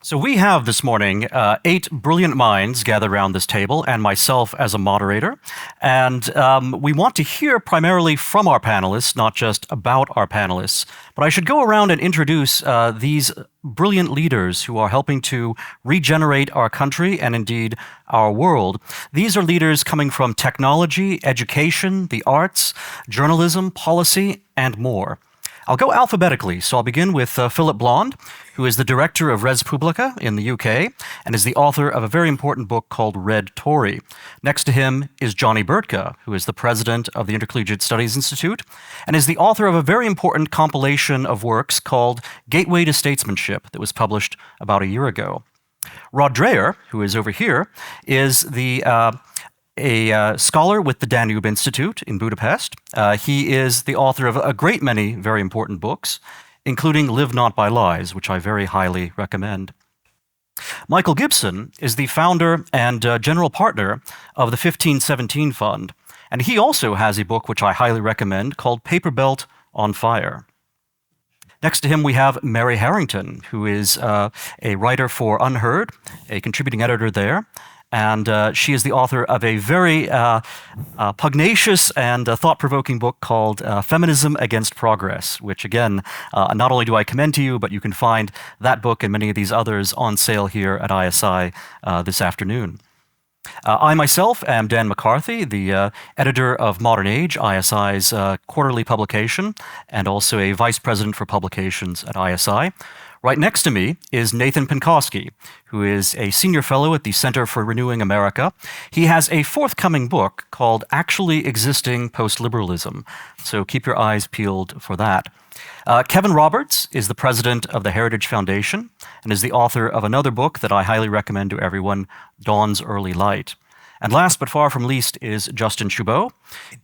So we have this morning 8 brilliant minds gathered around this table, and myself as a moderator. And we want to hear primarily from our panelists, not just about our panelists. But I should go around and introduce these brilliant leaders who are helping to regenerate our country and indeed our world. These are leaders coming from technology, education, the arts, journalism, policy, and more. I'll go alphabetically, so I'll begin with Phillip Blond, who is the director of Res Publica in the UK and is the author of a very important book called Red Tory. Next to him is Johnny Burtka, who is the president of the Intercollegiate Studies Institute and is the author of a very important compilation of works called Gateway to Statesmanship that was published about a year ago. Rod Dreher, who is over here, is a scholar with the Danube Institute in Budapest. He is the author of a great many very important books, including Live Not by Lies, which I very highly recommend. Michael Gibson is the founder and general partner of the 1517 Fund, and he also has a book which I highly recommend called Paper Belt on Fire. Next to him, we have Mary Harrington, who is a writer for Unheard, a contributing editor there. And she is the author of a very pugnacious and thought-provoking book called Feminism Against Progress, which, again, not only do I commend to you, but you can find that book and many of these others on sale here at ISI this afternoon. I myself am Dan McCarthy, the editor of Modern Age, ISI's quarterly publication, and also a vice president for publications at ISI. Right next to me is Nathan Pinkoski, who is a senior fellow at the Center for Renewing America. He has a forthcoming book called Actually Existing Post-Liberalism, so keep your eyes peeled for that. Kevin Roberts is the president of the Heritage Foundation and is the author of another book that I highly recommend to everyone, Dawn's Early Light. And last but far from least is Justin Shubow.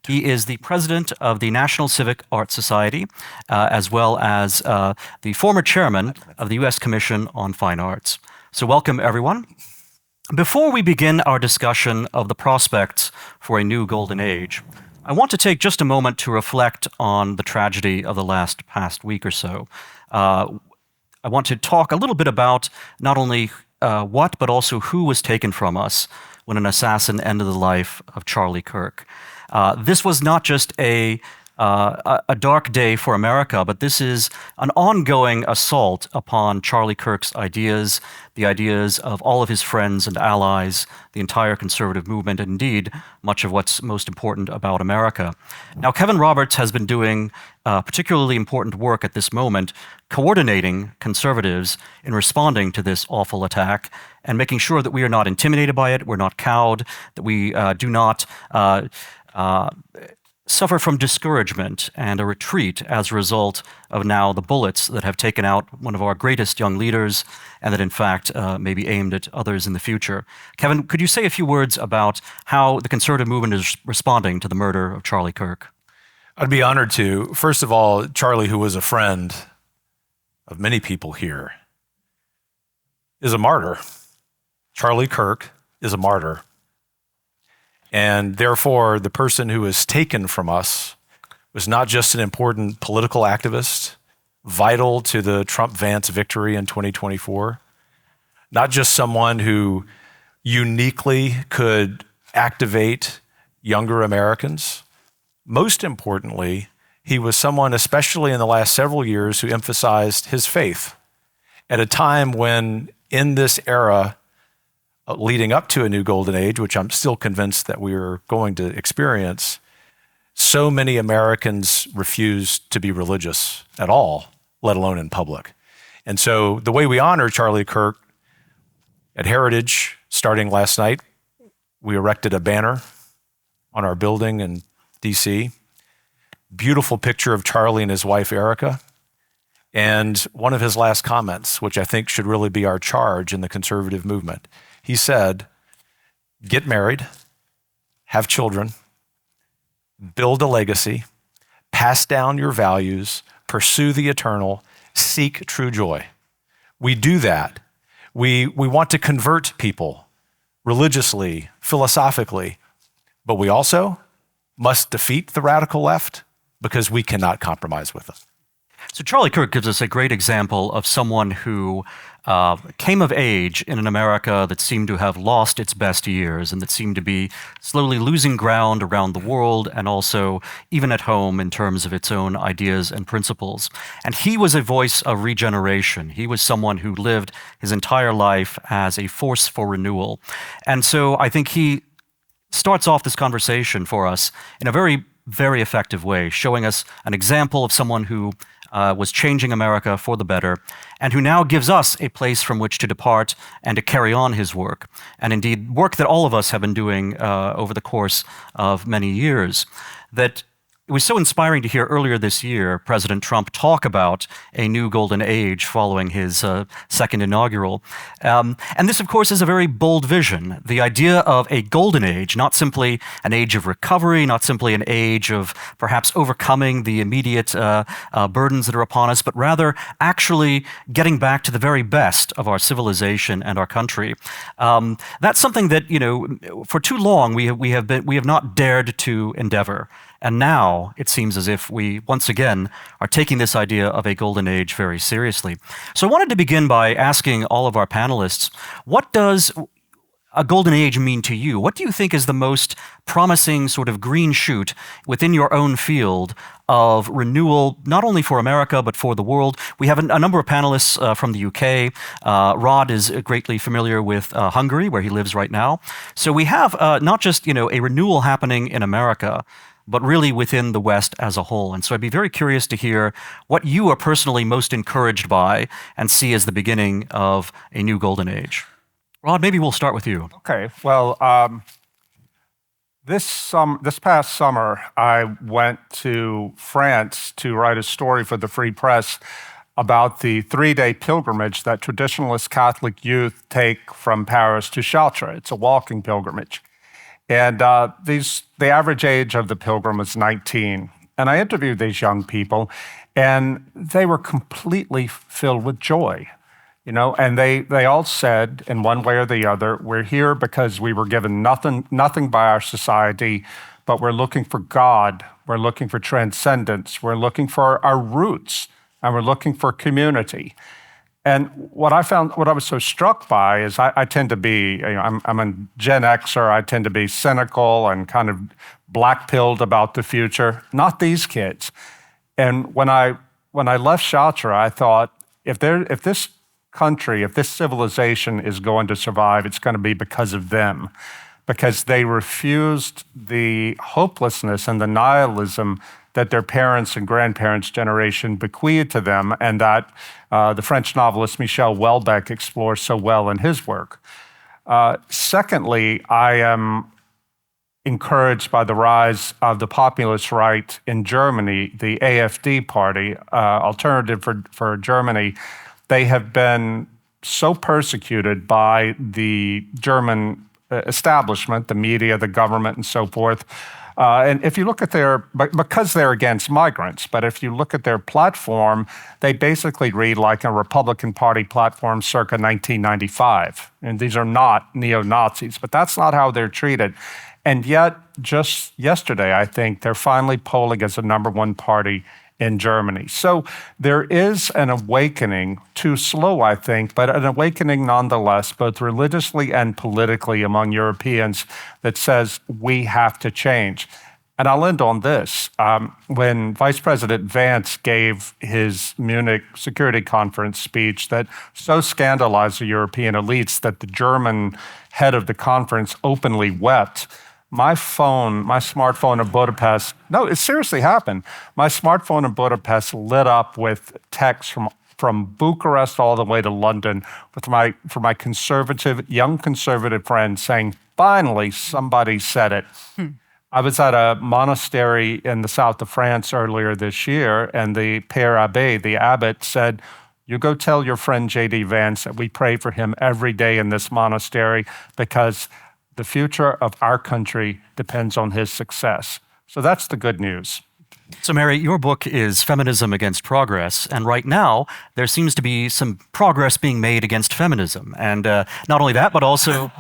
He is the president of the National Civic Art Society, as well as the former chairman of the U.S. Commission on Fine Arts. So welcome, everyone. Before we begin our discussion of the prospects for a new golden age, I want to take just a moment to reflect on the tragedy of the past week or so. I want to talk a little bit about not only what, but also who was taken from us when an assassin ended the life of Charlie Kirk. This was not just a dark day for America, but this is an ongoing assault upon Charlie Kirk's ideas, the ideas of all of his friends and allies, the entire conservative movement, and indeed, much of what's most important about America. Now, Kevin Roberts has been doing particularly important work at this moment, coordinating conservatives in responding to this awful attack and making sure that we are not intimidated by it, we're not cowed, that we do not suffer from discouragement and a retreat as a result of now the bullets that have taken out one of our greatest young leaders and that in fact may be aimed at others in the future. Kevin, could you say a few words about how the conservative movement is responding to the murder of Charlie Kirk? I'd be honored to. First of all, Charlie, who was a friend of many people here, is a martyr. Charlie Kirk is a martyr. And therefore, the person who was taken from us was not just an important political activist, vital to the Trump-Vance victory in 2024, not just someone who uniquely could activate younger Americans. Most importantly, he was someone, especially in the last several years, who emphasized his faith at a time when, in this era, leading up to a new golden age, which I'm still convinced that we are going to experience, so many Americans refused to be religious at all, let alone in public. And so the way we honor Charlie Kirk at Heritage, starting last night, we erected a banner on our building in DC. Beautiful picture of Charlie and his wife, Erica. And one of his last comments, which I think should really be our charge in the conservative movement, he said, get married, have children, build a legacy, pass down your values, pursue the eternal, seek true joy. We do that. We want to convert people religiously, philosophically, but we also must defeat the radical left because we cannot compromise with them. So Charlie Kirk gives us a great example of someone who came of age in an America that seemed to have lost its best years and that seemed to be slowly losing ground around the world and also even at home in terms of its own ideas and principles. And he was a voice of regeneration. He was someone who lived his entire life as a force for renewal. And so I think he starts off this conversation for us in a very, very effective way, showing us an example of someone who was changing America for the better, and who now gives us a place from which to depart and to carry on his work, and indeed work that all of us have been doing over the course of many years. That it was so inspiring to hear earlier this year President Trump talk about a new golden age following his second inaugural. And this, of course, is a very bold vision. The idea of a golden age, not simply an age of recovery, not simply an age of perhaps overcoming the immediate burdens that are upon us, but rather actually getting back to the very best of our civilization and our country. That's something that, for too long we have not dared to endeavor. And now it seems as if we, once again, are taking this idea of a golden age very seriously. So I wanted to begin by asking all of our panelists, what does a golden age mean to you? What do you think is the most promising sort of green shoot within your own field of renewal, not only for America, but for the world? We have a number of panelists from the UK. Rod is greatly familiar with Hungary, where he lives right now. So we have not just a renewal happening in America, but really within the West as a whole. And so I'd be very curious to hear what you are personally most encouraged by and see as the beginning of a new golden age. Rod, maybe we'll start with you. Okay. Well, this past summer, I went to France to write a story for the Free Press about the 3-day pilgrimage that traditionalist Catholic youth take from Paris to Chartres. It's a walking pilgrimage. And the average age of the pilgrim was 19. And I interviewed these young people, and they were completely filled with joy, and they all said in one way or the other, we're here because we were given nothing by our society, but we're looking for God, we're looking for transcendence, we're looking for our roots, and we're looking for community. And what I was so struck by is I tend to be, I'm a Gen Xer, I tend to be cynical and kind of black-pilled about the future. Not these kids. And when I left Chartres, I thought, if this country, if this civilization is going to survive, it's going to be because of them. Because they refused the hopelessness and the nihilism that their parents' and grandparents' generation bequeathed to them, and that the French novelist Michel Houellebecq explores so well in his work. Secondly, I am encouraged by the rise of the populist right in Germany, the AfD party, Alternative for Germany. They have been so persecuted by the German establishment, the media, the government, and so forth. And if you look at because they're against migrants, but if you look at their platform, they basically read like a Republican Party platform circa 1995. And these are not neo-Nazis, but that's not how they're treated. And yet, just yesterday, I think, they're finally polling as the #1 party in Germany. So there is an awakening, too slow, I think, but an awakening nonetheless, both religiously and politically among Europeans that says we have to change. And I'll end on this. When Vice President Vance gave his Munich Security Conference speech that so scandalized the European elites that the German head of the conference openly wept, my smartphone in Budapest, no, it seriously happened. My smartphone in Budapest lit up with texts from Bucharest all the way to London for my young conservative friends saying, finally, somebody said it. I was at a monastery in the south of France earlier this year, and the Père Abbé, the abbot, said, you go tell your friend J.D. Vance that we pray for him every day in this monastery because the future of our country depends on his success. So that's the good news. So, Mary, your book is Feminism Against Progress, and right now there seems to be some progress being made against feminism. And not only that, but also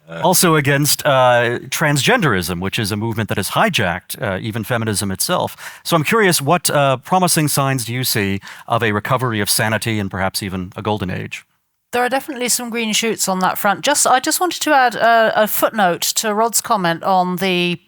Also against transgenderism, which is a movement that has hijacked even feminism itself. So I'm curious, what promising signs do you see of a recovery of sanity and perhaps even a golden age? There are definitely some green shoots on that front. I just wanted to add a footnote to Rod's comment on the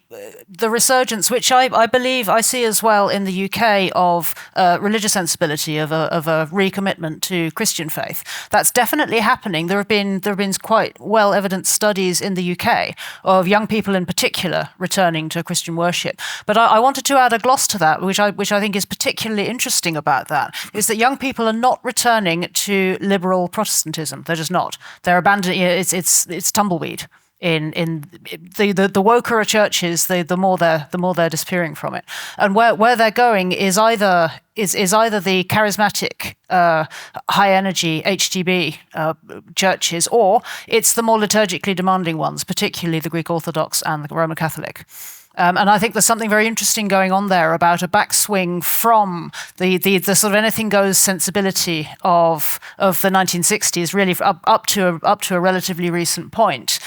resurgence, which I believe I see as well in the UK, of religious sensibility, of a recommitment to Christian faith. That's definitely happening. There have been quite well evidenced studies in the UK of young people in particular returning to Christian worship. But I wanted to add a gloss to that, which I think is particularly interesting about that, is that young people are not returning to liberal Protestantism. They're just not. They're abandoning. It's tumbleweed. In the woker churches, the more they're disappearing from it, and where they're going is either the charismatic, high energy HTB churches, or it's the more liturgically demanding ones, particularly the Greek Orthodox and the Roman Catholic. And I think there's something very interesting going on there about a backswing from the sort of anything goes sensibility of the 1960s, really up to a relatively recent point,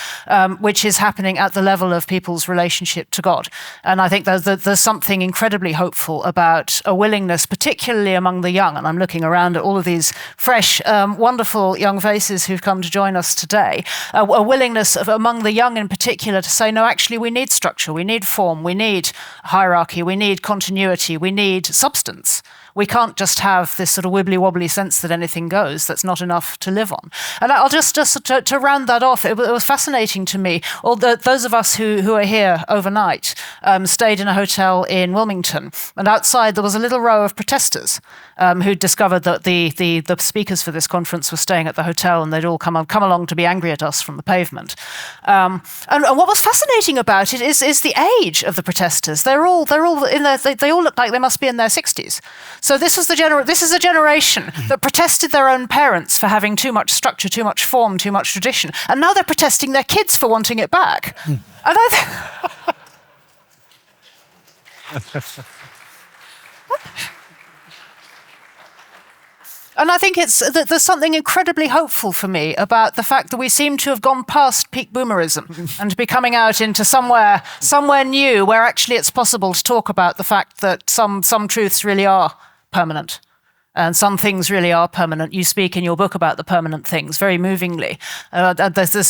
which is happening at the level of people's relationship to God. And I think there's something incredibly hopeful about a willingness, particularly among the young. And I'm looking around at all of these fresh, wonderful young faces who've come to join us today. A willingness among the young in particular to say, no, actually, we need structure, we need form, we need hierarchy, we need continuity, we need substance. We can't just have this sort of wibbly-wobbly sense that anything goes. That's not enough to live on. And I'll just to round that off, it was fascinating to me. Those of us who are here overnight stayed in a hotel in Wilmington, and outside there was a little row of protesters who discovered that the speakers for this conference were staying at the hotel, and they'd all come along to be angry at us from the pavement. And what was fascinating about it is the age of the protesters. They're all in their, they all look like they must be in their 60s. So this is a generation that protested their own parents for having too much structure, too much form, too much tradition, and now they're protesting their kids for wanting it back. And I think there's something incredibly hopeful for me about the fact that we seem to have gone past peak boomerism and be coming out into somewhere new, where actually it's possible to talk about the fact that some truths really are permanent. And some things really are permanent. You speak in your book about the permanent things very movingly. There's the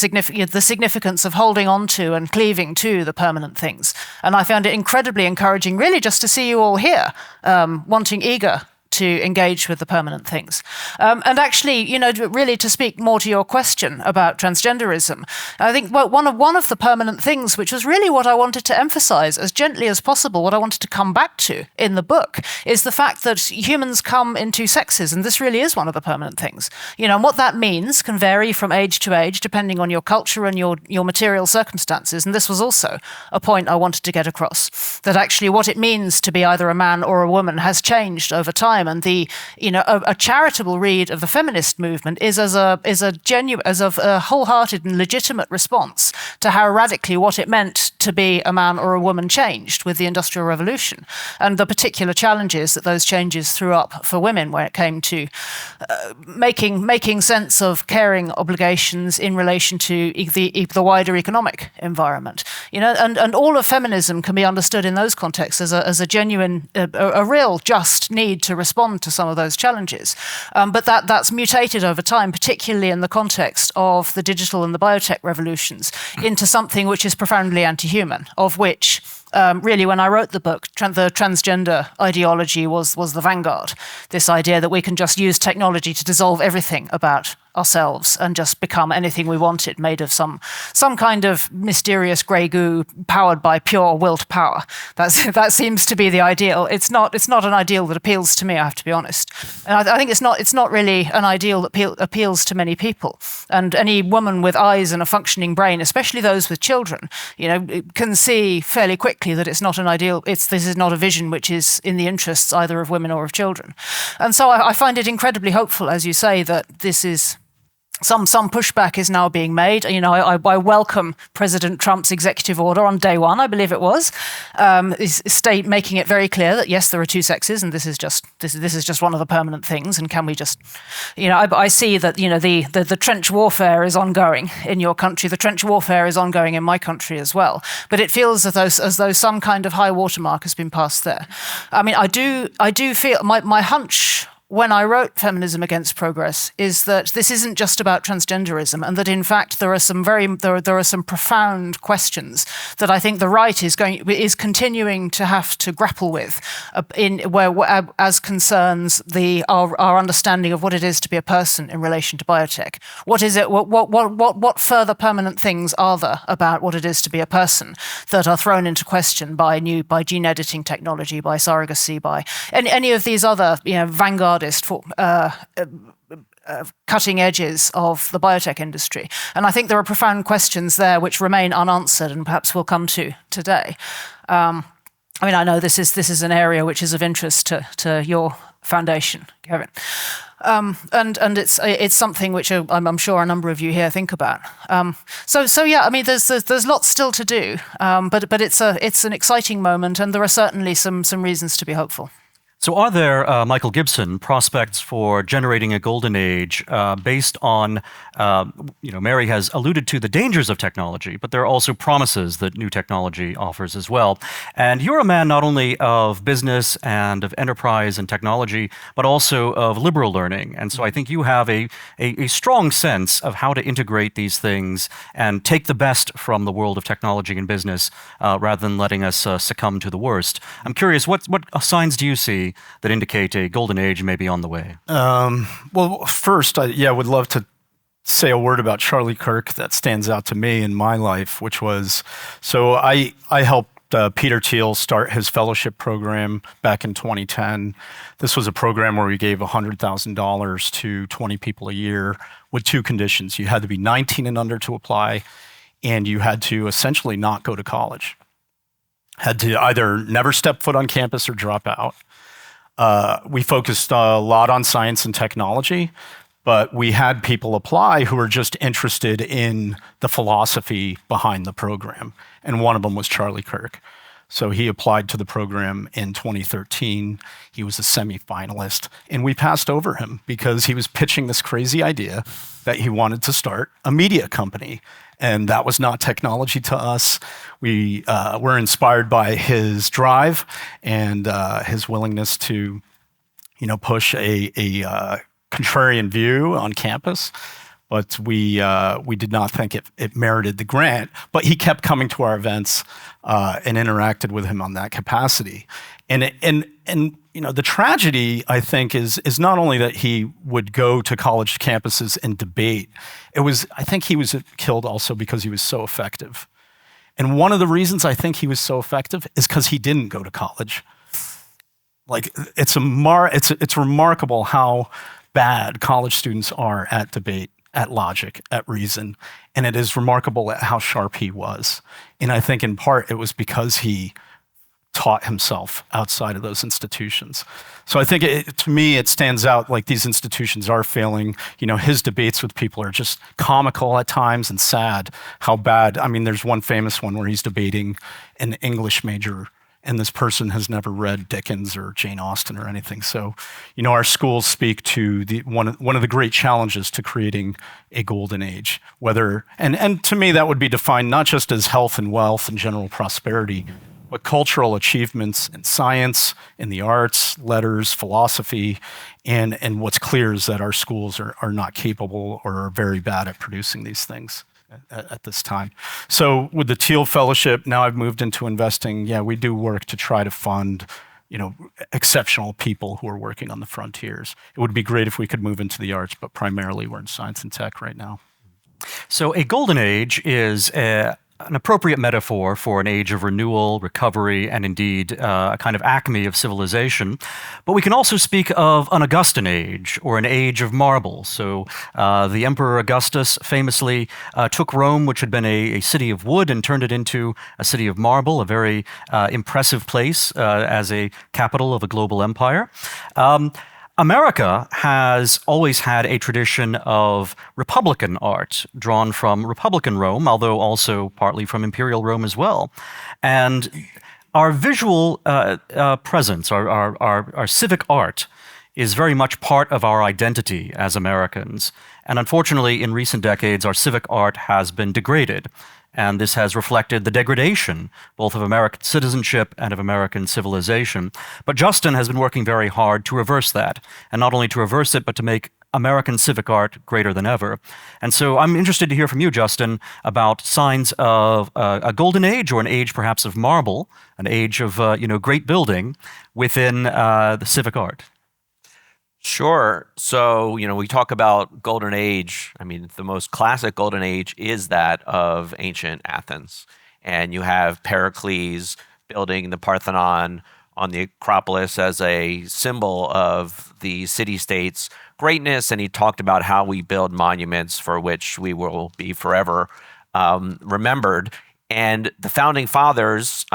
significance of holding on to and cleaving to the permanent things. And I found it incredibly encouraging, really, just to see you all here, eager to engage with the permanent things. And actually, really to speak more to your question about transgenderism, I think one of the permanent things, which was really what I wanted to emphasize as gently as possible, what I wanted to come back to in the book, is the fact that humans come in two sexes, and this really is one of the permanent things. And what that means can vary from age to age, depending on your culture and your material circumstances. And this was also a point I wanted to get across, that actually what it means to be either a man or a woman has changed over time. And a charitable read of the feminist movement is as a wholehearted and legitimate response to how radically what it meant to be a man or a woman changed with the Industrial Revolution, and the particular challenges that those changes threw up for women when it came to making sense of caring obligations in relation to the wider economic environment. And all of feminism can be understood in those contexts as a genuine, a real just need to respond to some of those challenges. But that's mutated over time, particularly in the context of the digital and the biotech revolutions, into something which is profoundly anti-human, of which really, when I wrote the book, the transgender ideology was the vanguard. This idea that we can just use technology to dissolve everything about ourselves and just become anything we wanted, made of some kind of mysterious grey goo powered by pure will to power. That seems to be the ideal. It's not an ideal that appeals to me, I have to be honest. And I think it's not really an ideal that appeals to many people. And any woman with eyes and a functioning brain, especially those with children, can see fairly quickly that it's not an ideal. This is not a vision which is in the interests either of women or of children. And so I find it incredibly hopeful, as you say, that this is some pushback is now being made. You know, I welcome President Trump's executive order on day one, I believe it was, state making it very clear that yes, there are two sexes, and this is just one of the permanent things. And can we just, you know, I see that, you know, the trench warfare is ongoing in your country. The trench warfare is ongoing in my country as well. But it feels as though some kind of high watermark has been passed there. I mean, I do feel my hunch when I wrote Feminism Against Progress is that this isn't just about transgenderism, and that in fact there are some profound questions that I think the right is continuing to have to grapple with, as concerns our understanding of what it is to be a person in relation to biotech. What is it? What further permanent things are there about what it is to be a person that are thrown into question by gene editing technology, by surrogacy, by any of these other, you know, vanguard cutting edges of the biotech industry. And I think there are profound questions there which remain unanswered and perhaps we'll come to today. I mean, I know this is an area which is of interest to your foundation, Kevin. And it's something which I'm sure a number of you here think about. So yeah, I mean, there's lots still to do, but it's an exciting moment, and there are certainly some reasons to be hopeful. So are there, Michael Gibson, prospects for generating a golden age based on, you know, Mary has alluded to the dangers of technology, but there are also promises that new technology offers as well. And you're a man not only of business and of enterprise and technology, but also of liberal learning. And so I think you have a strong sense of how to integrate these things and take the best from the world of technology and business rather than letting us succumb to the worst. I'm curious, what signs do you see that indicate a golden age may be on the way? Well, first, I would love to say a word about Charlie Kirk that stands out to me in my life, which was, so I helped Peter Thiel start his fellowship program back in 2010. This was a program where we gave $100,000 to 20 people a year with two conditions. You had to be 19 and under to apply, and you had to essentially not go to college. Had to either never step foot on campus or drop out. We focused a lot on science and technology, but we had people apply who were just interested in the philosophy behind the program. And one of them was Charlie Kirk. So he applied to the program in 2013. He was a semi-finalist, and we passed over him because he was pitching this crazy idea that he wanted to start a media company. And that was not technology to us. We were inspired by his drive and his willingness to, you know, push a contrarian view on campus. But we did not think it merited the grant. But he kept coming to our events and interacted with him on that capacity. And you know, the tragedy, I think, is not only that he would go to college campuses and debate. I think he was killed also because he was so effective. And one of the reasons I think he was so effective is because he didn't go to college. Like, it's remarkable how bad college students are at debate, at logic, at reason. And it is remarkable at how sharp he was. And I think in part it was because he taught himself outside of those institutions. So I think to me, it stands out like these institutions are failing. You know, his debates with people are just comical at times and sad how bad. I mean, there's one famous one where he's debating an English major, and this person has never read Dickens or Jane Austen or anything. So, you know, our schools speak to one of the great challenges to creating a golden age. And to me, that would be defined not just as health and wealth and general prosperity, but cultural achievements in science, in the arts, letters, philosophy, and what's clear is that our schools are not capable or are very bad at producing these things at this time. So with the Thiel Fellowship, now I've moved into investing. Yeah, we do work to try to fund, you know, exceptional people who are working on the frontiers. It would be great if we could move into the arts, but primarily we're in science and tech right now. So a golden age is an appropriate metaphor for an age of renewal, recovery, and indeed a kind of acme of civilization. But we can also speak of an Augustan age, or an age of marble. So the Emperor Augustus famously took Rome, which had been a city of wood, and turned it into a city of marble, a very impressive place as a capital of a global empire. America has always had a tradition of Republican art drawn from Republican Rome, although also partly from Imperial Rome as well. And our visual presence, our civic art, is very much part of our identity as Americans. And unfortunately, in recent decades, our civic art has been degraded. And this has reflected the degradation both of American citizenship and of American civilization. But Justin has been working very hard to reverse that. And not only to reverse it, but to make American civic art greater than ever. And so I'm interested to hear from you, Justin, about signs of a golden age, or an age perhaps of marble, an age of great building within the civic art. Sure. So, we talk about golden age. I mean, the most classic golden age is that of ancient Athens. And you have Pericles building the Parthenon on the Acropolis as a symbol of the city-state's greatness. And he talked about how we build monuments for which we will be forever remembered. And the founding fathers,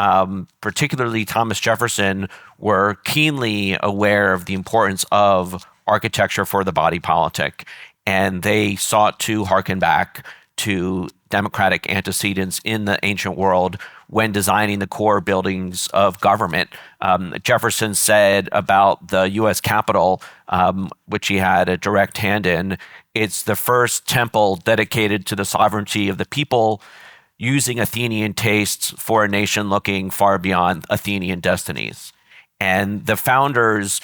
particularly Thomas Jefferson, were keenly aware of the importance of architecture for the body politic. And they sought to harken back to democratic antecedents in the ancient world when designing the core buildings of government. Jefferson said about the U.S. Capitol, which he had a direct hand in, it's the first temple dedicated to the sovereignty of the people, using Athenian tastes for a nation looking far beyond Athenian destinies. And the founders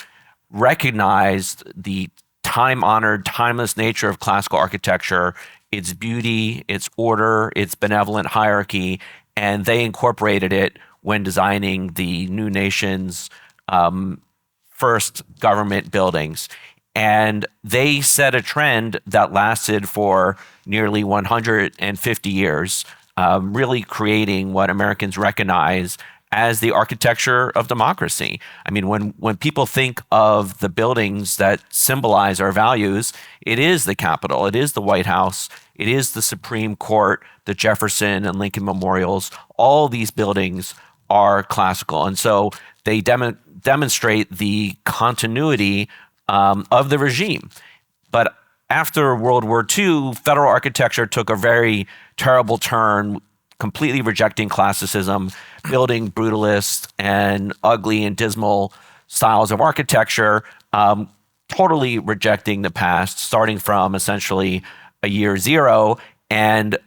recognized the time-honored, timeless nature of classical architecture, its beauty, its order, its benevolent hierarchy, and they incorporated it when designing the new nation's first government buildings. And they set a trend that lasted for nearly 150 years, really creating what Americans recognize as the architecture of democracy. I mean, when people think of the buildings that symbolize our values, it is the Capitol, it is the White House, it is the Supreme Court, the Jefferson and Lincoln Memorials. All these buildings are classical. And so they demonstrate the continuity of the regime. But after World War II, federal architecture took a very terrible turn, completely rejecting classicism, building brutalist and ugly and dismal styles of architecture, totally rejecting the past, starting from essentially a year zero. And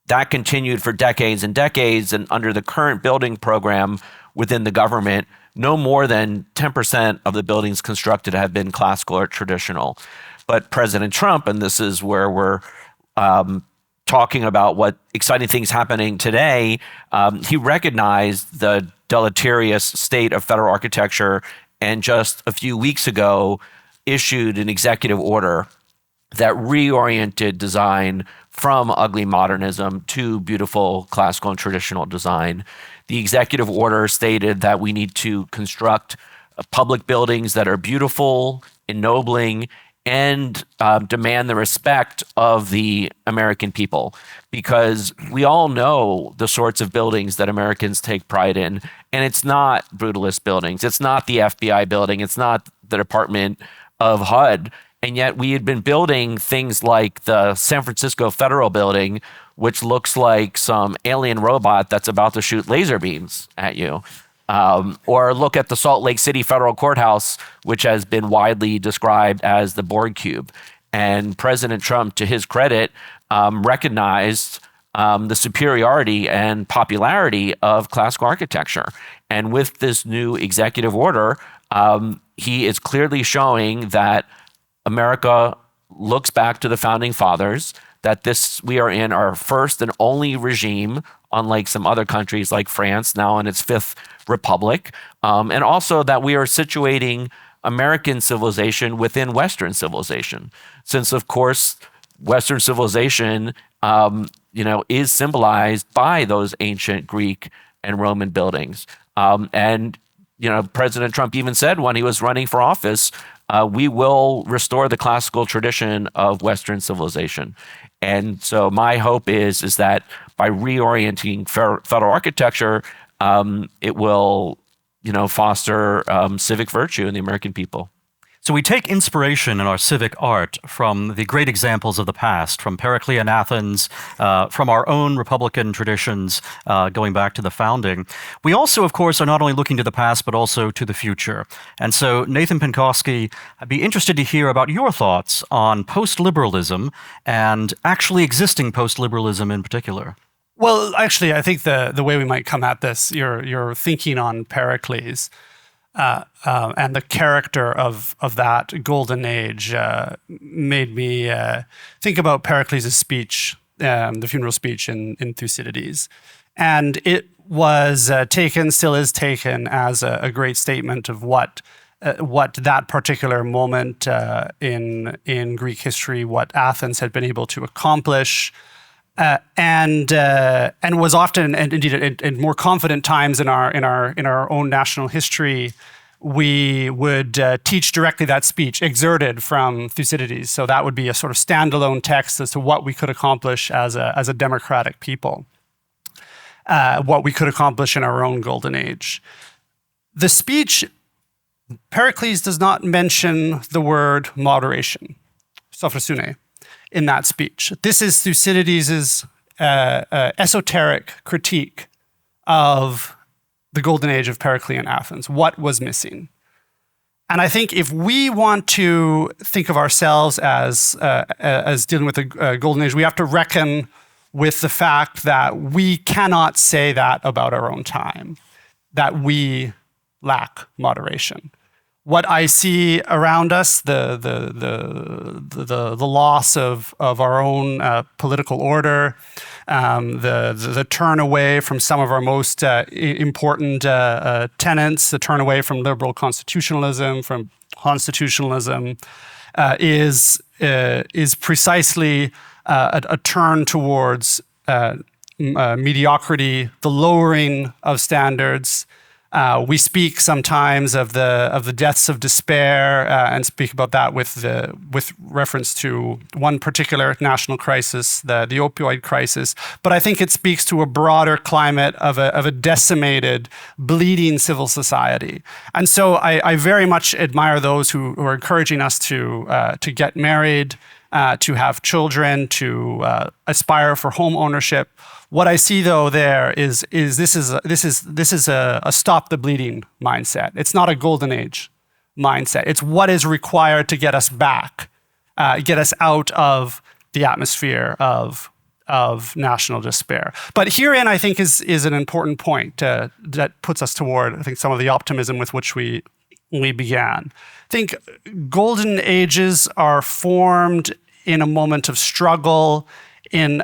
that continued for decades and decades. And under the current building program within the government, no more than 10% of the buildings constructed have been classical or traditional. But President Trump, and this is where we're talking about what exciting things happening today, he recognized the deleterious state of federal architecture and just a few weeks ago issued an executive order that reoriented design from ugly modernism to beautiful classical and traditional design. The executive order stated that we need to construct public buildings that are beautiful, ennobling, and demand the respect of the American people, because we all know the sorts of buildings that Americans take pride in, and it's not brutalist buildings. It's not the FBI building. It's not the Department of HUD. And yet we had been building things like the San Francisco Federal Building, which looks like some alien robot that's about to shoot laser beams at you. Or look at the Salt Lake City Federal Courthouse, which has been widely described as the Borg Cube. And President Trump, to his credit, recognized the superiority and popularity of classical architecture. And with this new executive order, he is clearly showing that America looks back to the founding fathers, that we are in our first and only regime, unlike some other countries like France, now in its fifth republic, and also that we are situating American civilization within Western civilization. Since, of course, Western civilization, is symbolized by those ancient Greek and Roman buildings. And President Trump even said when he was running for office, we will restore the classical tradition of Western civilization. And so my hope is that by reorienting federal architecture, it will, foster civic virtue in the American people. So we take inspiration in our civic art from the great examples of the past, from Periclean Athens, from our own Republican traditions going back to the founding. We also, of course, are not only looking to the past, but also to the future. And so, Nathan Pinkoski, I'd be interested to hear about your thoughts on post-liberalism and actually existing post-liberalism in particular. Well, actually, I think the way we might come at this, your thinking on Pericles, and the character of that golden age made me think about Pericles' speech, the funeral speech in Thucydides. And it was taken, still is taken, as a great statement of what that particular moment in Greek history, what Athens had been able to accomplish, and was often, and indeed in more confident times in our own national history, we would teach directly that speech exerted from Thucydides. So that would be a sort of standalone text as to what we could accomplish as a democratic people, what we could accomplish in our own golden age. The speech, Pericles does not mention the word moderation, sophrosune, in that speech. This is Thucydides' esoteric critique of the golden age of Periclean Athens. What was missing? And I think if we want to think of ourselves as dealing with the golden age, we have to reckon with the fact that we cannot say that about our own time, that we lack moderation. What I see around us, the loss of our own political order, the turn away from some of our most important tenets, the turn away from liberal constitutionalism, is precisely a turn towards mediocrity, the lowering of standards. We speak sometimes of the deaths of despair and speak about that with reference to one particular national crisis, the opioid crisis. But I think it speaks to a broader climate of a decimated, bleeding civil society. And so I very much admire those who are encouraging us to get married, to have children, to aspire for home ownership. What I see, though, there is this is a stop the bleeding mindset. It's not a golden age mindset. It's what is required to get us back, get us out of the atmosphere of national despair. But herein, I think, is an important point that puts us toward, I think, some of the optimism with which we began. I think golden ages are formed in a moment of struggle, in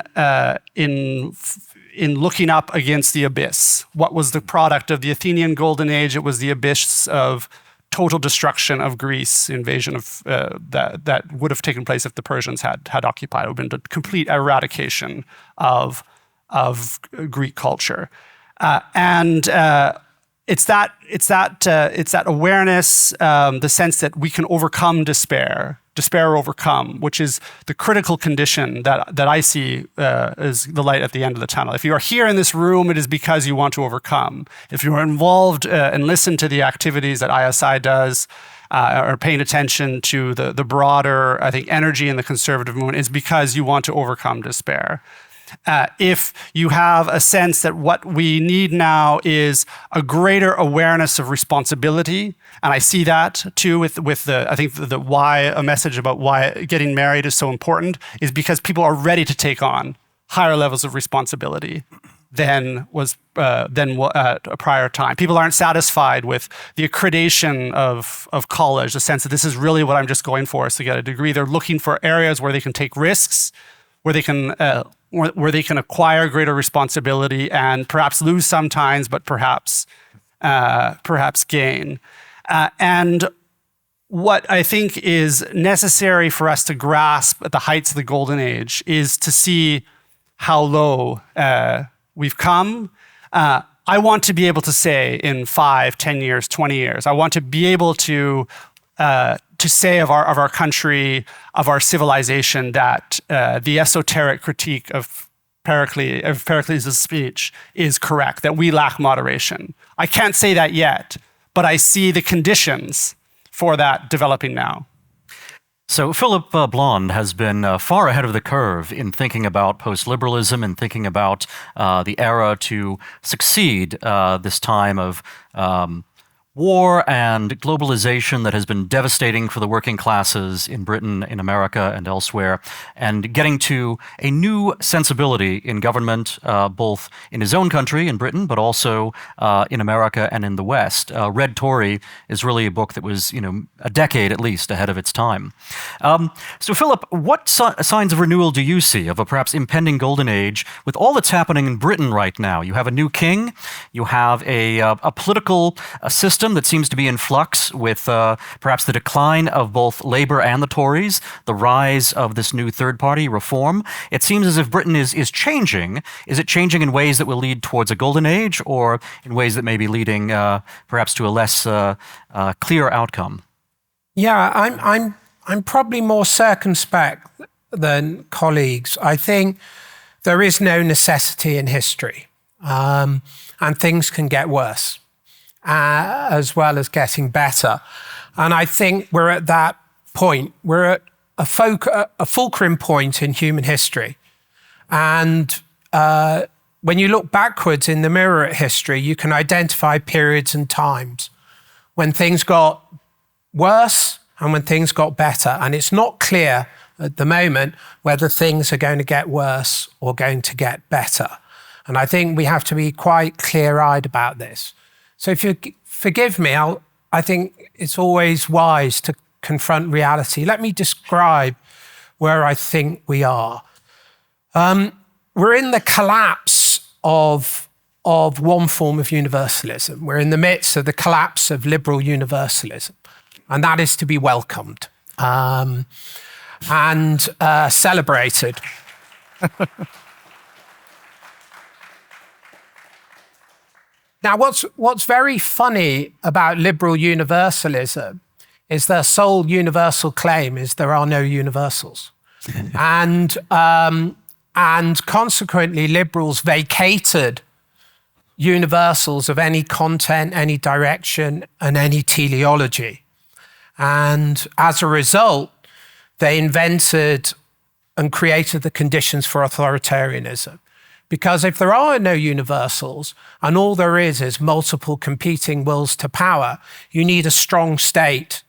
looking up against the abyss. What was the product of the Athenian Golden Age? It was the abyss of total destruction of Greece, invasion of that would have taken place if the Persians had occupied. It would have been a complete eradication of Greek culture, and it's that awareness, the sense that we can overcome despair overcome, which is the critical condition that I see as the light at the end of the tunnel. If you are here in this room, it is because you want to overcome. If you are involved and listen to the activities that ISI does, or paying attention to the broader, I think, energy in the conservative movement, is because you want to overcome despair. If you have a sense that what we need now is a greater awareness of responsibility, and I see that too with the I think the why, a message about why getting married is so important, is because people are ready to take on higher levels of responsibility than a prior time. People aren't satisfied with the accreditation of college, the sense that this is really what I'm just going for, is to get a degree. They're looking for areas where they can take risks, where they can acquire greater responsibility and perhaps lose sometimes, but perhaps gain. And what I think is necessary for us to grasp at the heights of the Golden Age is to see how low we've come. I want to be able to say in 5, 10 years, 20 years, I want to be able to say of our country, of our civilization, that the esoteric critique of Pericles' speech is correct, that we lack moderation. I can't say that yet, but I see the conditions for that developing now. So Phillip Blond has been far ahead of the curve in thinking about post-liberalism and thinking about the era to succeed this time of war and globalization that has been devastating for the working classes in Britain, in America, and elsewhere, and getting to a new sensibility in government, both in his own country, in Britain, but also in America and in the West. Red Tory is really a book that was, a decade at least ahead of its time. So, Philip, what signs of renewal do you see of a perhaps impending golden age with all that's happening in Britain right now? You have a new king, you have a political system that seems to be in flux with perhaps the decline of both Labour and the Tories, the rise of this new third party, Reform. It seems as if Britain is changing. Is it changing in ways that will lead towards a golden age, or in ways that may be leading perhaps to a less clear outcome? Yeah, I'm probably more circumspect than colleagues. I think there is no necessity in history, and things can get worse. As well as getting better. And I think we're at that point. We're at a fulcrum point in human history. And when you look backwards in the mirror at history, you can identify periods and times when things got worse and when things got better. And it's not clear at the moment whether things are going to get worse or going to get better. And I think we have to be quite clear-eyed about this. So if you forgive me, I think it's always wise to confront reality. Let me describe where I think we are. We're in the collapse of one form of universalism. We're in the midst of the collapse of liberal universalism, and that is to be welcomed and celebrated. Now, what's very funny about liberal universalism is their sole universal claim is there are no universals. and consequently, liberals vacated universals of any content, any direction, and any teleology. And as a result, they invented and created the conditions for authoritarianism. Because if there are no universals and all there is multiple competing wills to power, you need a strong state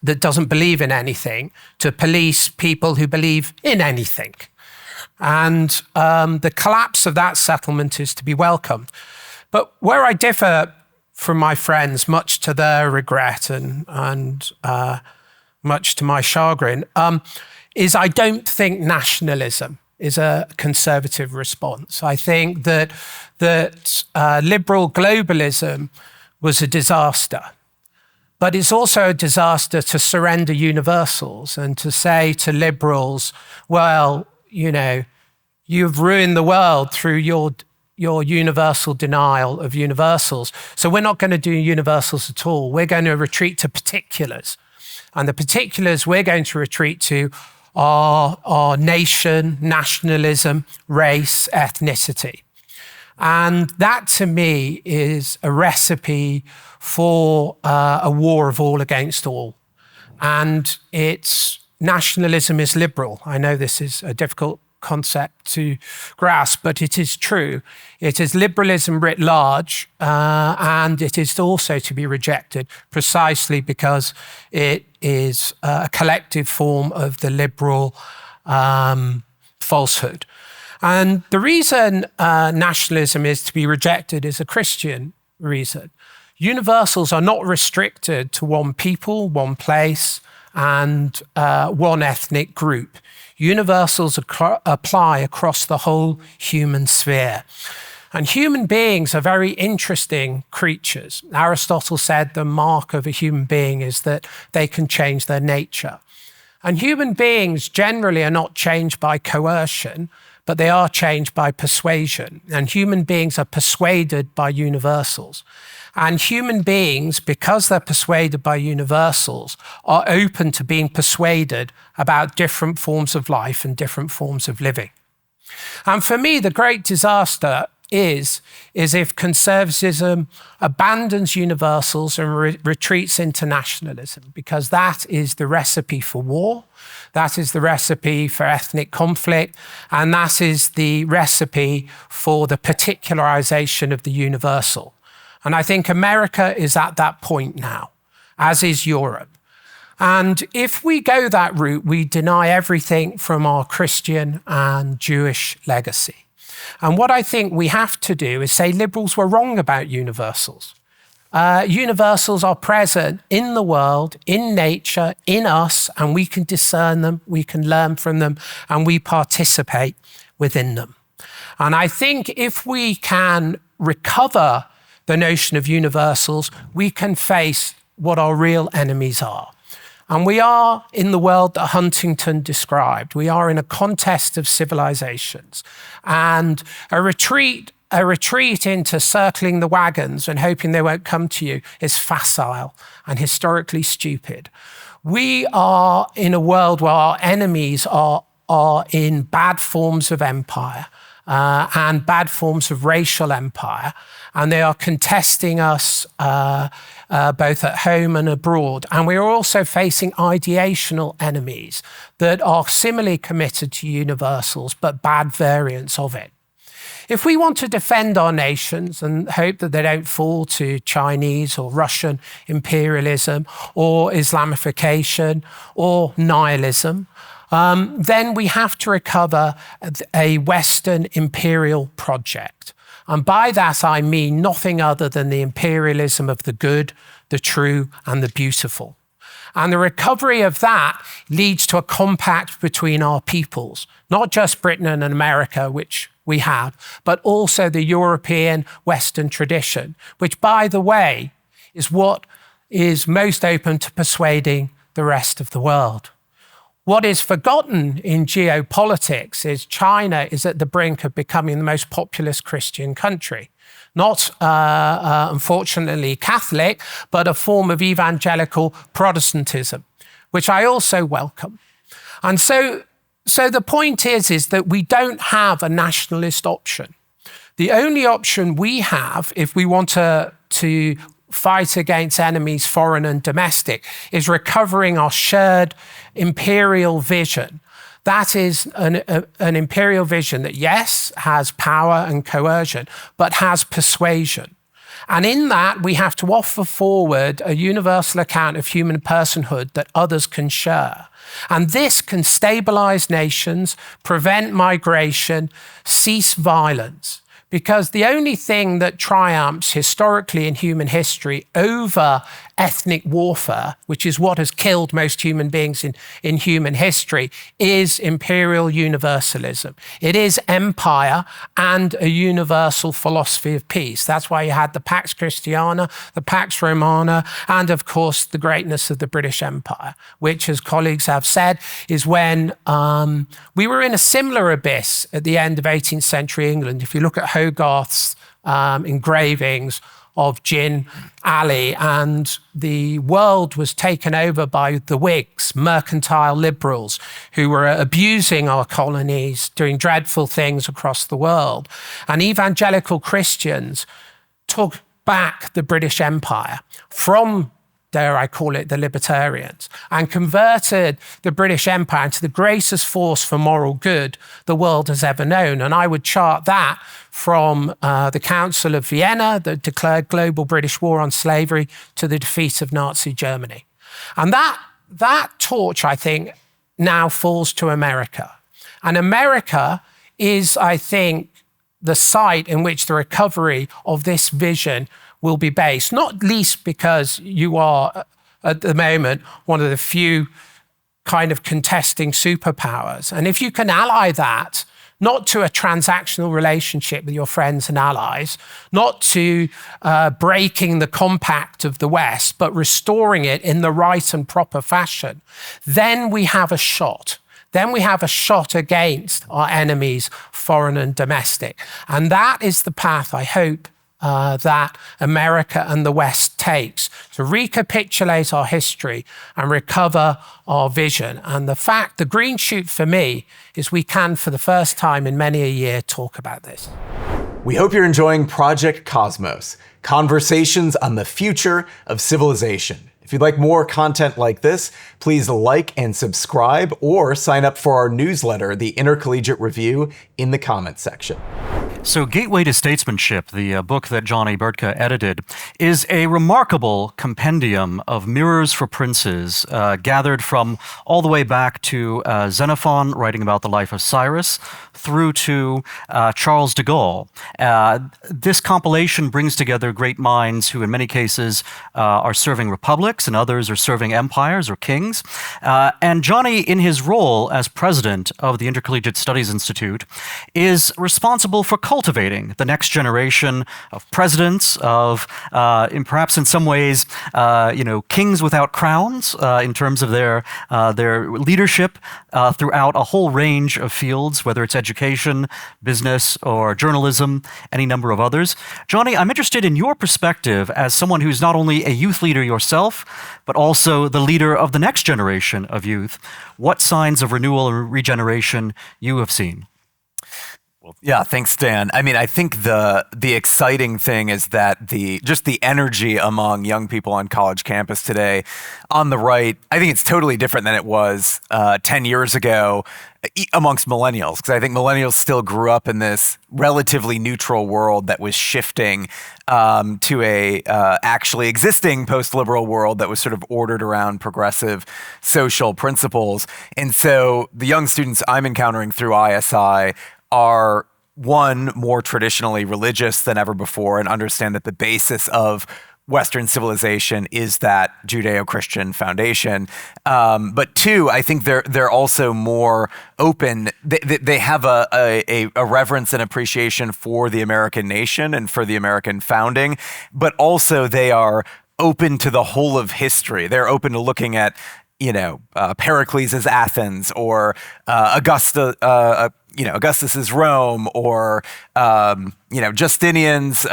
that doesn't believe in anything to police people who believe in anything. And the collapse of that settlement is to be welcomed. But where I differ from my friends, much to their regret and much to my chagrin, is I don't think nationalism is a conservative response. I think that liberal globalism was a disaster. But it's also a disaster to surrender universals and to say to liberals, well, you've ruined the world through your universal denial of universals. So we're not going to do universals at all. We're going to retreat to particulars. And the particulars we're going to retreat to are nation, nationalism, race, ethnicity. And that, to me, is a recipe for a war of all against all. And nationalism is liberal. I know this is a difficult concept to grasp, but it is true. It is liberalism writ large, and it is also to be rejected precisely because it is a collective form of the liberal falsehood. And the reason nationalism is to be rejected is a Christian reason. Universals are not restricted to one people, one place, and one ethnic group. Universals apply across the whole human sphere. And human beings are very interesting creatures. Aristotle said the mark of a human being is that they can change their nature. And human beings generally are not changed by coercion, but they are changed by persuasion. And human beings are persuaded by universals. And human beings, because they're persuaded by universals, are open to being persuaded about different forms of life and different forms of living. And for me, the great disaster is if conservatism abandons universals and retreats into nationalism, because that is the recipe for war, that is the recipe for ethnic conflict, and that is the recipe for the particularization of the universal. And I think America is at that point now, as is Europe. And if we go that route, we deny everything from our Christian and Jewish legacy. And what I think we have to do is say liberals were wrong about universals. Universals are present in the world, in nature, in us, and we can discern them, we can learn from them, and we participate within them. And I think if we can recover the notion of universals, we can face what our real enemies are. And we are in the world that Huntington described. We are in a contest of civilizations. And a retreat into circling the wagons and hoping they won't come to you is facile and historically stupid. We are in a world where our enemies are in bad forms of empire and bad forms of racial empire, and they are contesting us both at home and abroad. And we are also facing ideational enemies that are similarly committed to universals, but bad variants of it. If we want to defend our nations and hope that they don't fall to Chinese or Russian imperialism or Islamification or nihilism, then we have to recover a Western imperial project. And by that, I mean nothing other than the imperialism of the good, the true, and the beautiful. And the recovery of that leads to a compact between our peoples, not just Britain and America, which we have, but also the European Western tradition, which, by the way, is what is most open to persuading the rest of the world. What is forgotten in geopolitics is China is at the brink of becoming the most populous Christian country. Not, unfortunately, Catholic, but a form of evangelical Protestantism, which I also welcome. And so the point is that we don't have a nationalist option. The only option we have, if we want to fight against enemies, foreign and domestic, is recovering our shared imperial vision. That is an imperial vision that, yes, has power and coercion, but has persuasion. And in that, we have to offer forward a universal account of human personhood that others can share. And this can stabilize nations, prevent migration, cease violence. Because the only thing that triumphs historically in human history over ethnic warfare, which is what has killed most human beings in human history, is imperial universalism. It is empire and a universal philosophy of peace. That's why you had the Pax Christiana, the Pax Romana, and of course the greatness of the British Empire, which, as colleagues have said, is when we were in a similar abyss at the end of 18th century England. If you look at Hogarth's engravings of Jin Ali, and the world was taken over by the Whigs, mercantile liberals, who were abusing our colonies, doing dreadful things across the world. And evangelical Christians took back the British Empire from, dare I call it, the libertarians, and converted the British Empire into the greatest force for moral good the world has ever known. And I would chart that from the Council of Vienna that declared global British war on slavery to the defeat of Nazi Germany. And that torch, I think, now falls to America. And America is, I think, the site in which the recovery of this vision will be based, not least because you are, at the moment, one of the few kind of contesting superpowers. And if you can ally that, not to a transactional relationship with your friends and allies, not to breaking the compact of the West, but restoring it in the right and proper fashion, then we have a shot. Then we have a shot against our enemies, foreign and domestic. And that is the path, I hope, that America and the West takes to recapitulate our history and recover our vision. And the green shoot for me is we can, for the first time in many a year, talk about this. We hope you're enjoying Project Cosmos, conversations on the future of civilization. If you'd like more content like this, please like and subscribe or sign up for our newsletter, the Intercollegiate Review, in the comments section. So Gateway to Statesmanship, the book that Johnny Burtka edited, is a remarkable compendium of mirrors for princes, gathered from all the way back to Xenophon writing about the life of Cyrus, through to Charles de Gaulle. This compilation brings together great minds who in many cases are serving republics and others are serving empires or kings. And Johnny, in his role as president of the Intercollegiate Studies Institute, is responsible for cultivating the next generation of presidents, of perhaps in some ways, kings without crowns in terms of their leadership throughout a whole range of fields, whether it's education, business, or journalism, any number of others. Johnny, I'm interested in your perspective as someone who's not only a youth leader yourself, but also the leader of the next generation of youth. What signs of renewal and regeneration you have seen? Well, yeah, thanks, Dan. I mean, I think the exciting thing is that the energy among young people on college campus today on the right, I think it's totally different than it was 10 years ago amongst millennials, because I think millennials still grew up in this relatively neutral world that was shifting to a actually existing post-liberal world that was sort of ordered around progressive social principles. And so the young students I'm encountering through ISI are, one, more traditionally religious than ever before and understand that the basis of Western civilization is that Judeo-Christian foundation. But two, I think they're also more open. They have a reverence and appreciation for the American nation and for the American founding, but also they are open to the whole of history. They're open to looking at, Pericles' Athens or Augustus's Rome or Justinian's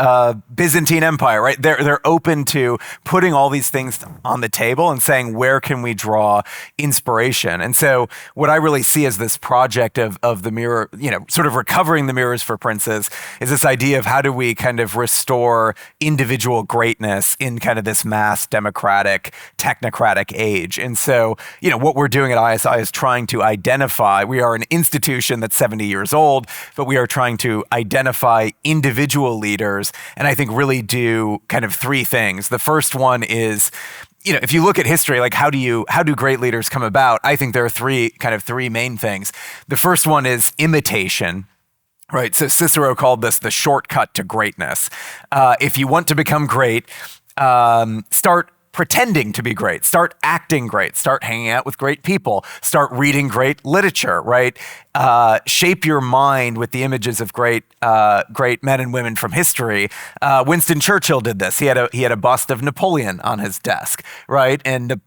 Byzantine Empire, right? They're open to putting all these things on the table and saying, where can we draw inspiration? And so what I really see as this project of the mirror, sort of recovering the mirrors for princes, is this idea of how do we kind of restore individual greatness in kind of this mass democratic, technocratic age. And so, what we're doing at ISI is trying to identify, we are an institution that's 70 years old, but we are trying to identify individual leaders, and I think really do kind of three things. The first one is, if you look at history, like how do great leaders come about? I think there are three main things. The first one is imitation. Right, so Cicero called this the shortcut to greatness. If you want to become great, start pretending to be great, start acting great, start hanging out with great people, start reading great literature, right? Shape your mind with the images of great men and women from history. Winston Churchill did this. He had a bust of Napoleon on his desk, right? And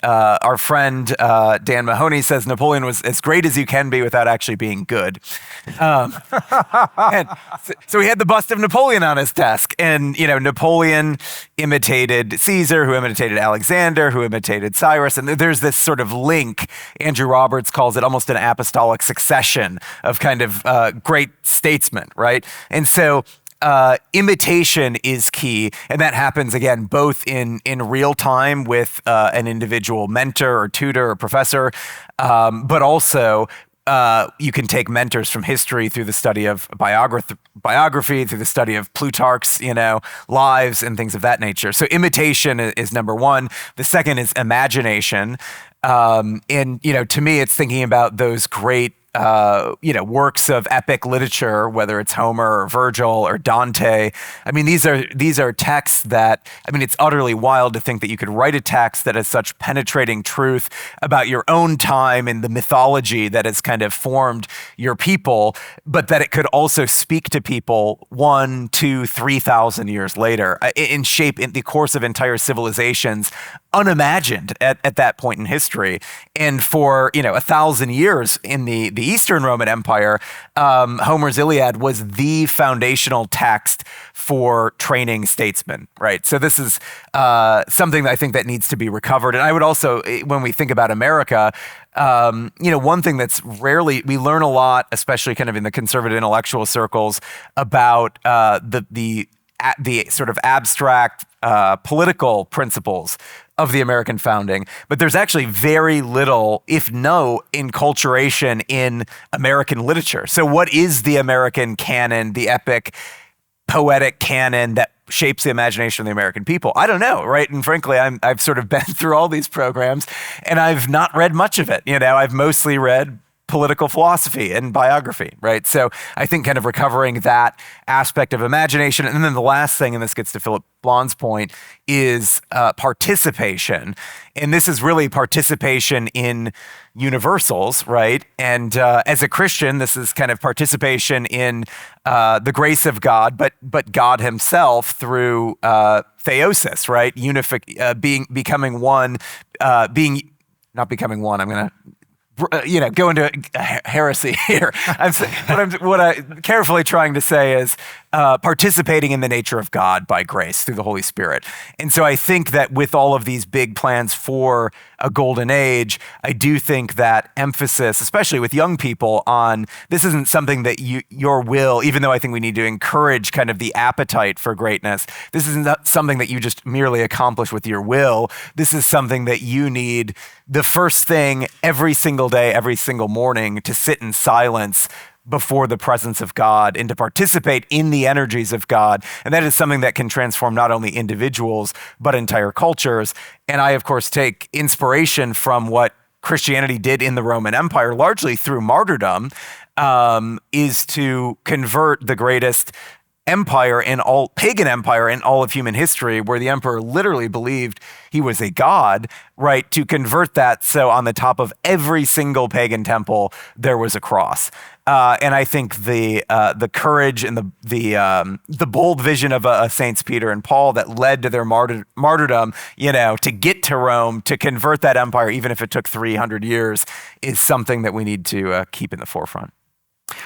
our friend Dan Mahoney says Napoleon was as great as you can be without actually being good. And so he had the bust of Napoleon on his desk, and Napoleon imitated Caesar, who imitated Alexander, who imitated Cyrus, and there's this sort of link. Andrew Roberts calls it almost an apostolic succession of kind of great statesmen, right? And so imitation is key, and that happens again both in real time with an individual mentor or tutor or professor, but also you can take mentors from history through the study of biography, through the study of Plutarch's, lives and things of that nature. So imitation is number one. The second is imagination. And, to me, it's thinking about those great works of epic literature, whether it's Homer or Virgil or Dante. I mean, these are texts that, it's utterly wild to think that you could write a text that has such penetrating truth about your own time and the mythology that has kind of formed your people, but that it could also speak to people 1, 2, 3,000 years later in shape in the course of entire civilizations unimagined at that point in history. And for, 1,000 years in the Eastern Roman Empire, Homer's Iliad was the foundational text for training statesmen, right? So this is something that I think that needs to be recovered. And I would also, when we think about America, one thing that's rarely, we learn a lot, especially kind of in the conservative intellectual circles, about the sort of abstract political principles of the American founding, but there's actually very little, if no, enculturation in American literature. So what is the American canon, the epic poetic canon that shapes the imagination of the American people? I don't know, right? And frankly, I've sort of been through all these programs and I've not read much of it. I've mostly read political philosophy and biography, right? So I think kind of recovering that aspect of imagination. And then the last thing, and this gets to Phillip Blond's point, is participation. And this is really participation in universals, right? And as a Christian, this is kind of participation in the grace of God, but God himself through theosis, right? Becoming one, not becoming one, I'm going to go into heresy here. What I'm carefully trying to say is participating in the nature of God by grace through the Holy Spirit. And so I think that with all of these big plans for a golden age, I do think that emphasis, especially with young people, on this isn't something that your will, even though I think we need to encourage kind of the appetite for greatness, this isn't something that you just merely accomplish with your will. This is something that you need the first thing every single day, every single morning, to sit in silence before the presence of God and to participate in the energies of God. And that is something that can transform not only individuals, but entire cultures. And I, of course, take inspiration from what Christianity did in the Roman Empire, largely through martyrdom, is to convert the greatest pagan empire in all of human history, where the emperor literally believed he was a god, right? To convert that so on the top of every single pagan temple there was a cross. And I think the courage and the bold vision of Saints Peter and Paul that led to their martyrdom, to get to Rome, to convert that empire, even if it took 300 years, is something that we need to keep in the forefront.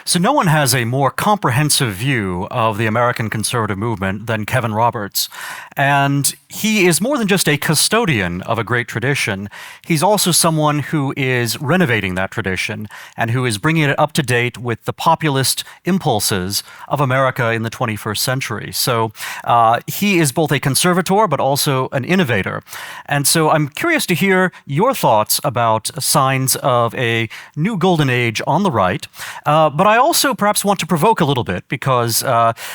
So no one has a more comprehensive view of the American conservative movement than Kevin Roberts. And he is more than just a custodian of a great tradition. He's also someone who is renovating that tradition and who is bringing it up to date with the populist impulses of America in the 21st century. So he is both a conservator but also an innovator. And so I'm curious to hear your thoughts about signs of a new golden age on the right. But I also perhaps want to provoke a little bit because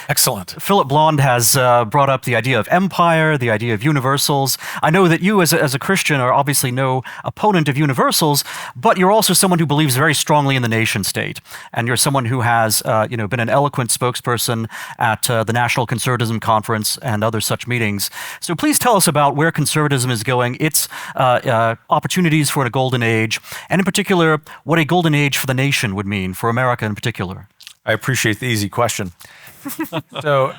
Excellent. Phillip Blond has brought up the idea of empire, the idea of universals. I know that you as a Christian are obviously no opponent of universals, but you're also someone who believes very strongly in the nation state. And you're someone who has been an eloquent spokesperson at the National Conservatism Conference and other such meetings. So please tell us about where conservatism is going, its opportunities for a golden age, and in particular, what a golden age for the nation would mean, for America in particular. I appreciate the easy question. So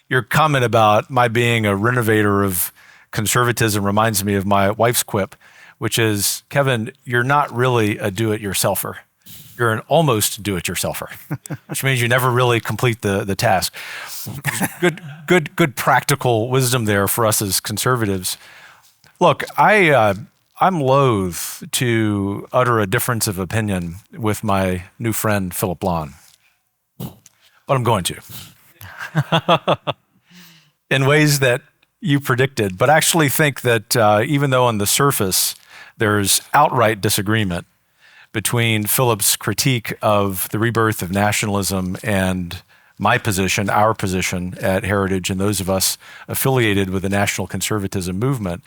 your comment about my being a renovator of conservatism reminds me of my wife's quip, which is, Kevin, you're not really a do-it-yourselfer. You're an almost do-it-yourselfer, which means you never really complete the task. Good practical wisdom there for us as conservatives. Look, I'm loath to utter a difference of opinion with my new friend, Phillip Blond, but I'm going to. In ways that you predicted, but actually think that even though on the surface there's outright disagreement between Phillip's critique of the rebirth of nationalism and my position, our position at Heritage, and those of us affiliated with the national conservatism movement,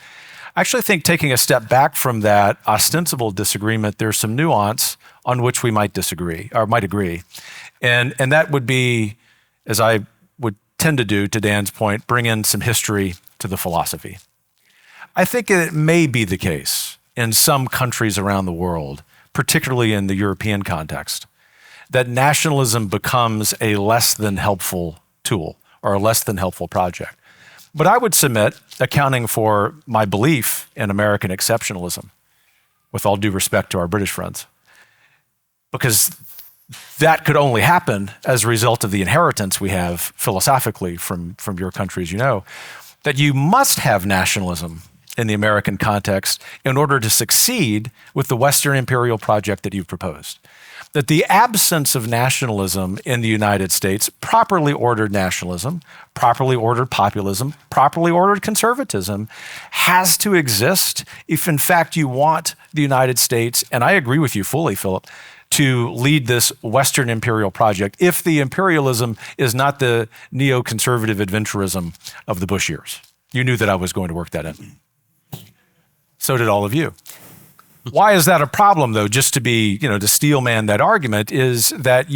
I actually think taking a step back from that ostensible disagreement, there's some nuance on which we might disagree or might agree. And that would be, as I would tend to do, to Dan's point, bring in some history to the philosophy. I think it may be the case in some countries around the world, particularly in the European context, that nationalism becomes a less than helpful tool or a less than helpful project. But I would submit, accounting for my belief in American exceptionalism, with all due respect to our British friends, because that could only happen as a result of the inheritance we have philosophically from your country, as you know, that you must have nationalism in the American context in order to succeed with the Western imperial project that you've proposed. That the absence of nationalism in the United States, properly ordered nationalism, properly ordered populism, properly ordered conservatism, has to exist if in fact you want the United States, and I agree with you fully, Philip, to lead this Western imperial project if the imperialism is not the neoconservative adventurism of the Bush years. You knew that I was going to work that in. So did all of you. Why is that a problem, though? Just to be, to steel man that argument, is that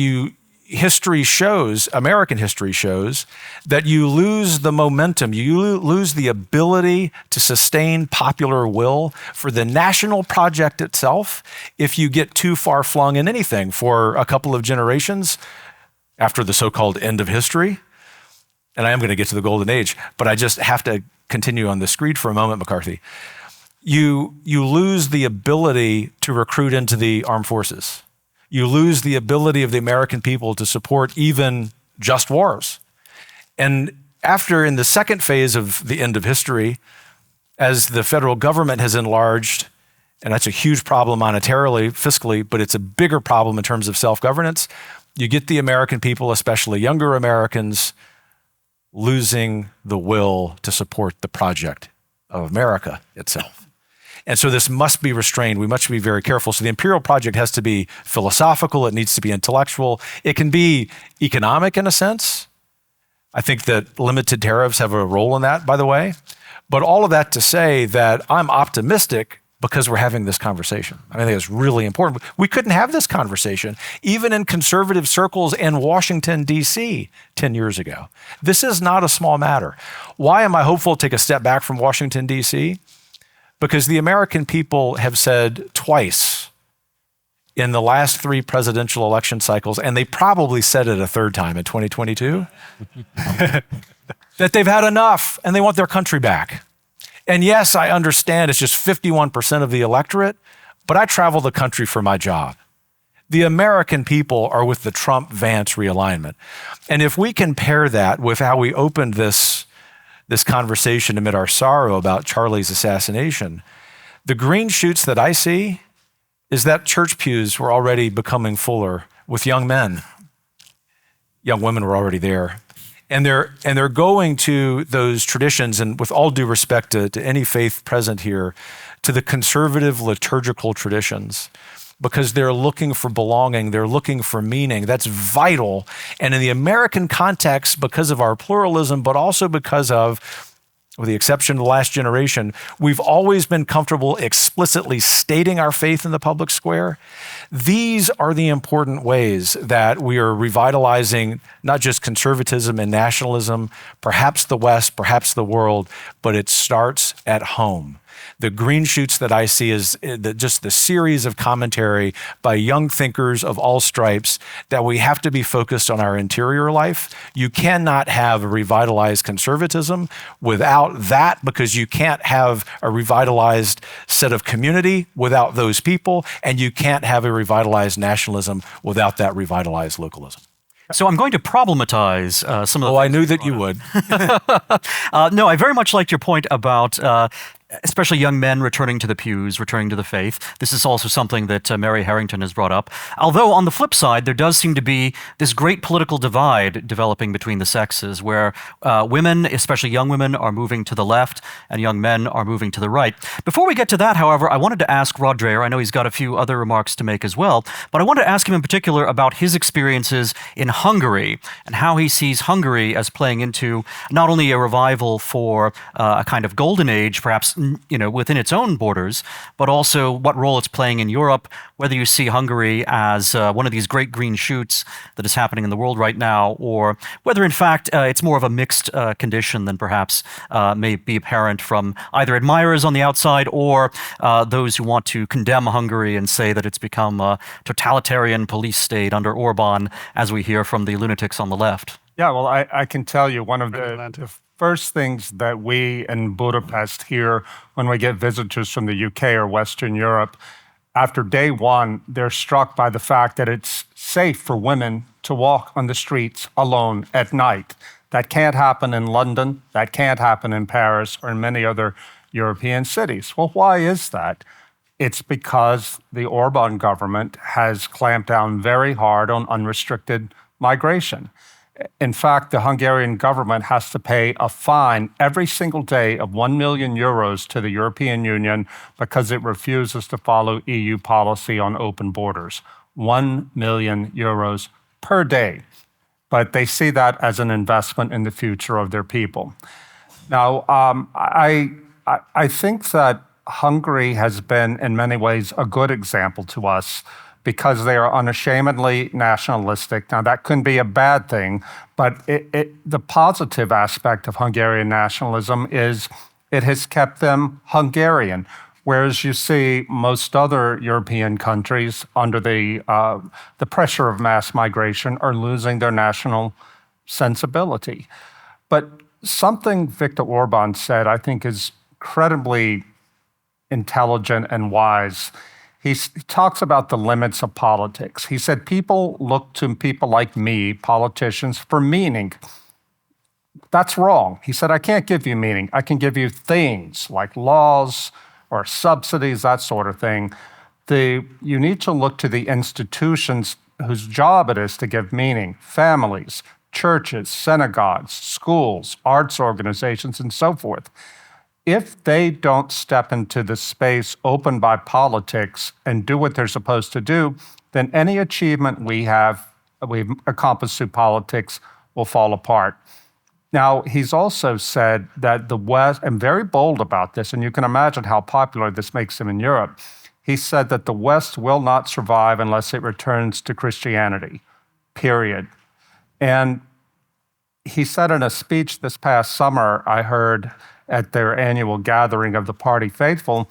history shows, American history shows, that you lose the momentum, you lose the ability to sustain popular will for the national project itself if you get too far flung in anything for a couple of generations after the so-called end of history. And I am going to get to the golden age, but I just have to continue on the screed for a moment, McCarthy. You lose the ability to recruit into the armed forces. You lose the ability of the American people to support even just wars. And in the second phase of the end of history, as the federal government has enlarged, and that's a huge problem monetarily, fiscally, but it's a bigger problem in terms of self-governance, you get the American people, especially younger Americans, losing the will to support the project of America itself. And so this must be restrained. We must be very careful. So the imperial project has to be philosophical. It needs to be intellectual. It can be economic in a sense. I think that limited tariffs have a role in that, by the way. But all of that to say that I'm optimistic because we're having this conversation. I think it's really important. We couldn't have this conversation even in conservative circles in Washington, D.C. 10 years ago. This is not a small matter. Why am I hopeful to take a step back from Washington, D.C.? Because the American people have said twice in the last 3 presidential election cycles, and they probably said it a third time in 2022, that they've had enough and they want their country back. And yes, I understand it's just 51% of the electorate, but I travel the country for my job. The American people are with the Trump-Vance realignment. And if we can pair that with how we opened this conversation amid our sorrow about Charlie's assassination, the green shoots that I see is that church pews were already becoming fuller with young men. Young women were already there. And they're going to those traditions, and with all due respect to any faith present here, to the conservative liturgical traditions, because they're looking for belonging, they're looking for meaning. That's vital. And in the American context, because of our pluralism, but also because of, with the exception of the last generation, we've always been comfortable explicitly stating our faith in the public square. These are the important ways that we are revitalizing not just conservatism and nationalism, perhaps the West, perhaps the world, but it starts at home. The green shoots that I see is just the series of commentary by young thinkers of all stripes that we have to be focused on our interior life. You cannot have a revitalized conservatism without that, because you can't have a revitalized set of community without those people, and you can't have a revitalized nationalism without that revitalized localism. So I'm going to problematize some of the... Oh, I knew that you would. No, I very much liked your point about especially young men returning to the pews, returning to the faith. This is also something that Mary Harrington has brought up. Although on the flip side, there does seem to be this great political divide developing between the sexes, where women, especially young women, are moving to the left and young men are moving to the right. Before we get to that, however, I wanted to ask Rod Dreher, I know he's got a few other remarks to make as well, but I wanted to ask him in particular about his experiences in Hungary and how he sees Hungary as playing into not only a revival for a kind of golden age, perhaps within its own borders, but also what role it's playing in Europe, whether you see Hungary as one of these great green shoots that is happening in the world right now, or whether in fact it's more of a mixed condition than perhaps may be apparent from either admirers on the outside or those who want to condemn Hungary and say that it's become a totalitarian police state under Orban, as we hear from the lunatics on the left. Yeah, well, I can tell you one of the first things that we in Budapest hear when we get visitors from the UK or Western Europe, after day one, they're struck by the fact that it's safe for women to walk on the streets alone at night. That can't happen in London, that can't happen in Paris or in many other European cities. Well, why is that? It's because the Orban government has clamped down very hard on unrestricted migration. In fact, the Hungarian government has to pay a fine every single day of 1 million euros to the European Union because it refuses to follow EU policy on open borders. 1 million euros per day. But they see that as an investment in the future of their people. Now, I think that Hungary has been, in many ways, a good example to us because they are unashamedly nationalistic. Now, that couldn't be a bad thing, but the positive aspect of Hungarian nationalism is it has kept them Hungarian, whereas you see most other European countries under the pressure of mass migration are losing their national sensibility. But something Viktor Orban said, I think, is incredibly intelligent and wise. He talks about the limits of politics. He said people look to people like me, politicians, for meaning. That's wrong. He said, I can't give you meaning. I can give you things like laws or subsidies, that sort of thing. You need to look to the institutions whose job it is to give meaning: families, churches, synagogues, schools, arts organizations, and so forth. If they don't step into the space opened by politics and do what they're supposed to do, then any achievement we've accomplished through politics will fall apart. Now, he's also said that the West, and very bold about this, and you can imagine how popular this makes him in Europe, he said that the West will not survive unless it returns to Christianity, period. And he said in a speech this past summer, I heard at their annual gathering of the party faithful,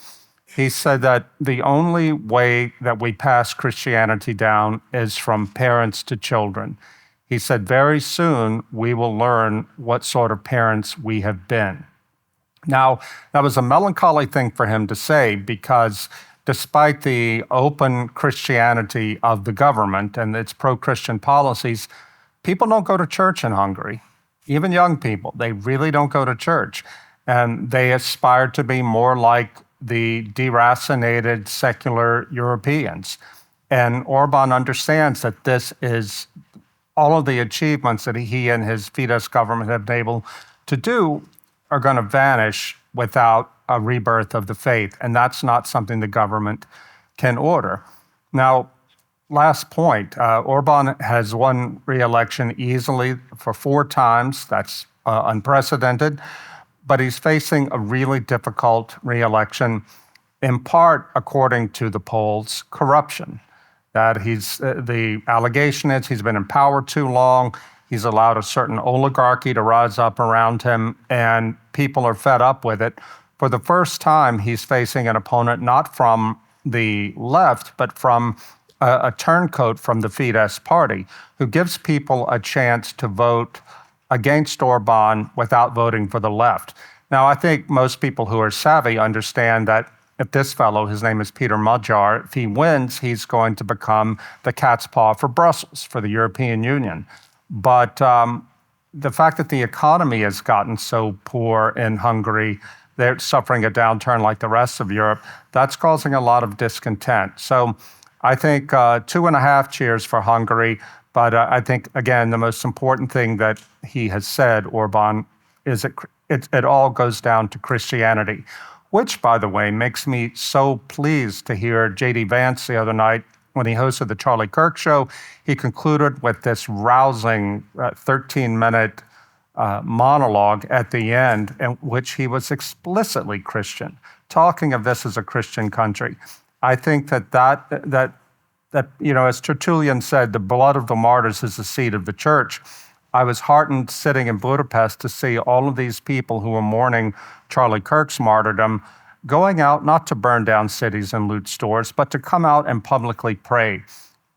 he said that the only way that we pass Christianity down is from parents to children. He said, very soon we will learn what sort of parents we have been. Now, that was a melancholy thing for him to say because despite the open Christianity of the government and its pro-Christian policies, people don't go to church in Hungary. Even young people, they really don't go to church. And they aspire to be more like the deracinated secular Europeans. And Orban understands that this is all of the achievements that he and his Fidesz government have been able to do are going to vanish without a rebirth of the faith. And that's not something the government can order. Now, last point, Orban has won re-election easily for 4 times. That's unprecedented. But he's facing a really difficult re-election, in part, according to the polls, corruption. That the allegation is he's been in power too long, he's allowed a certain oligarchy to rise up around him, and people are fed up with it. For the first time, he's facing an opponent not from the left, but from a turncoat from the Fidesz party, who gives people a chance to vote against Orban without voting for the left. Now, I think most people who are savvy understand that if this fellow, his name is Peter Magyar, if he wins, he's going to become the cat's paw for Brussels, for the European Union. But the fact that the economy has gotten so poor in Hungary, they're suffering a downturn like the rest of Europe, that's causing a lot of discontent. So I think 2.5 cheers for Hungary. But I think, again, the most important thing that he has said, Orban, is it all goes down to Christianity, which, by the way, makes me so pleased to hear J.D. Vance the other night when he hosted the Charlie Kirk show. He concluded with this rousing 13-minute monologue at the end in which he was explicitly Christian, talking of this as a Christian country. I think that as Tertullian said, the blood of the martyrs is the seed of the church. I was heartened sitting in Budapest to see all of these people who were mourning Charlie Kirk's martyrdom going out not to burn down cities and loot stores, but to come out and publicly pray.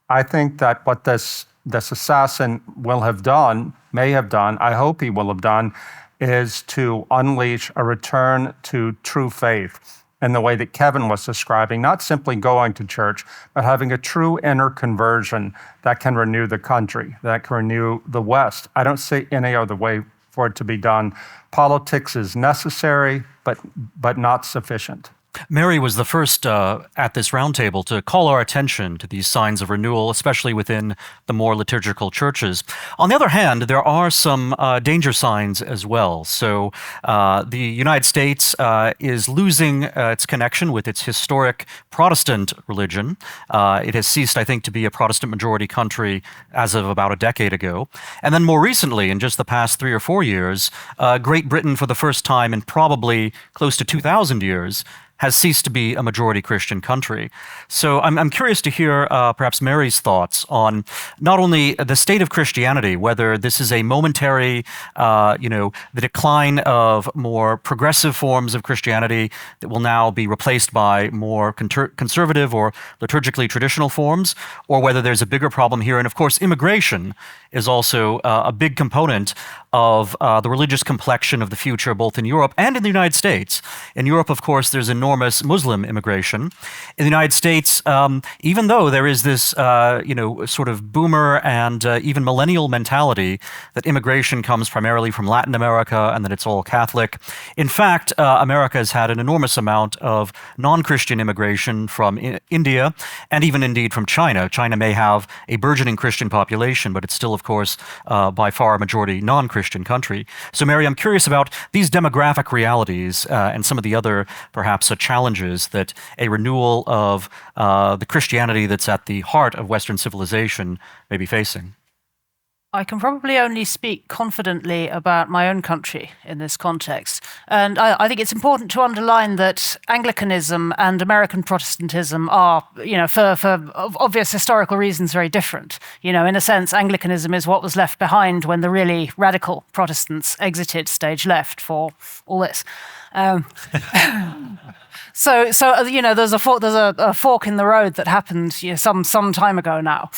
I think that what this assassin will have done, may have done, I hope he will have done, is to unleash a return to true faith. in the way that Kevin was describing, not simply going to church, but having a true inner conversion that can renew the country, that can renew the West. I don't see any other way for it to be done. Politics is necessary, but not sufficient. Mary was the first at this roundtable to call our attention to these signs of renewal, especially within the more liturgical churches. On the other hand, there are some danger signs as well. So the United States is losing its connection with its historic Protestant religion. It has ceased, I think, to be a Protestant majority country as of about a decade ago. And then more recently, in just the past 3 or 4 years, Great Britain, for the first time in probably close to 2,000 years, has ceased to be a majority Christian country. So I'm curious to hear perhaps Mary's thoughts on not only the state of Christianity, whether this is a momentary, the decline of more progressive forms of Christianity that will now be replaced by more conservative or liturgically traditional forms, or whether there's a bigger problem here. And of course, immigration is also a big component of the religious complexion of the future, both in Europe and in the United States. In Europe, of course, there's enormous Muslim immigration. In the United States, even though there is this, sort of boomer and even millennial mentality that immigration comes primarily from Latin America and that it's all Catholic, in fact, America has had an enormous amount of non-Christian immigration from India and even indeed from China. China may have a burgeoning Christian population, but it's still, of course, by far a majority non-Christian country. So, Mary, I'm curious about these demographic realities and some of the other, perhaps, challenges that a renewal of the Christianity that's at the heart of Western civilization may be facing. I can probably only speak confidently about my own country in this context. And I think it's important to underline that Anglicanism and American Protestantism are, for obvious historical reasons, very different. In a sense, Anglicanism is what was left behind when the really radical Protestants exited stage left for all this. So there's a fork in the road that happened some time ago now,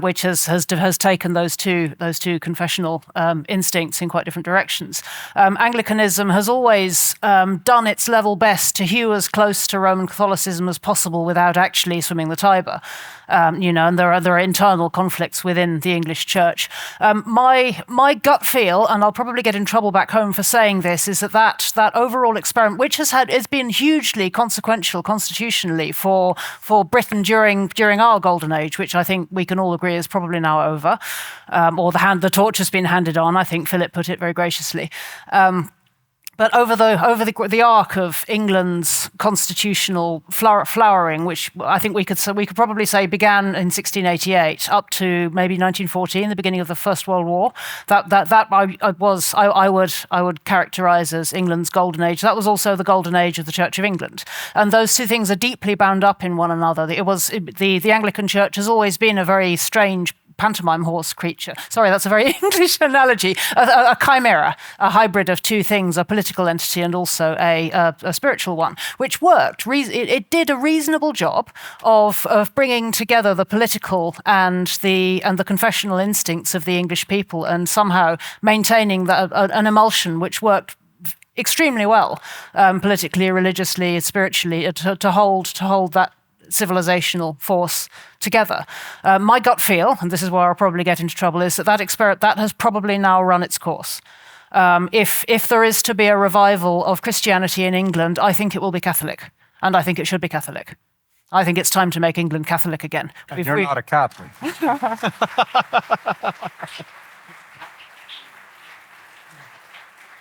which has taken those two confessional instincts in quite different directions. Anglicanism has always done its level best to hew as close to Roman Catholicism as possible without actually swimming the Tiber. And there are internal conflicts within the English Church. My gut feel, and I'll probably get in trouble back home for saying this, is that overall experiment, which has been hugely consequential constitutionally for Britain during our golden age, which I think we can all agree is probably now over, or the torch has been handed on. I think Philip put it very graciously. But over the arc of England's constitutional flowering, which I think we could probably say began in 1688 up to maybe 1914, the beginning of the First World War, I would characterise as England's golden age. That was also the golden age of the Church of England, and those two things are deeply bound up in one another. The Anglican Church has always been a very strange pantomime horse creature. Sorry, that's a very English analogy. A chimera, a hybrid of two things, a political entity and also a spiritual one, which worked. It did a reasonable job of bringing together the political and the confessional instincts of the English people and somehow maintaining an emulsion which worked extremely well, politically, religiously, spiritually, to hold that civilizational force together. My gut feel, and this is where I'll probably get into trouble, is that experiment that has probably now run its course. If there is to be a revival of Christianity in England, I think it will be Catholic, and I think it should be Catholic. I think it's time to make England Catholic again. You're not a Catholic.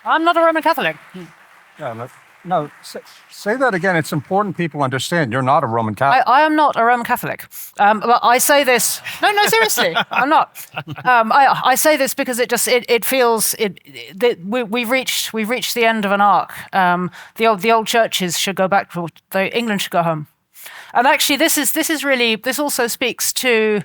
I'm not a Roman Catholic. Yeah, no, say that again. It's important people understand you're not a Roman Catholic. I am not a Roman Catholic. But I say this. No, seriously, I'm not. I say this because it feels we've reached the end of an arc. The old churches should go back. England should go home. And actually, this also speaks to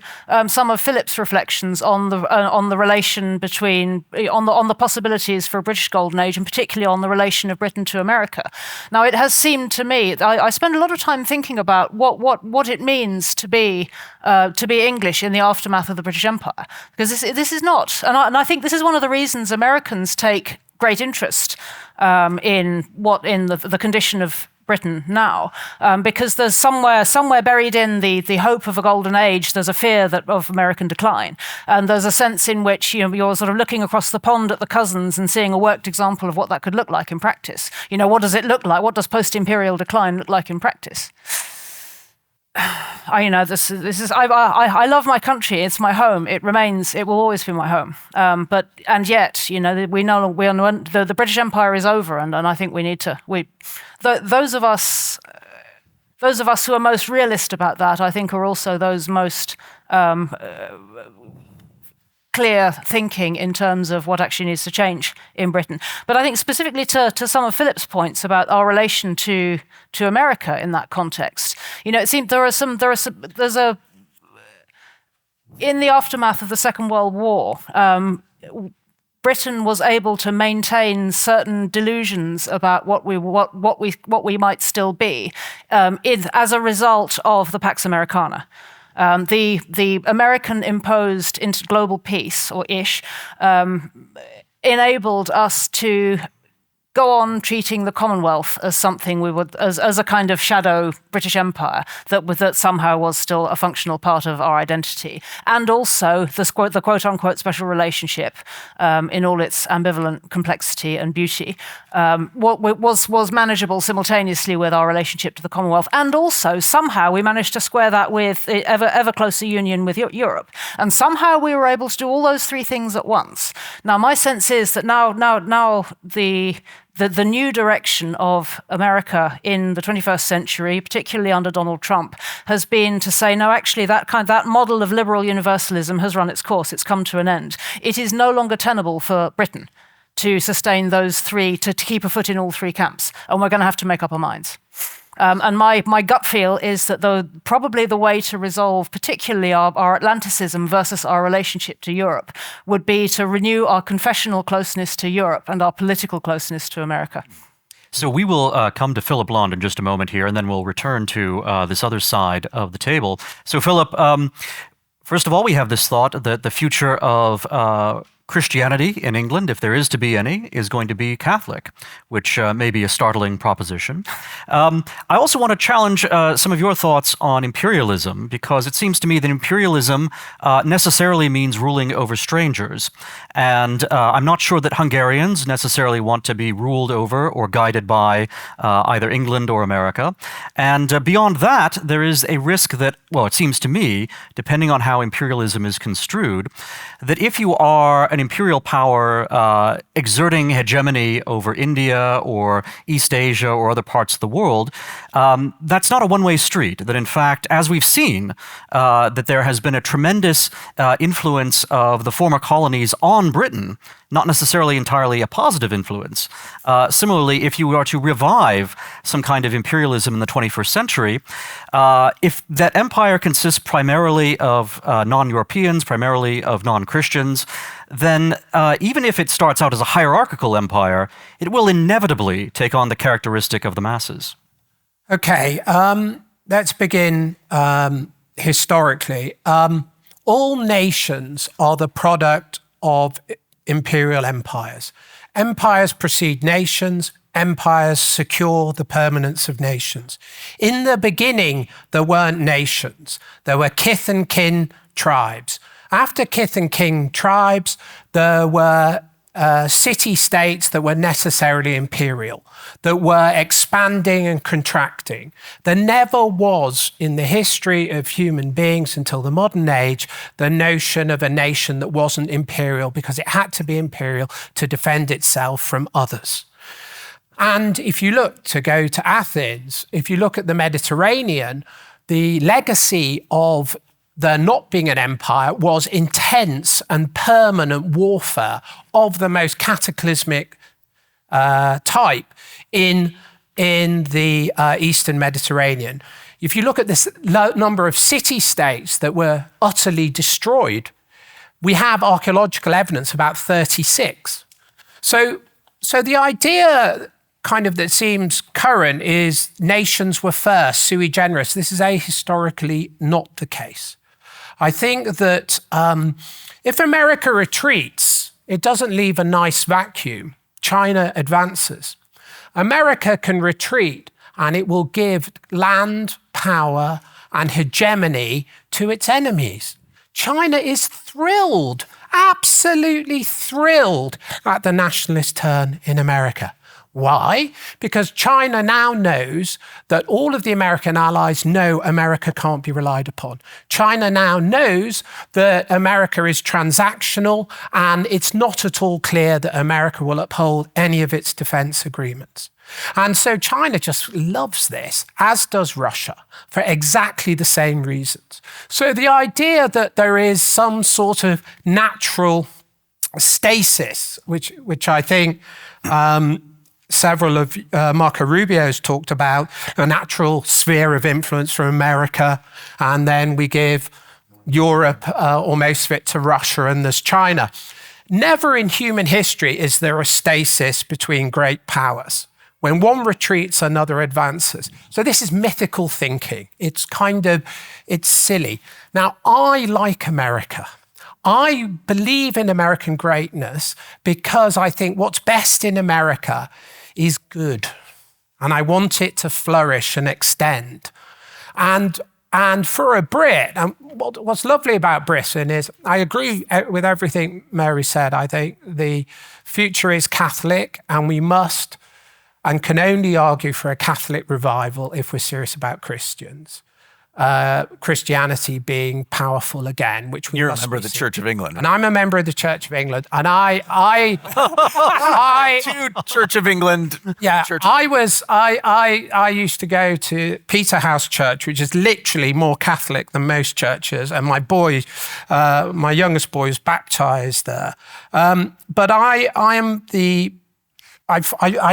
some of Philip's reflections on the relation between on the possibilities for a British Golden Age, and particularly on the relation of Britain to America. Now, it has seemed to me, I spend a lot of time thinking about what it means to be English in the aftermath of the British Empire, because this is not, and I think this is one of the reasons Americans take great interest in the condition of Britain now, because there's somewhere buried in the hope of a golden age, there's a fear of American decline. And there's a sense in which you're sort of looking across the pond at the cousins and seeing a worked example of what that could look like in practice. What does it look like? What does post-imperial decline look like in practice? I love my country. It's my home. It will always be my home. Yet, the British Empire is over, and I think we need to. Those of us who are most realist about that, I think, are also those most clear thinking in terms of what actually needs to change in Britain. But I think specifically to some of Philip's points about our relation to America in that context, it seems in the aftermath of the Second World War, Britain was able to maintain certain delusions about what we might still be as a result of the Pax Americana. The American imposed into global peace, or ish, enabled us to go on treating the Commonwealth as something we would, as a kind of shadow British Empire that somehow was still a functional part of our identity, and also the quote unquote special relationship in all its ambivalent complexity and beauty was manageable simultaneously with our relationship to the Commonwealth, and also somehow we managed to square that with ever closer union with Europe, and somehow we were able to do all those three things at once. Now, my sense is that now the new direction of America in the 21st century, particularly under Donald Trump, has been to say, no, actually, that model of liberal universalism has run its course. It's come to an end. It is no longer tenable for Britain to sustain those three, to keep a foot in all three camps, and we're going to have to make up our minds. And my gut feel is that probably the way to resolve particularly our Atlanticism versus our relationship to Europe would be to renew our confessional closeness to Europe and our political closeness to America. So we will come to Phillip Blond in just a moment here, and then we'll return to this other side of the table. So Philip, first of all, we have this thought that the future of Christianity in England, if there is to be any, is going to be Catholic, which may be a startling proposition. I also want to challenge some of your thoughts on imperialism, because it seems to me that imperialism necessarily means ruling over strangers. And I'm not sure that Hungarians necessarily want to be ruled over or guided by either England or America. And beyond that, there is a risk that, well, it seems to me, depending on how imperialism is construed, that if you are an imperial power exerting hegemony over India or East Asia or other parts of the world, that's not a one-way street. That in fact, as we've seen, that there has been a tremendous influence of the former colonies on Britain, not necessarily entirely a positive influence. Similarly, if you are to revive some kind of imperialism in the 21st century, if that empire consists primarily of non-Europeans, primarily of non-Christians, then even if it starts out as a hierarchical empire, it will inevitably take on the characteristic of the masses. Okay, let's begin historically. All nations are the product of imperial empires. Empires precede nations. Empires secure the permanence of nations. In the beginning, there weren't nations. There were kith and kin tribes. After kith and kin tribes, there were city-states that were necessarily imperial, that were expanding and contracting. There never was, in the history of human beings until the modern age, the notion of a nation that wasn't imperial because it had to be imperial to defend itself from others. And if you look, to go to Athens, if you look at the Mediterranean, the legacy of there not being an empire was intense and permanent warfare of the most cataclysmic type in the Eastern Mediterranean. If you look at this number of city-states that were utterly destroyed, we have archaeological evidence about 36. So the idea kind of that seems current is nations were first, sui generis. This is ahistorically not the case. I think that if America retreats, it doesn't leave a nice vacuum. China advances. America can retreat and it will give land, power, and hegemony to its enemies. China is thrilled, absolutely thrilled at the nationalist turn in America. Why? Because China now knows that all of the American allies know America can't be relied upon. China now knows that America is transactional, and it's not at all clear that America will uphold any of its defense agreements. And so China just loves this, as does Russia, for exactly the same reasons. So the idea that there is some sort of natural stasis, which I think several of Marco Rubio's talked about, a natural sphere of influence from America, and then we give Europe or most of it to Russia, and there's China. Never in human history is there a stasis between great powers. When one retreats, another advances. So this is mythical thinking. It's silly. Now, I like America. I believe in American greatness because I think what's best in America is good, and I want it to flourish and extend. And for a Brit, and what's lovely about Britain is I agree with everything Mary said. I think the future is Catholic, and we must and can only argue for a Catholic revival if we're serious about Christians. Christianity being powerful again, which we You're a must member of the see. Church of England. And I'm a member of the Church of England, and I Two Church of England. yeah, Church. I used to go to Peterhouse Church, which is literally more Catholic than most churches, and my youngest boy was baptized there. But I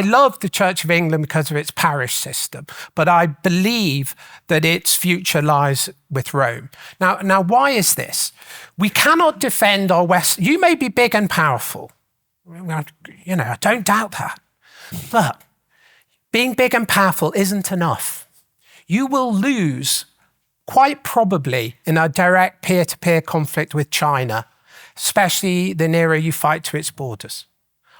love the Church of England because of its parish system, but I believe that its future lies with Rome. Now, why is this? We cannot defend our West. You may be big and powerful. I don't doubt that. But being big and powerful isn't enough. You will lose, quite probably, in a direct peer-to-peer conflict with China, especially the nearer you fight to its borders.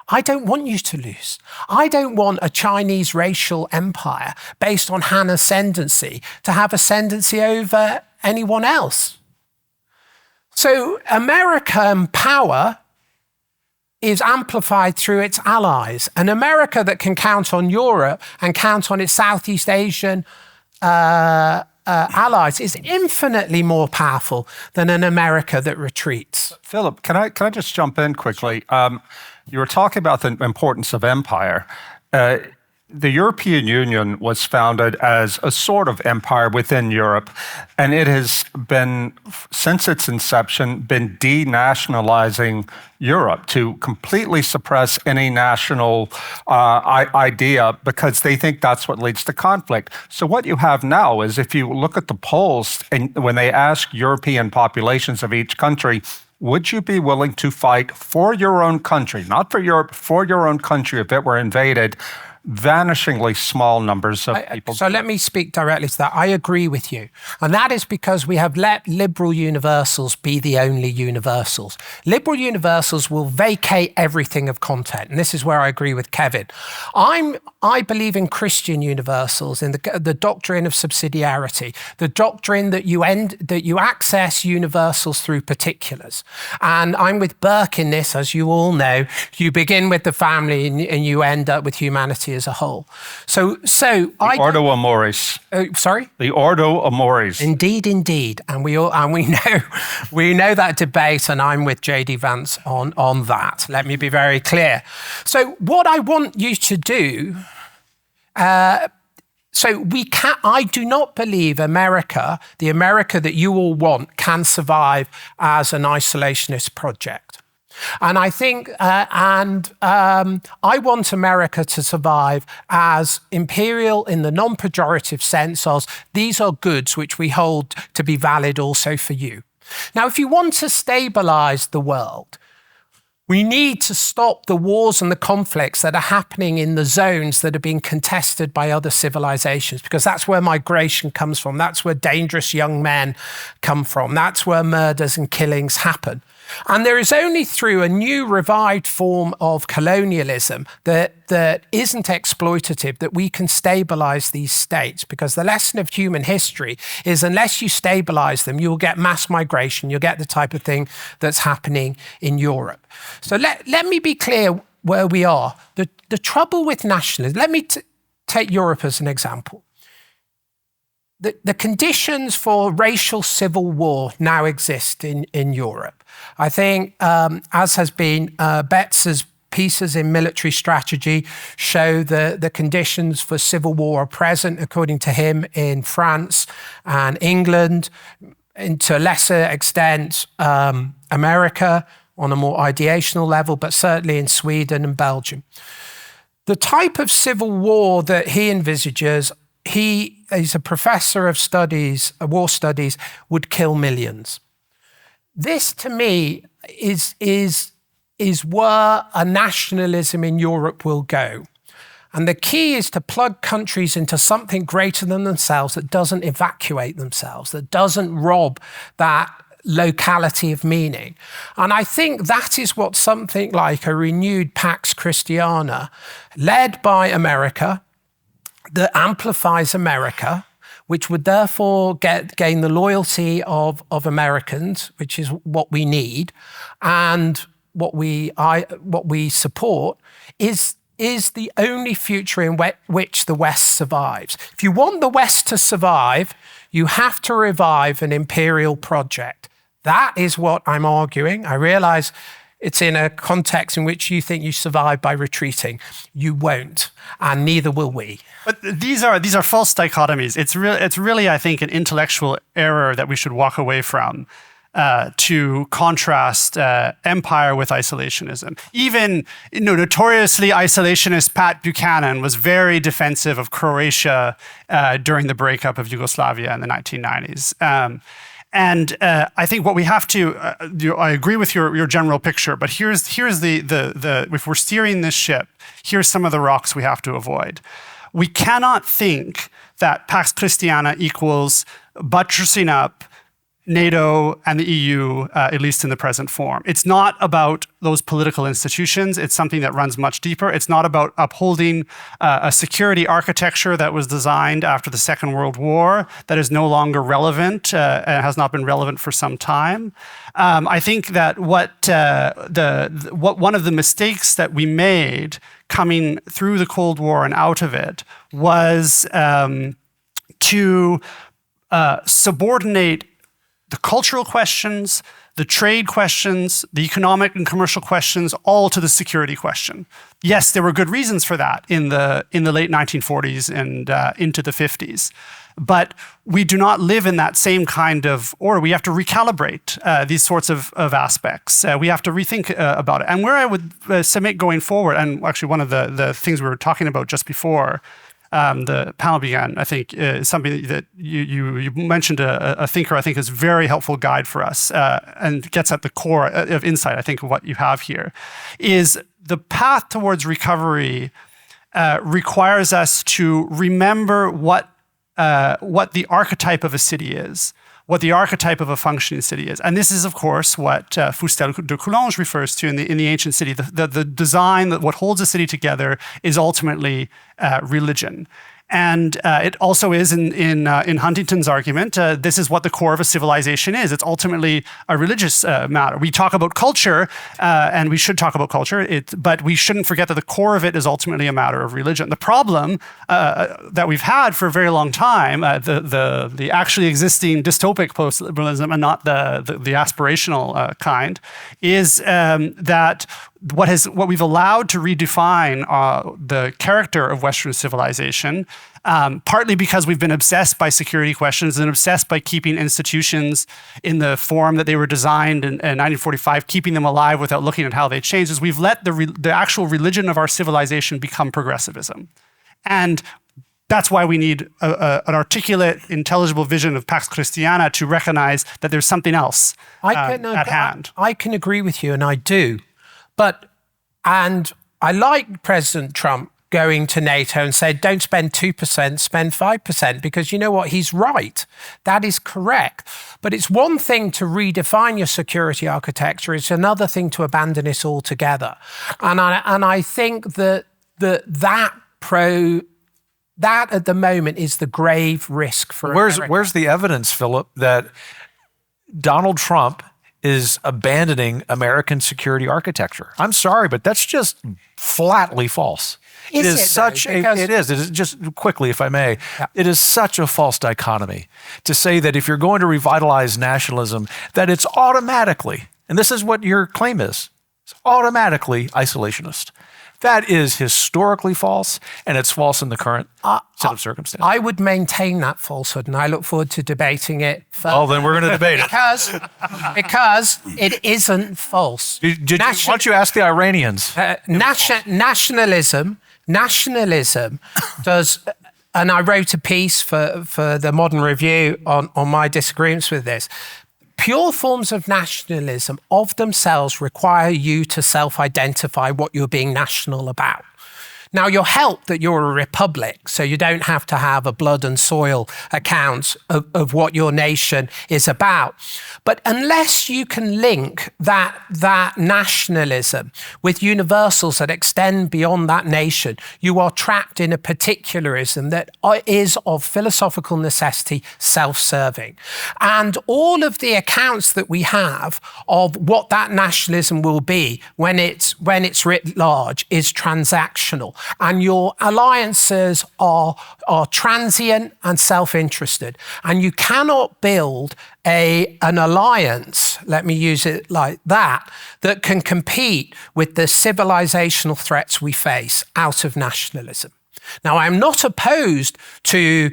I don't want you to lose. I don't want a Chinese racial empire based on Han ascendancy to have ascendancy over anyone else. So American power is amplified through its allies. An America that can count on Europe and count on its Southeast Asian allies is infinitely more powerful than an America that retreats. Philip, can I just jump in quickly? You were talking about the importance of empire. The European Union was founded as a sort of empire within Europe, and it has been, since its inception, been denationalizing Europe to completely suppress any national idea because they think that's what leads to conflict. So what you have now is, if you look at the polls, and when they ask European populations of each country, would you be willing to fight for your own country, not for Europe, for your own country if it were invaded? Vanishingly small numbers of people. So let me speak directly to that. I agree with you. And that is because we have let liberal universals be the only universals. Liberal universals will vacate everything of content. And this is where I agree with Kevin. I believe in Christian universals, in the doctrine of subsidiarity, the doctrine that you access universals through particulars. And I'm with Burke in this, as you all know. You begin with the family and you end up with humanity as a whole. So Ordo Amoris. Sorry? The Ordo Amoris. Indeed. And we know that debate, and I'm with J.D. Vance on that. Let me be very clear. So what I want you to do, I do not believe America, the America that you all want, can survive as an isolationist project. And I think, I want America to survive as imperial in the non-pejorative sense of these are goods which we hold to be valid also for you. Now, if you want to stabilize the world, we need to stop the wars and the conflicts that are happening in the zones that are being contested by other civilizations, because that's where migration comes from. That's where dangerous young men come from. That's where murders and killings happen. And there is only through a new revived form of colonialism that isn't exploitative that we can stabilize these states, because the lesson of human history is unless you stabilize them, you'll get mass migration, you'll get the type of thing that's happening in Europe. So let me be clear where we are. The trouble with nationalism, let me take Europe as an example. The conditions for racial civil war now exist in Europe. I think, as has been Betz's pieces in military strategy show the conditions for civil war are present, according to him, in France and England, and to a lesser extent, America on a more ideational level, but certainly in Sweden and Belgium. The type of civil war that he envisages, he's a professor of studies, war studies, would kill millions. This, to me, is where a nationalism in Europe will go. And the key is to plug countries into something greater than themselves that doesn't evacuate themselves, that doesn't rob that locality of meaning. And I think that is what something like a renewed Pax Christiana, led by America, that amplifies America, which would therefore gain the loyalty of Americans, which is what we need, and what we support, is the only future in which the West survives. If you want the West to survive, you have to revive an imperial project. That is what I'm arguing. I realize it's in a context in which you think you survive by retreating. You won't, and neither will we. But these are false dichotomies. It's really, I think, an intellectual error that we should walk away from to contrast empire with isolationism. Even notoriously isolationist Pat Buchanan was very defensive of Croatia during the breakup of Yugoslavia in the 1990s. And I think what we have to, I agree with your general picture, but here's the if we're steering this ship, here's some of the rocks we have to avoid. We cannot think that Pax Christiana equals buttressing up NATO and the EU, at least in the present form. It's not about those political institutions. It's something that runs much deeper. It's not about upholding a security architecture that was designed after the Second World War that is no longer relevant and has not been relevant for some time. I think that what one of the mistakes that we made coming through the Cold War and out of it was to subordinate the cultural questions, the trade questions, the economic and commercial questions, all to the security question. Yes, there were good reasons for that in the late 1940s and into the 50s. But we do not live in that same kind of order. We have to recalibrate these sorts of aspects. We have to rethink about it. And where I would submit going forward, and actually one of the things we were talking about just before the panel began, I think, is something that you mentioned a thinker I think is a very helpful guide for us and gets at the core of insight, I think, of what you have here, is the path towards recovery requires us to remember what the archetype of a city is, what the archetype of a functioning city is. And this is, of course, what Fustel de Coulanges refers to in the ancient city. The design, that what holds a city together is ultimately religion. And it also is in Huntington's argument, this is what the core of a civilization is. It's ultimately a religious matter. We talk about culture, and we should talk about culture, but we shouldn't forget that the core of it is ultimately a matter of religion. The problem that we've had for a very long time, the actually existing dystopic post-liberalism and not the aspirational kind, is that what we've allowed to redefine the character of Western civilization, partly because we've been obsessed by security questions and obsessed by keeping institutions in the form that they were designed in 1945, keeping them alive without looking at how they changed, is we've let the actual religion of our civilization become progressivism. And that's why we need an articulate, intelligible vision of Pax Christiana to recognize that there's something else at hand. I can agree with you, and I do. And I like President Trump going to NATO and said, don't spend 2%, spend 5%, because you know what? He's right. That is correct. But it's one thing to redefine your security architecture. It's another thing to abandon it altogether. And I think that at the moment is the grave risk for America. Where's the evidence, Philip, that Donald Trump is abandoning American security architecture? I'm sorry, but that's just flatly false. It is just quickly, if I may, it is such a false dichotomy to say that if you're going to revitalize nationalism, that it's automatically, and this is what your claim is, it's automatically isolationist. That is historically false, and it's false in the current set of circumstances. I would maintain that falsehood, and I look forward to debating it further. Well, then we're going to debate it. Because it isn't false. Why don't you ask the Iranians? Nationalism does, and I wrote a piece for the Modern Review on my disagreements with this. Pure forms of nationalism of themselves require you to self-identify what you're being national about. Now, you're helped that you're a republic, so you don't have to have a blood and soil account of what your nation is about. But unless you can link that nationalism with universals that extend beyond that nation, you are trapped in a particularism that is of philosophical necessity self-serving. And all of the accounts that we have of what that nationalism will be when it's writ large is transactional. And your alliances are transient and self-interested. And you cannot build an alliance, let me use it like that can compete with the civilizational threats we face out of nationalism. Now, I'm not opposed to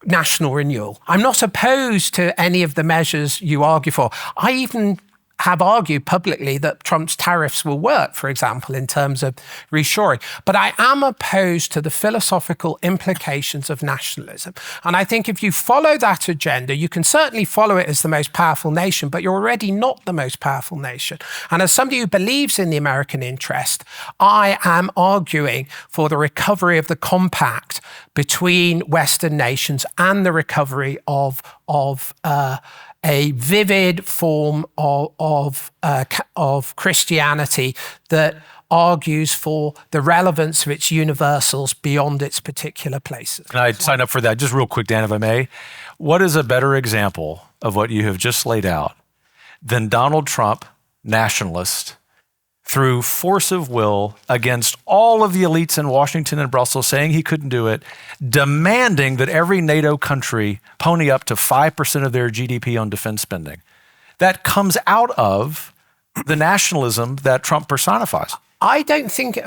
national renewal. I'm not opposed to any of the measures you argue for. I even have argued publicly that Trump's tariffs will work, for example, in terms of reshoring. But I am opposed to the philosophical implications of nationalism. And I think if you follow that agenda, you can certainly follow it as the most powerful nation, but you're already not the most powerful nation. And as somebody who believes in the American interest, I am arguing for the recovery of the compact between Western nations and the recovery of a vivid form of Christianity that argues for the relevance of its universals beyond its particular places. Can I sign up for that? Just real quick, Dan, if I may. What is a better example of what you have just laid out than Donald Trump, nationalist, through force of will against all of the elites in Washington and Brussels saying he couldn't do it, demanding that every NATO country pony up to 5% of their GDP on defense spending. That comes out of the nationalism that Trump personifies. I think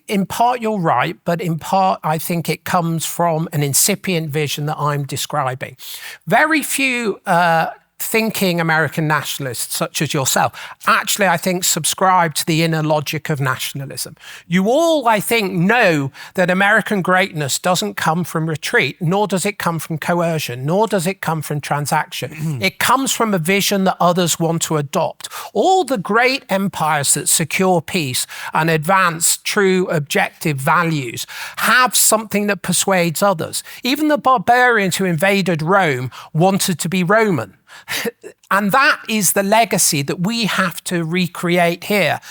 in part you're right, but in part I think it comes from an incipient vision that I'm describing. Very few thinking American nationalists, such as yourself, actually, I think, subscribe to the inner logic of nationalism. You all, I think, know that American greatness doesn't come from retreat, nor does it come from coercion, nor does it come from transaction. It comes from a vision that others want to adopt. All the great empires that secure peace and advance true objective values have something that persuades others. Even the barbarians who invaded Rome wanted to be Roman. And that is the legacy that we have to recreate here.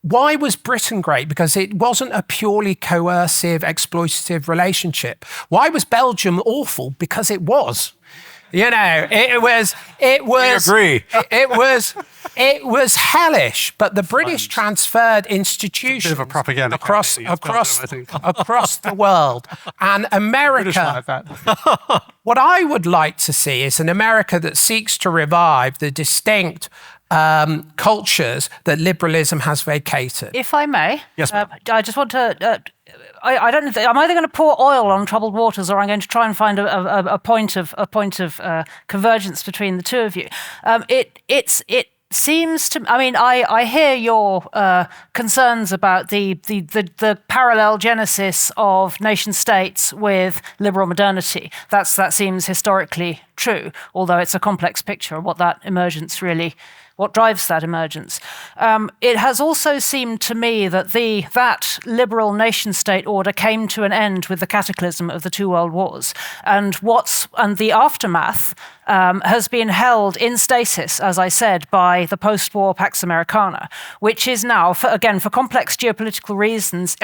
Why was Britain great? Because it wasn't a purely coercive, exploitative relationship. Why was Belgium awful? Because it was. You know, it was. We agree. It was hellish, but the British transferred institutions Bit of a propaganda across the world, and America. What I would like to see is an America that seeks to revive the distinct cultures that liberalism has vacated. If I may, yes, I just want to. I don't know. I'm either going to pour oil on troubled waters, or I'm going to try and find a point of convergence between the two of you. It seems to. I mean, I hear your concerns about the parallel genesis of nation states with liberal modernity. That seems historically true, although it's a complex picture of what that emergence really, what drives that emergence. It has also seemed to me that that liberal nation-state order came to an end with the cataclysm of the two world wars, and the aftermath has been held in stasis, as I said, by the post-war Pax Americana, which is now, for complex geopolitical reasons,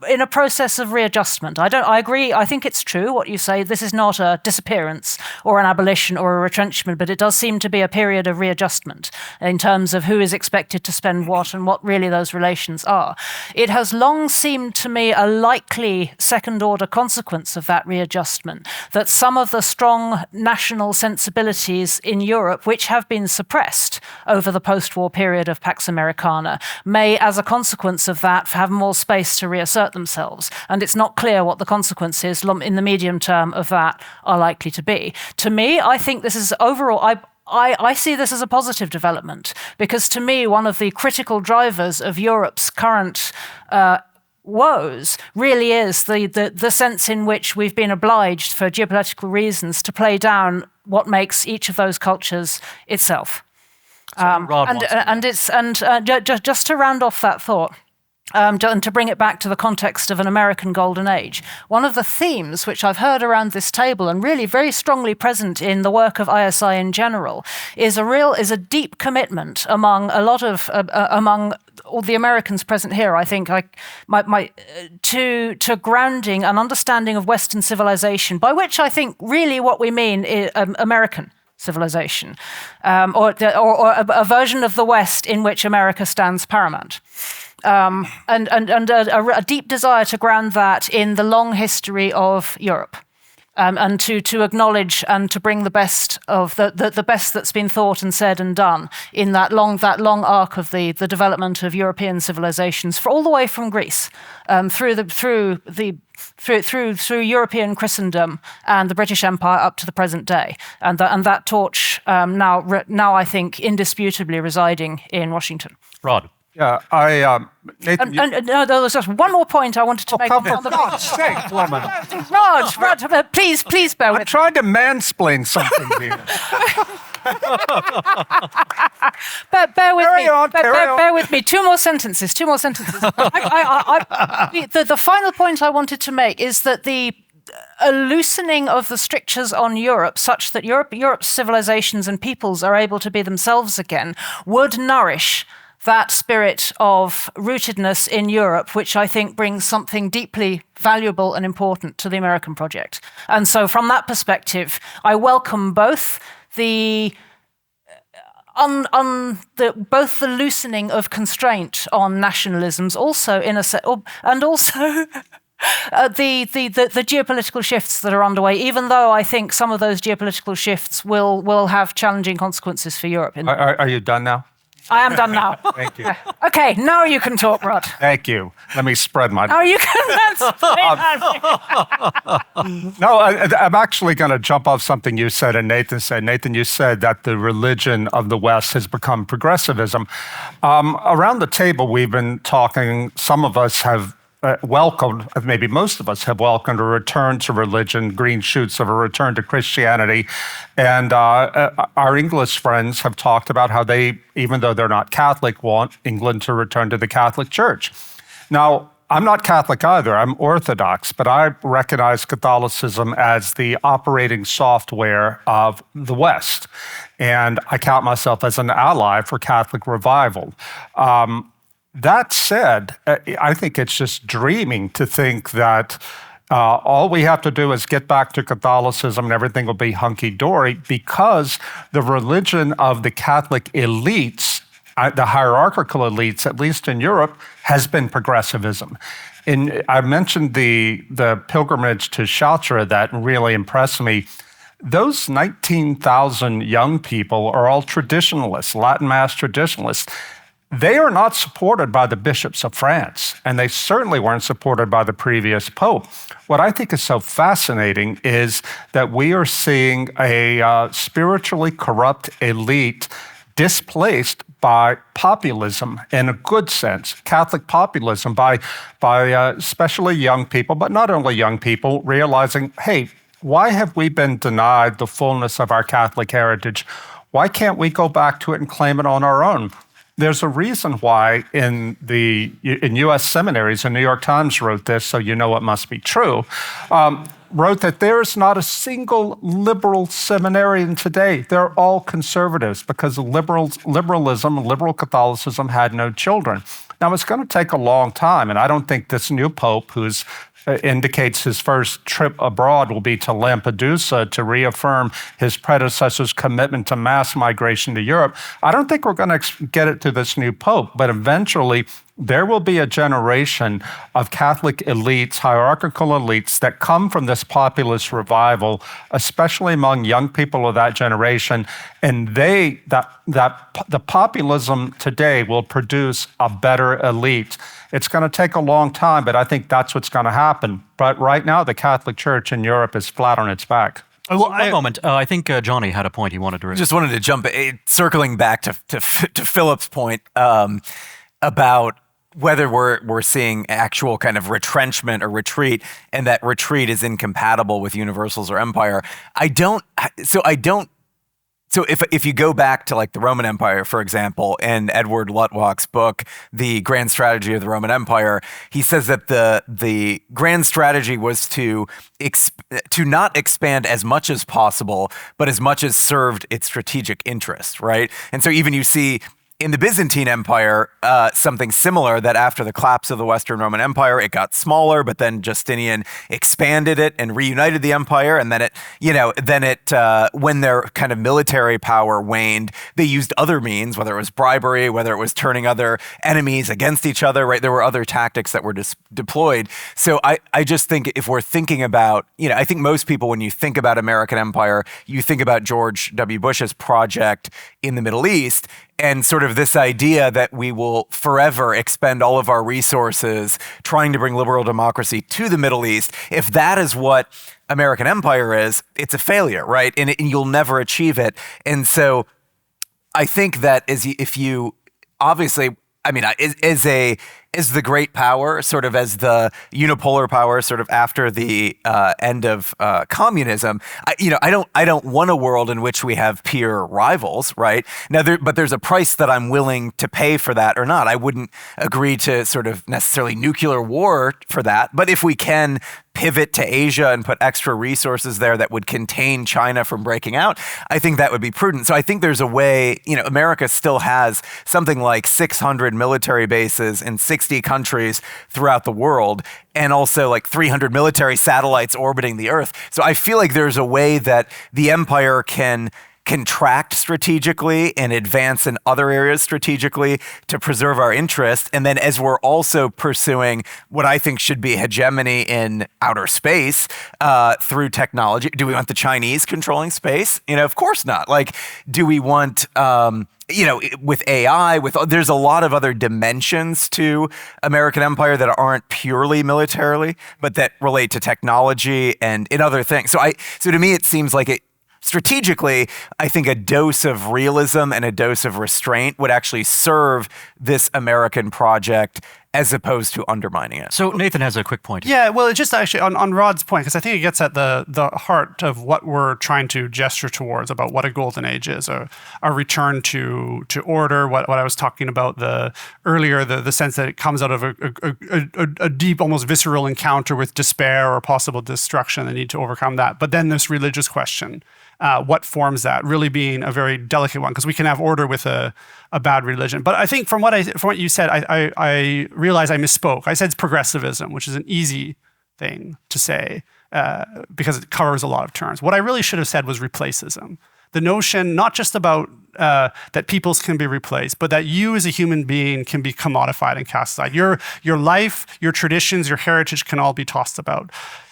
in a process of readjustment. I agree. I think it's true what you say. This is not a disappearance or an abolition or a retrenchment, but it does seem to be a period of readjustment in terms of who is expected to spend what and what really those relations are. It has long seemed to me a likely second-order consequence of that readjustment that some of the strong national sensibilities in Europe, which have been suppressed over the post-war period of Pax Americana, may, as a consequence of that, have more space to reassert themselves. And it's not clear what the consequences in the medium term of that are likely to be. To me, I think this is overall, I see this as a positive development, because to me, one of the critical drivers of Europe's current woes really is the sense in which we've been obliged, for geopolitical reasons, to play down what makes each of those cultures itself. Just to round off that thought, and to bring it back to the context of an American golden age, one of the themes which I've heard around this table and really very strongly present in the work of ISI in general is a deep commitment among a lot of among all the Americans present here, I think, to grounding and understanding of Western civilization, by which I think really what we mean is American civilization, or a version of the West in which America stands paramount. And a deep desire to ground that in the long history of Europe, and to acknowledge and to bring the best of the best that's been thought and said and done in that long arc of the development of European civilizations, all the way from Greece, through European Christendom and the British Empire up to the present day, and that torch now I think indisputably residing in Washington. Rod. Yeah, Nathan, no, there was just one more point I wanted to make. For God's sake, woman. Rod, please bear with me. I'm trying to mansplain something here. Bear with me. Carry on. Bear with me. Two more sentences. The final point I wanted to make is that a loosening of the strictures on Europe, such that Europe's civilizations and peoples are able to be themselves again, would nourish that spirit of rootedness in Europe, which I think brings something deeply valuable and important to the American project. And so from that perspective, I welcome both the loosening of constraint on nationalisms, also and also the geopolitical shifts that are underway, even though I think some of those geopolitical shifts will have challenging consequences for Europe. Are you done now? I am done now. Thank you. Okay, now you can talk, Rod. Thank you. Let me spread my... Now you can No, I'm actually going to jump off something you said and Nathan said. Nathan, you said that the religion of the West has become progressivism. Around the table, we've been talking, some of us have welcomed, maybe most of us have welcomed a return to religion, green shoots of a return to Christianity. And our English friends have talked about how they, even though they're not Catholic, want England to return to the Catholic Church. Now, I'm not Catholic either, I'm Orthodox, but I recognize Catholicism as the operating software of the West. And I count myself as an ally for Catholic revival. That said, I think it's just dreaming to think that all we have to do is get back to Catholicism and everything will be hunky-dory, because the religion of the Catholic elites, the hierarchical elites, at least in Europe, has been progressivism. I mentioned the pilgrimage to Chartres that really impressed me. Those 19,000 young people are all traditionalists, Latin Mass traditionalists. They are not supported by the bishops of France, and they certainly weren't supported by the previous pope. What I think is so fascinating is that we are seeing a spiritually corrupt elite displaced by populism in a good sense, Catholic populism, by especially young people, but not only young people, realizing, hey, why have we been denied the fullness of our Catholic heritage? Why can't we go back to it and claim it on our own? There's a reason why in U.S. seminaries, the New York Times wrote this, so you know it must be true, wrote that there is not a single liberal seminarian today. They're all conservatives because liberalism, liberal Catholicism had no children. Now, it's going to take a long time, and I don't think this new pope who's indicates his first trip abroad will be to Lampedusa to reaffirm his predecessor's commitment to mass migration to Europe. I don't think we're going to get it to this new pope, but eventually there will be a generation of Catholic elites, hierarchical elites that come from this populist revival, especially among young people of that generation, and the populism today will produce a better elite. It's going to take a long time, but I think that's what's going to happen. But right now, the Catholic Church in Europe is flat on its back. Well, one moment. I think Johnny had a point he wanted to raise. Just wanted to jump, circling back to Philip's point about whether we're seeing actual kind of retrenchment or retreat, and that retreat is incompatible with universals or empire. So if you go back to like the Roman Empire, for example, in Edward Luttwak's book, The Grand Strategy of the Roman Empire, he says that the grand strategy was to not expand as much as possible, but as much as served its strategic interest, right? And so even you see in the Byzantine Empire, something similar, that after the collapse of the Western Roman Empire, it got smaller, but then Justinian expanded it and reunited the empire. And then when their kind of military power waned, they used other means, whether it was bribery, whether it was turning other enemies against each other, right? There were other tactics that were deployed. So I just think if we're thinking about, I think most people, when you think about American empire, you think about George W. Bush's project in the Middle East, and sort of this idea that we will forever expend all of our resources trying to bring liberal democracy to the Middle East. If that is what American empire is, it's a failure, right? And you'll never achieve it. And so I think that if you obviously, is the great power, sort of as the unipolar power, sort of after the end of communism. I don't want a world in which we have peer rivals, right? Now, but there's a price that I'm willing to pay for that or not. I wouldn't agree to sort of necessarily nuclear war for that, but if we can pivot to Asia and put extra resources there that would contain China from breaking out, I think that would be prudent. So I think there's a way, America still has something like 600 military bases in 60 countries throughout the world, and also like 300 military satellites orbiting the Earth. So I feel like there's a way that the empire can contract strategically and advance in other areas strategically to preserve our interest. And then as we're also pursuing what I think should be hegemony in outer space through technology, do we want the Chinese controlling space? Of course not. Like, do we want, with AI, there's a lot of other dimensions to American empire that aren't purely militarily, but that relate to technology and in other things. So to me, it seems like strategically, I think a dose of realism and a dose of restraint would actually serve this American project as opposed to undermining it. So Nathan has a quick point. Yeah, well, it's just actually on Rod's point, because I think it gets at the heart of what we're trying to gesture towards about what a golden age is, a return to order, what I was talking about earlier, the sense that it comes out of a deep, almost visceral encounter with despair or possible destruction, the need to overcome that. But then this religious question, what forms that, really being a very delicate one, because we can have order with a bad religion. But I think from what you said, I realize I misspoke. I said it's progressivism, which is an easy thing to say because it covers a lot of terms. What I really should have said was replacism. The notion not just about that peoples can be replaced, but that you as a human being can be commodified and cast aside. Your life, your traditions, your heritage can all be tossed about.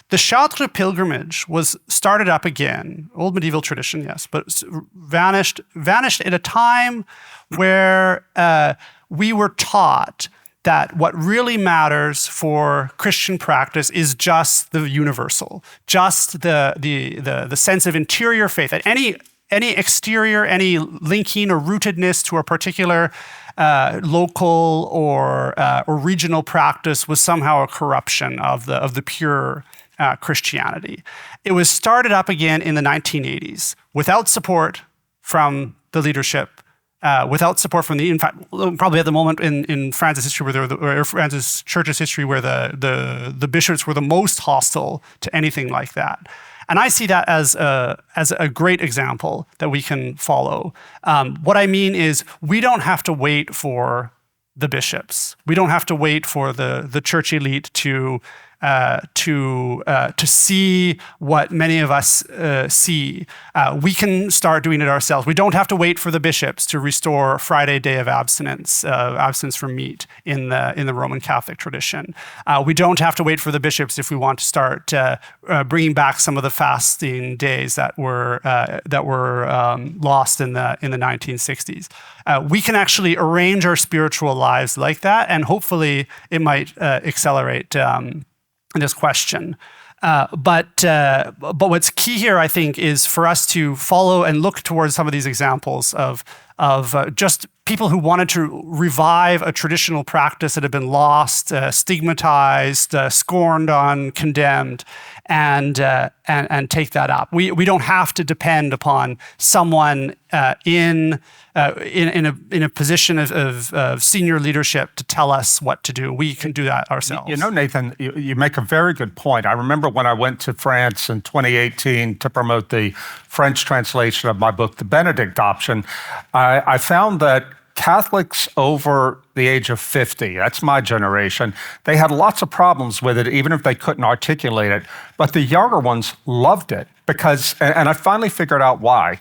The Chartres pilgrimage was started up again, old medieval tradition, yes, but vanished at a time where we were taught that what really matters for Christian practice is just the universal, just the sense of interior faith. That any exterior, any linking or rootedness to a particular local or regional practice was somehow a corruption of the pure Christianity. It was started up again in the 1980s without support from the leadership, without support from in fact, probably at the moment in France's history, or France's church's history, where the bishops were the most hostile to anything like that. And I see that as a great example that we can follow. What I mean is, we don't have to wait for the bishops. We don't have to wait for the church elite to see what many of us see. We can start doing it ourselves. We don't have to wait for the bishops to restore Friday day of abstinence from meat in the Roman Catholic tradition. We don't have to wait for the bishops if we want to start bringing back some of the fasting days that were lost in the 1960s. We can actually arrange our spiritual lives like that, and hopefully it might accelerate this question. But what's key here, I think, is for us to follow and look towards some of these examples of just people who wanted to revive a traditional practice that had been lost, stigmatized, scorned on, condemned, and take that up. We don't have to depend upon someone in a position of senior leadership to tell us what to do. We can do that ourselves. You know, Nathan, you make a very good point. I remember when I went to France in 2018 to promote the French translation of my book, The Benedict Option, I found that Catholics over the age of 50, that's my generation, they had lots of problems with it, even if they couldn't articulate it. But the younger ones loved it because, and I finally figured out why.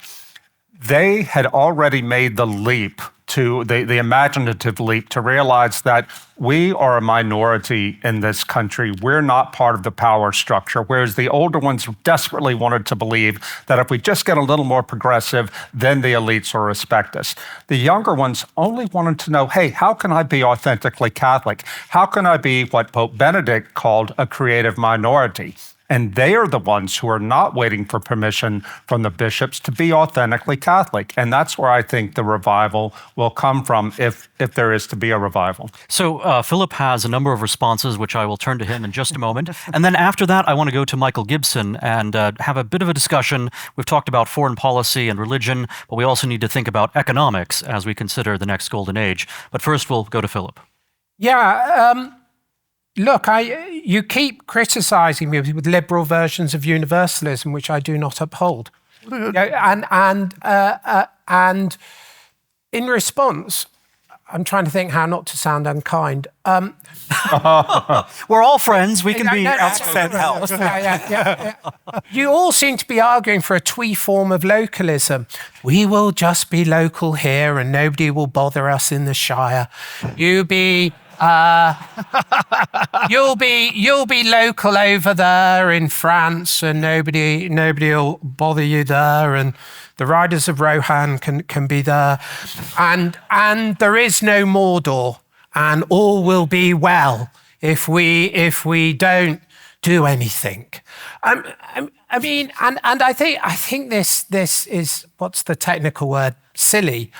They had already made the leap to the imaginative leap to realize that we are a minority in this country. We're not part of the power structure, whereas the older ones desperately wanted to believe that if we just get a little more progressive, then the elites will respect us. The younger ones only wanted to know, hey, how can I be authentically Catholic? How can I be what Pope Benedict called a creative minority? And they are the ones who are not waiting for permission from the bishops to be authentically Catholic. And that's where I think the revival will come from, if there is to be a revival. So Philip has a number of responses, which I will turn to him in just a moment. And then after that, I want to go to Michael Gibson and have a bit of a discussion. We've talked about foreign policy and religion, but we also need to think about economics as we consider the next golden age. But first, we'll go to Philip. Yeah, look, you keep criticizing me with liberal versions of universalism, which I do not uphold. And in response, I'm trying to think how not to sound unkind. We're all friends. We can be outside help. You all seem to be arguing for a twee form of localism. We will just be local here, and nobody will bother us in the Shire. You'll be local over there in France, and nobody will bother you there, and the Riders of Rohan can be there, and there is no Mordor, and all will be well if we don't do anything. I mean, I think this is, what's the technical word? Silly.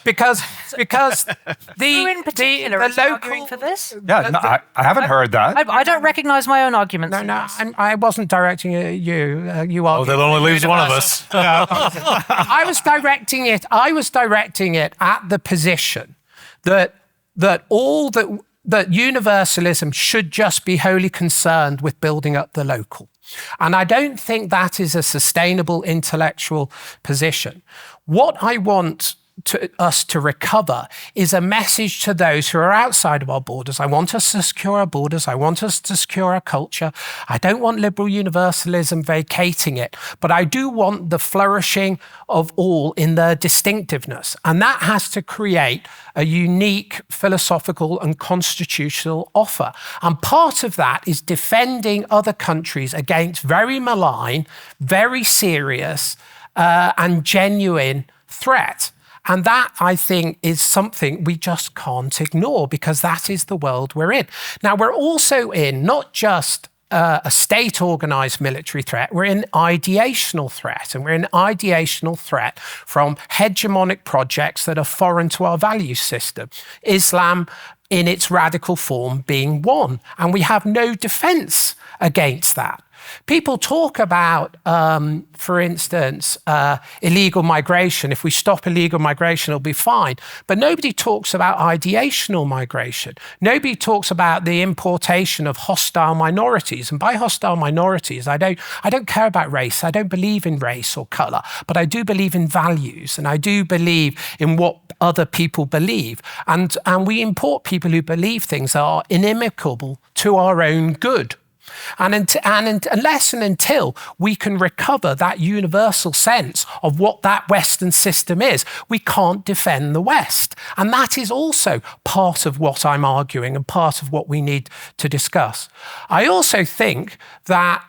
Because Who in particular is arguing for this? Yeah, no, I haven't heard that. I don't recognise my own arguments. No, I wasn't directing it at you. You are. Oh, that only leaves one of us. I was directing it at the position that universalism should just be wholly concerned with building up the local. And I don't think that is a sustainable intellectual position. What I want us to recover is a message to those who are outside of our borders. I want us to secure our borders. I want us to secure our culture. I don't want liberal universalism vacating it, but I do want the flourishing of all in their distinctiveness. And that has to create a unique philosophical and constitutional offer. And part of that is defending other countries against very malign, very serious, and genuine threat. And that, I think, is something we just can't ignore, because that is the world we're in. Now, we're also in not just a state-organized military threat, we're in ideational threat, and we're in ideational threat from hegemonic projects that are foreign to our value system. Islam, in its radical form being won. And we have no defense against that. People talk about, for instance, illegal migration. If we stop illegal migration, it'll be fine. But nobody talks about ideational migration. Nobody talks about the importation of hostile minorities. And by hostile minorities, I don't care about race. I don't believe in race or color, but I do believe in values, and I do believe in what other people believe. And we import people who believe things that are inimical to our own good. And unless and until we can recover that universal sense of what that Western system is, we can't defend the West. And that is also part of what I'm arguing and part of what we need to discuss. I also think that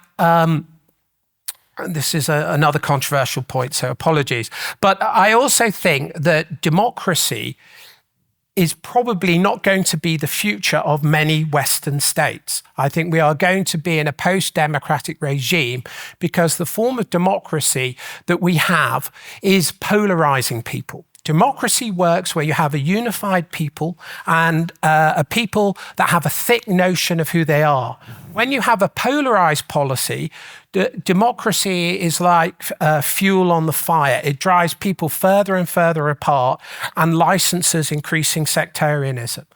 this is another controversial point, so apologies. But I also think that democracy is probably not going to be the future of many Western states. I think we are going to be in a post-democratic regime because the form of democracy that we have is polarizing people. Democracy works where you have a unified people and a people that have a thick notion of who they are. When you have a polarized policy, democracy is like fuel on the fire. It drives people further and further apart and licenses increasing sectarianism.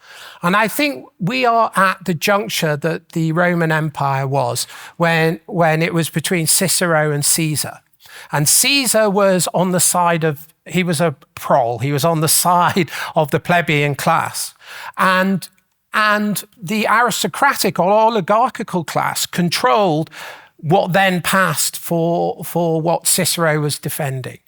And I think we are at the juncture that the Roman Empire was when it was between Cicero and Caesar. And Caesar was on the side of, he was a prole, he was on the side of the plebeian class. And the aristocratic or oligarchical class controlled what then passed for what Cicero was defending.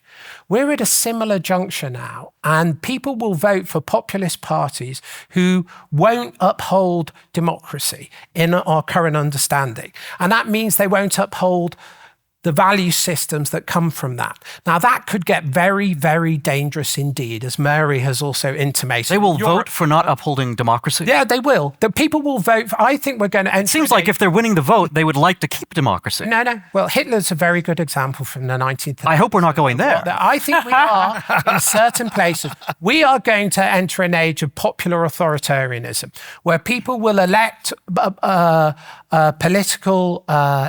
We're at a similar juncture now, and people will vote for populist parties who won't uphold democracy in our current understanding. And that means they won't uphold the value systems that come from that. Now, that could get very, very dangerous indeed, as Mary has also intimated. They will vote for not upholding democracy? Yeah, they will. The people will vote. I think we're going to... It seems like if they're winning the vote, they would like to keep democracy. No. Well, Hitler's a very good example from the 19th. I hope we're not going there. I think we are in certain places. We are going to enter an age of popular authoritarianism, where people will elect political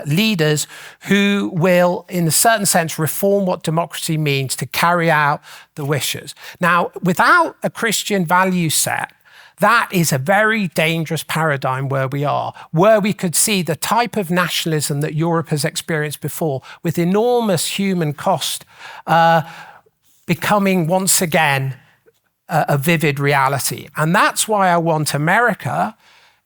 leaders who will, in a certain sense, reform what democracy means to carry out the wishes. Now, without a Christian value set, that is a very dangerous paradigm where we are, where we could see the type of nationalism that Europe has experienced before, with enormous human cost, becoming once again a vivid reality. And that's why I want America,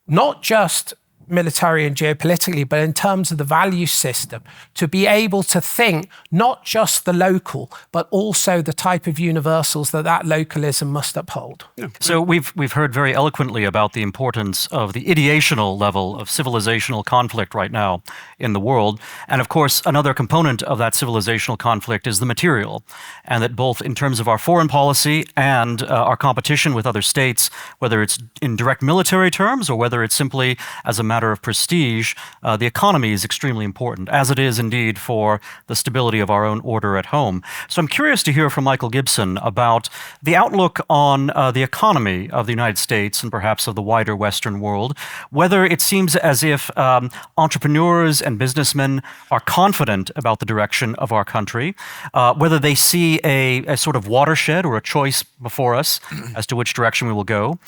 not just military and geopolitically, but in terms of the value system, to be able to think not just the local, but also the type of universals that localism must uphold. Yeah. So we've heard very eloquently about the importance of the ideational level of civilizational conflict right now in the world. And of course, another component of that civilizational conflict is the material. And that both in terms of our foreign policy and our competition with other states, whether it's in direct military terms or whether it's simply as a matter of prestige, the economy is extremely important, as it is indeed for the stability of our own order at home. So I'm curious to hear from Michael Gibson about the outlook on the economy of the United States and perhaps of the wider Western world, whether it seems as if entrepreneurs and businessmen are confident about the direction of our country, whether they see a sort of watershed or a choice before us as to which direction we will go.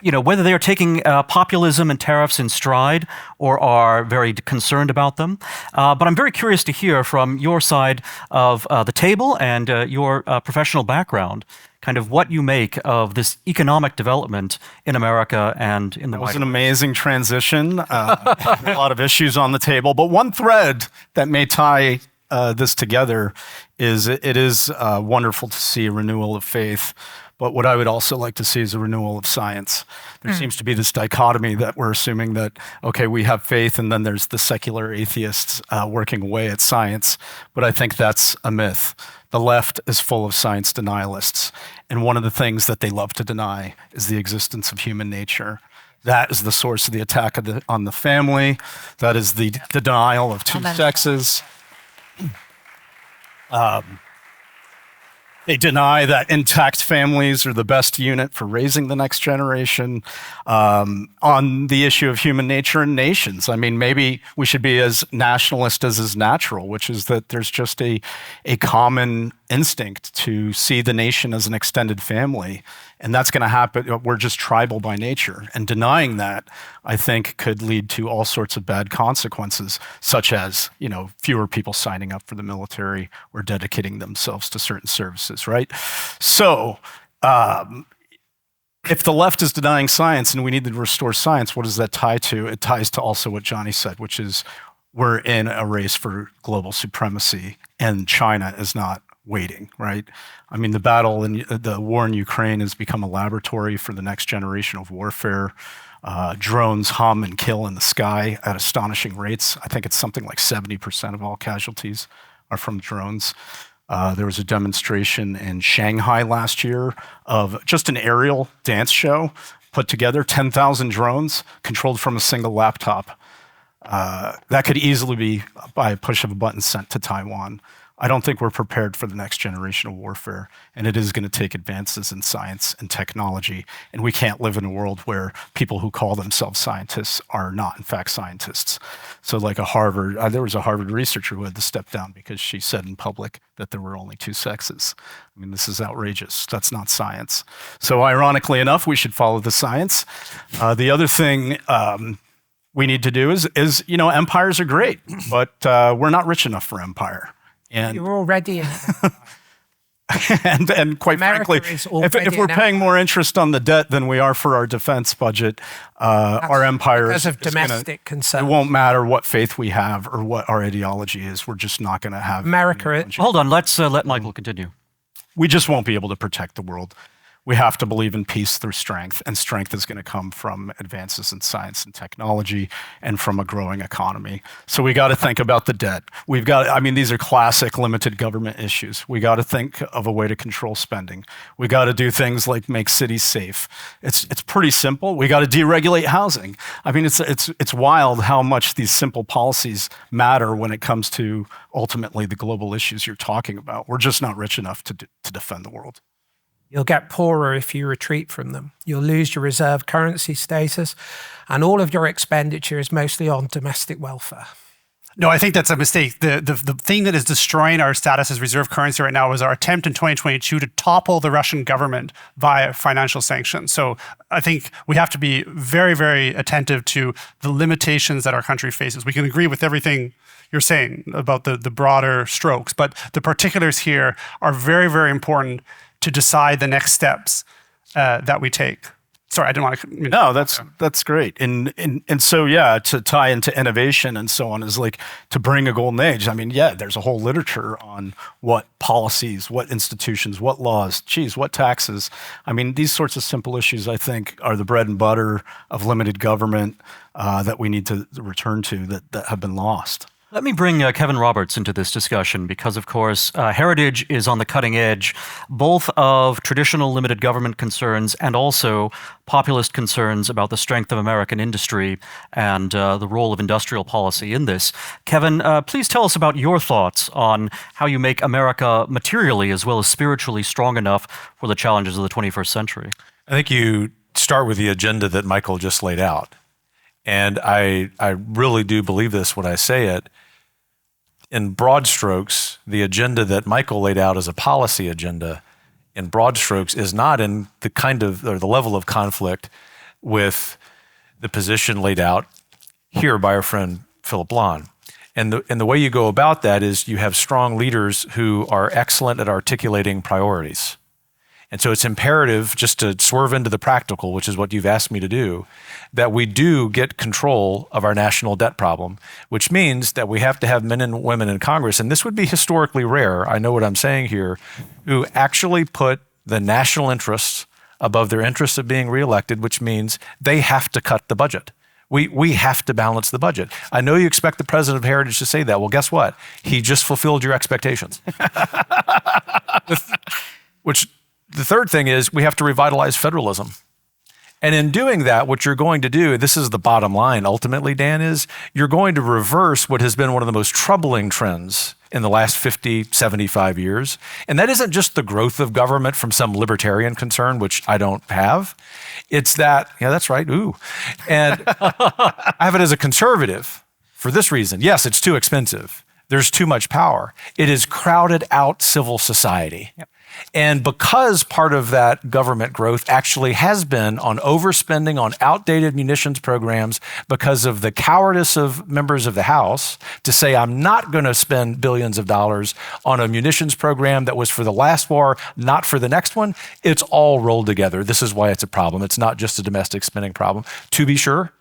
Whether they are taking populism and tariffs in stride or are very concerned about them. But I'm very curious to hear from your side of the table and your professional background, kind of what you make of this economic development in America and in the It was an amazing transition. A lot of issues on the table. But one thread that may tie this together is it is wonderful to see a renewal of faith. But what I would also like to see is a renewal of science. There seems to be this dichotomy that we're assuming that, okay, we have faith and then there's the secular atheists working away at science. But I think that's a myth. The left is full of science denialists. And one of the things that they love to deny is the existence of human nature. That is the source of the attack on the family. That is the denial of two sexes. They deny that intact families are the best unit for raising the next generation. On the issue of human nature and nations, I mean, maybe we should be as nationalist as is natural, which is that there's just a common instinct to see the nation as an extended family. And that's going to happen. We're just tribal by nature. And denying that, I think, could lead to all sorts of bad consequences, such as, fewer people signing up for the military or dedicating themselves to certain services, right? So, if the left is denying science and we need to restore science, what does that tie to? It ties to also what Johnny said, which is we're in a race for global supremacy, and China is not waiting, right? I mean, the war in Ukraine has become a laboratory for the next generation of warfare. Drones hum and kill in the sky at astonishing rates. I think it's something like 70% of all casualties are from drones. There was a demonstration in Shanghai last year of just an aerial dance show put together, 10,000 drones controlled from a single laptop. That could easily be, by a push of a button, sent to Taiwan. I don't think we're prepared for the next generation of warfare, and it is going to take advances in science and technology, and we can't live in a world where people who call themselves scientists are not, in fact, scientists. So like there was a Harvard researcher who had to step down because she said in public that there were only two sexes. I mean, this is outrageous. That's not science. So ironically enough, we should follow the science. The other thing we need to do is empires are great, but we're not rich enough for empire. And you're already in and quite America frankly, if we're paying more interest on the debt than we are for our defense budget, our empire because of domestic concerns. It won't matter what faith we have or what our ideology is. We're just not going to have America. Hold on, let's let Michael continue. We just won't be able to protect the world. We have to believe in peace through strength, and strength is going to come from advances in science and technology and from a growing economy. So we got to think about the debt. These are classic limited government issues. We got to think of a way to control spending. We got to do things like make cities safe. It's pretty simple. We got to deregulate housing. I mean, it's wild how much these simple policies matter when it comes to ultimately the global issues you're talking about. We're just not rich enough to defend the world. You'll get poorer if you retreat from them. You'll lose your reserve currency status, and all of your expenditure is mostly on domestic welfare. No, I think that's a mistake. The thing that is destroying our status as reserve currency right now is our attempt in 2022 to topple the Russian government via financial sanctions. So I think we have to be very, very attentive to the limitations that our country faces. We can agree with everything you're saying about the broader strokes, but the particulars here are very, very important to decide the next steps that we take. Sorry, I didn't want to. No, that's great. And so, yeah, to tie into innovation and so on is like to bring a golden age. I mean, yeah, there's a whole literature on what policies, what institutions, what laws, what taxes. I mean, these sorts of simple issues, I think, are the bread and butter of limited government that we need to return to that have been lost. Let me bring Kevin Roberts into this discussion because, of course, Heritage is on the cutting edge, both of traditional limited government concerns and also populist concerns about the strength of American industry and the role of industrial policy in this. Kevin, please tell us about your thoughts on how you make America materially as well as spiritually strong enough for the challenges of the 21st century. I think you start with the agenda that Michael just laid out. And I really do believe this when I say it. In broad strokes, the agenda that Michael laid out as a policy agenda, in broad strokes, is not in the kind of or the level of conflict with the position laid out here by our friend Phillip Blond. And the way you go about that is you have strong leaders who are excellent at articulating priorities. And so it's imperative, just to swerve into the practical, which is what you've asked me to do, that we do get control of our national debt problem, which means that we have to have men and women in Congress, and this would be historically rare, I know what I'm saying here, who actually put the national interests above their interests of being reelected, which means they have to cut the budget. We have to balance the budget. I know you expect the president of Heritage to say that. Well, guess what? He just fulfilled your expectations. The third thing is we have to revitalize federalism. And in doing that, what you're going to do, this is the bottom line ultimately, Dan, is you're going to reverse what has been one of the most troubling trends in the last 50, 75 years. And that isn't just the growth of government from some libertarian concern, which I don't have. It's that, yeah, that's right, ooh. And I have it as a conservative for this reason. Yes, it's too expensive. There's too much power. It has crowded out civil society. Yep. And because part of that government growth actually has been on overspending on outdated munitions programs because of the cowardice of members of the House to say, I'm not going to spend billions of dollars on a munitions program that was for the last war, not for the next one, it's all rolled together. This is why it's a problem. It's not just a domestic spending problem. To be sure,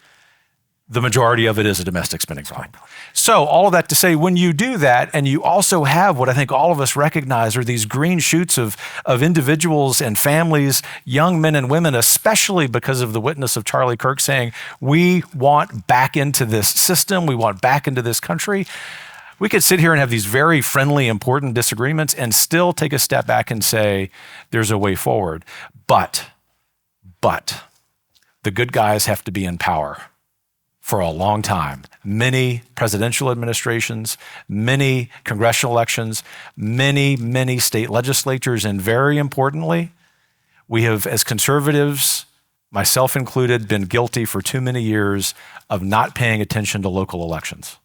the majority of it is a domestic spending problem. So all of that to say, when you do that, and you also have what I think all of us recognize are these green shoots of individuals and families, young men and women, especially because of the witness of Charlie Kirk saying, we want back into this system, we want back into this country. We could sit here and have these very friendly, important disagreements and still take a step back and say, there's a way forward. But the good guys have to be in power for a long time. Many presidential administrations, many congressional elections, many state legislatures, and very importantly, we have, as conservatives, myself included, been guilty for too many years of not paying attention to local elections.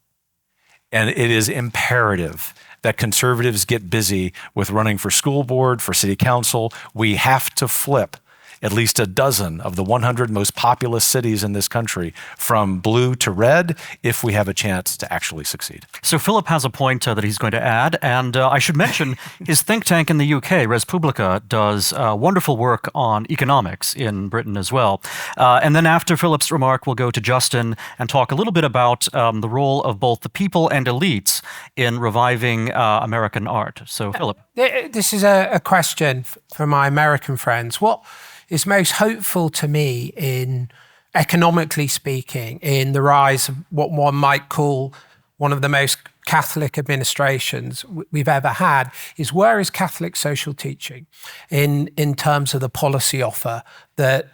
And it is imperative that conservatives get busy with running for school board, for city council. We have to flip at least a dozen of the 100 most populous cities in this country from blue to red if we have a chance to actually succeed. So Philip has a point that he's going to add, and I should mention his think tank in the UK, Res Publica, does wonderful work on economics in Britain as well. And then after Philip's remark, we'll go to Justin and talk a little bit about the role of both the people and elites in reviving American art. So Philip. This is a question for my American friends. What is most hopeful to me in, economically speaking, in the rise of what one might call one of the most Catholic administrations we've ever had, is where is Catholic social teaching in terms of the policy offer that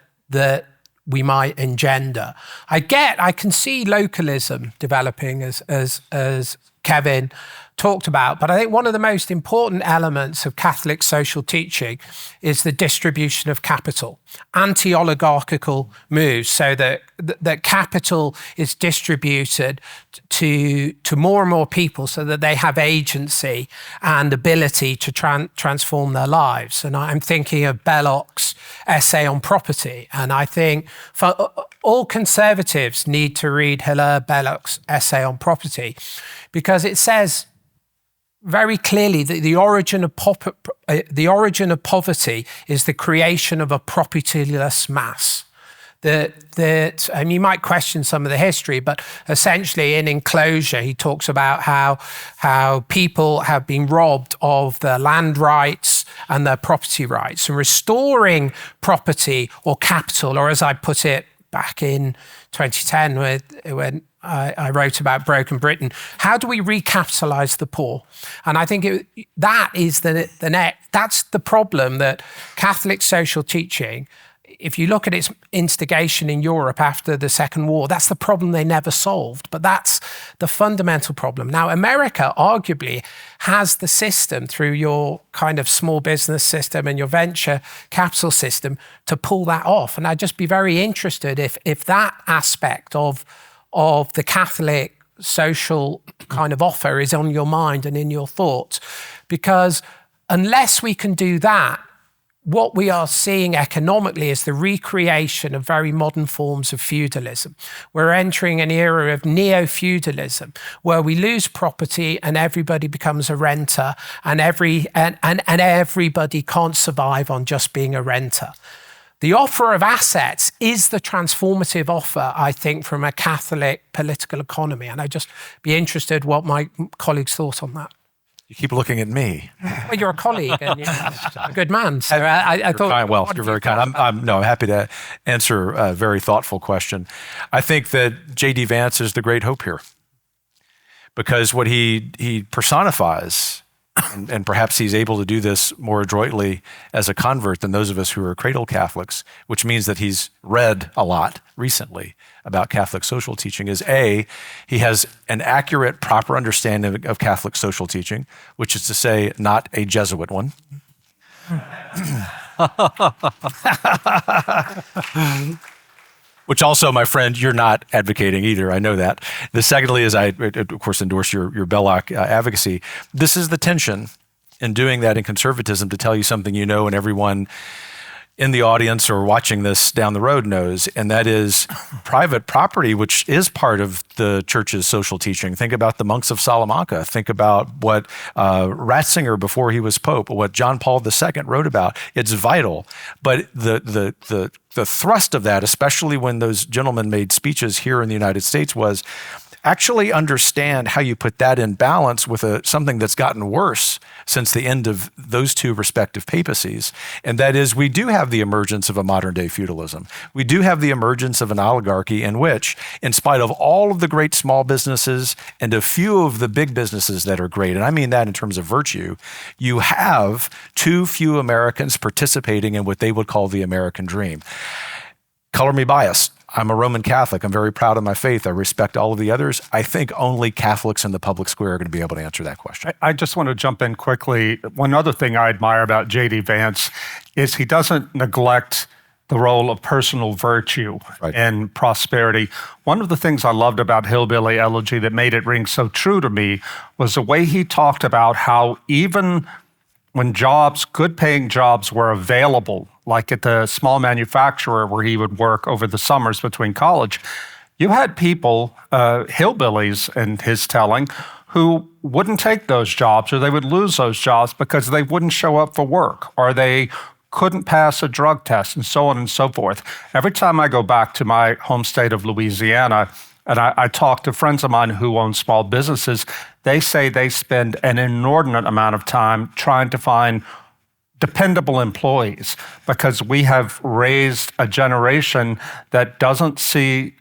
we might engender? I can see localism developing as Kevin talked about, but I think one of the most important elements of Catholic social teaching is the distribution of capital, anti-oligarchical moves, so that capital is distributed to more and more people so that they have agency and ability to transform their lives. And I'm thinking of Belloc's essay on property, and I think for all conservatives need to read Hilaire Belloc's essay on property, because it says very clearly that the origin of poverty is the creation of a propertyless mass. And you might question some of the history, but essentially in Enclosure, he talks about how people have been robbed of their land rights and their property rights, and restoring property or capital, or as I put it back in 2010 when I wrote about Broken Britain. How do we recapitalize the poor? And I think that's the problem that Catholic social teaching, if you look at its instigation in Europe after the Second War, that's the problem they never solved. But that's the fundamental problem. Now, America arguably has the system through your kind of small business system and your venture capital system to pull that off. And I'd just be very interested if that aspect of the Catholic social kind of offer is on your mind and in your thoughts. Because unless we can do that, what we are seeing economically is the recreation of very modern forms of feudalism. We're entering an era of neo-feudalism where we lose property and everybody becomes a renter, and everybody can't survive on just being a renter. The offer of assets is the transformative offer, I think, from a Catholic political economy. And I'd just be interested what my colleagues thought on that. You keep looking at me. Well, you're a colleague and you're a good man. So I thought... Kind, well, you're very kind. I'm happy to answer a very thoughtful question. I think that J.D. Vance is the great hope here, because what he personifies and perhaps he's able to do this more adroitly as a convert than those of us who are cradle Catholics, which means that he's read a lot recently about Catholic social teaching, is A, he has an accurate, proper understanding of Catholic social teaching, which is to say, not a Jesuit one. Which also, my friend, you're not advocating either. I know that. The secondly is I, of course, endorse your Belloc advocacy. This is the tension in doing that in conservatism, to tell you something you know and everyone in the audience or watching this down the road knows, and that is private property, which is part of the church's social teaching. Think about the monks of Salamanca. Think about what Ratzinger, before he was Pope, what John Paul II wrote about. It's vital. But the thrust of that, especially when those gentlemen made speeches here in the United States, was actually understand how you put that in balance with something that's gotten worse since the end of those two respective papacies. And that is, we do have the emergence of a modern day feudalism. We do have the emergence of an oligarchy in which, in spite of all of the great small businesses and a few of the big businesses that are great, and I mean that in terms of virtue, you have too few Americans participating in what they would call the American dream. Color me biased. I'm a Roman Catholic. I'm very proud of my faith. I respect all of the others. I think only Catholics in the public square are going to be able to answer that question. I just want to jump in quickly. One other thing I admire about J.D. Vance is he doesn't neglect the role of personal virtue and prosperity. One of the things I loved about Hillbilly Elegy that made it ring so true to me was the way he talked about how even when good paying jobs were available, like at the small manufacturer where he would work over the summers between college, you had people, hillbillies in his telling, who wouldn't take those jobs, or they would lose those jobs because they wouldn't show up for work, or they couldn't pass a drug test, and so on and so forth. Every time I go back to my home state of Louisiana, and I talk to friends of mine who own small businesses, they say they spend an inordinate amount of time trying to find dependable employees, because we have raised a generation that doesn't see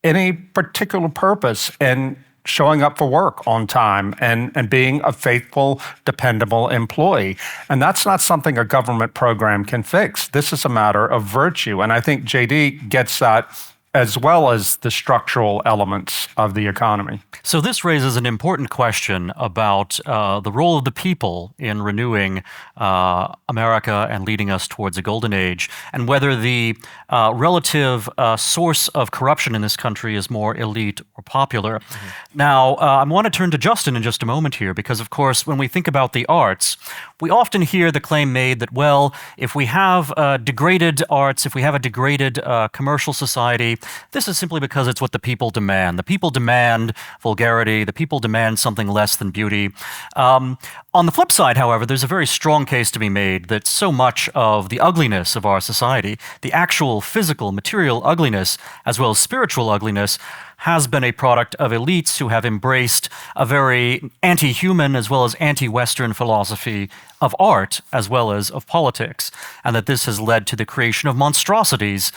any particular purpose in showing up for work on time and being a faithful, dependable employee. And that's not something a government program can fix. This is a matter of virtue. And I think JD gets that, as well as the structural elements of the economy. So this raises an important question about the role of the people in renewing America and leading us towards a golden age, and whether the relative source of corruption in this country is more elite or popular. Mm-hmm. Now, I want to turn to Justin in just a moment here, because, of course, when we think about the arts, we often hear the claim made that, well, if we have degraded arts, if we have a degraded commercial society, this is simply because it's what the people demand. The people demand vulgarity. The people demand something less than beauty. On the flip side, however, there's a very strong case to be made that so much of the ugliness of our society, the actual physical, material ugliness, as well as spiritual ugliness, has been a product of elites who have embraced a very anti-human as well as anti-Western philosophy of art as well as of politics, and that this has led to the creation of monstrosities,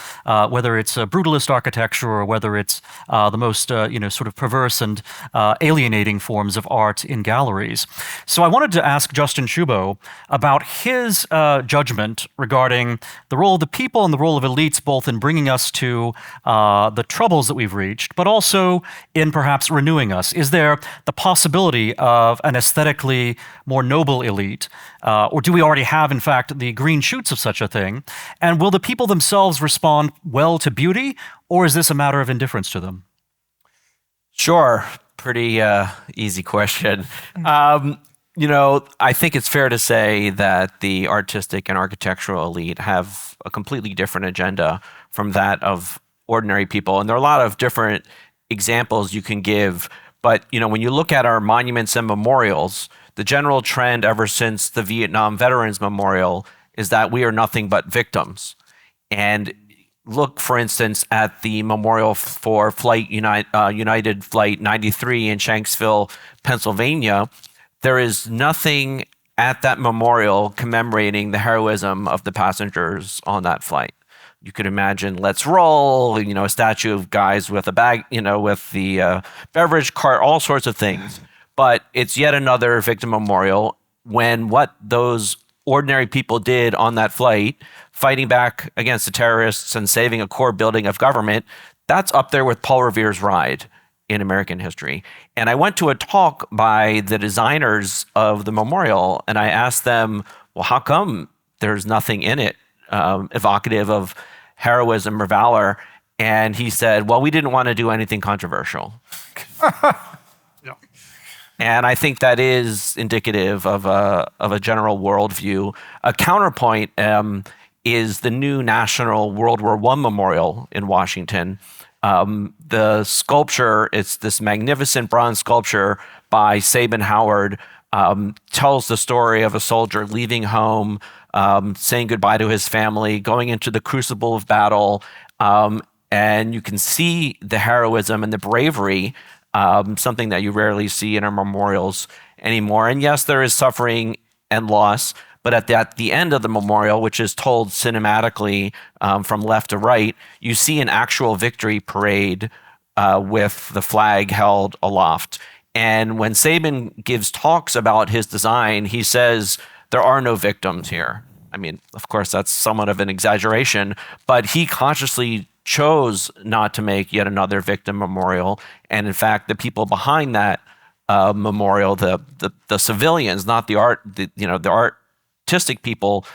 whether it's a brutalist architecture or whether it's the most sort of perverse and alienating forms of art in galleries. So I wanted to ask Justin Shubow about his judgment regarding the role of the people and the role of elites, both in bringing us to the troubles that we've reached, but also in perhaps renewing us. Is there the possibility of an aesthetically more noble elite? Or do we already have, in fact, the green shoots of such a thing? And will the people themselves respond well to beauty, or is this a matter of indifference to them? Sure. Pretty easy question. I think it's fair to say that the artistic and architectural elite have a completely different agenda from that of ordinary people. And there are a lot of different examples you can give. But, when you look at our monuments and memorials, the general trend ever since the Vietnam Veterans Memorial is that we are nothing but victims. And look, for instance, at the memorial for United Flight 93 in Shanksville, Pennsylvania. There is nothing at that memorial commemorating the heroism of the passengers on that flight. You could imagine Let's Roll, a statue of guys with a bag, with the beverage cart, all sorts of things. But it's yet another victim memorial. when what those ordinary people did on that flight, fighting back against the terrorists and saving a core building of government, that's up there with Paul Revere's ride in American history. And I went to a talk by the designers of the memorial, and I asked them, well, how come there's nothing in it evocative of heroism or valor? And he said, well, we didn't want to do anything controversial. And I think that is indicative of a general worldview. A counterpoint is the new National World War I Memorial in Washington. The sculpture, it's this magnificent bronze sculpture by Sabin Howard, tells the story of a soldier leaving home, saying goodbye to his family, going into the crucible of battle. And you can see the heroism and the bravery, something that you rarely see in our memorials anymore. And yes, there is suffering and loss, but at the end of the memorial, which is told cinematically from left to right, you see an actual victory parade with the flag held aloft. And when Sabin gives talks about his design, he says, there are no victims here. I mean, of course, that's somewhat of an exaggeration, but he consciously chose not to make yet another victim memorial. And in fact, the people behind that memorial, the civilians, not the artistic people,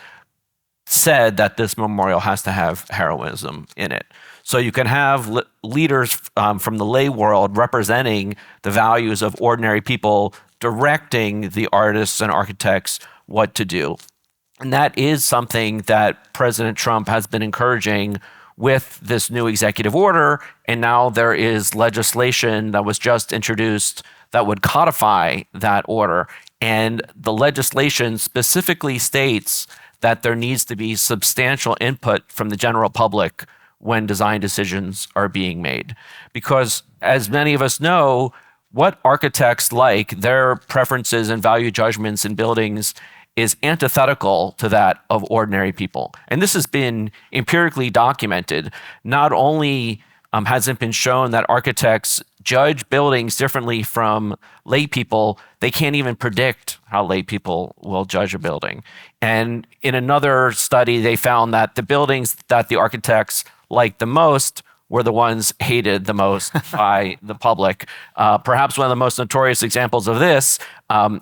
said that this memorial has to have heroism in it. So you can have leaders from the lay world representing the values of ordinary people, directing the artists and architects what to do. And that is something that President Trump has been encouraging with this new executive order. And now there is legislation that was just introduced that would codify that order. And the legislation specifically states that there needs to be substantial input from the general public when design decisions are being made. Because as many of us know, what architects like, their preferences and value judgments in buildings is antithetical to that of ordinary people. And this has been empirically documented. Not only has it been shown that architects judge buildings differently from lay people, they can't even predict how lay people will judge a building. And in another study, they found that the buildings that the architects liked the most were the ones hated the most by the public. Perhaps one of the most notorious examples of this,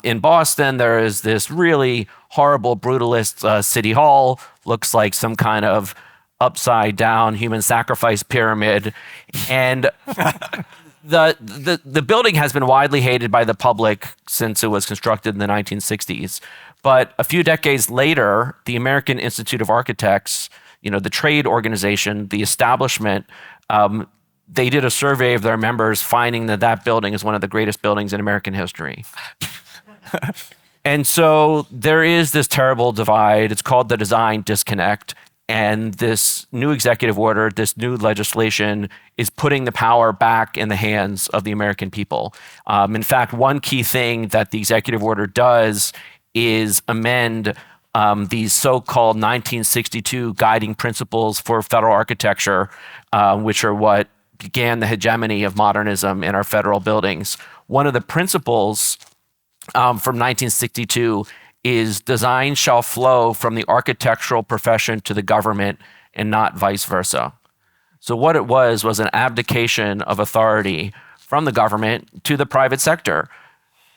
in Boston, there is this really horrible, brutalist city hall, looks like some kind of upside down human sacrifice pyramid. And the building has been widely hated by the public since it was constructed in the 1960s. But a few decades later, the American Institute of Architects, the trade organization, the establishment, they did a survey of their members, finding that building is one of the greatest buildings in American history. And so there is this terrible divide. It's called the design disconnect. And this new executive order, this new legislation is putting the power back in the hands of the American people. In fact, one key thing that the executive order does is amend these so-called 1962 guiding principles for federal architecture, which are what began the hegemony of modernism in our federal buildings. One of the principles from 1962 is design shall flow from the architectural profession to the government and not vice versa. So what it was an abdication of authority from the government to the private sector.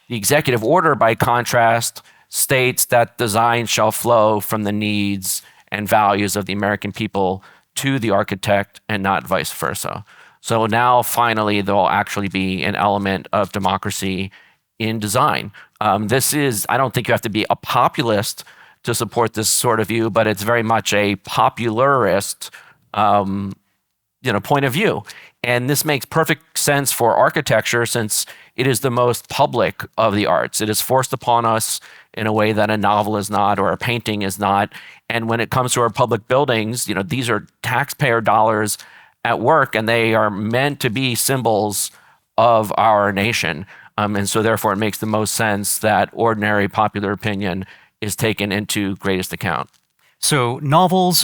The executive order, by contrast, states that design shall flow from the needs and values of the American people to the architect and not vice versa. So now finally there'll actually be an element of democracy in design. I don't think you have to be a populist to support this sort of view, but it's very much a popularist point of view. And this makes perfect sense for architecture since it is the most public of the arts. It is forced upon us in a way that a novel is not or a painting is not. And when it comes to our public buildings, these are taxpayer dollars at work, and they are meant to be symbols of our nation. And so therefore it makes the most sense that ordinary popular opinion is taken into greatest account. So novels,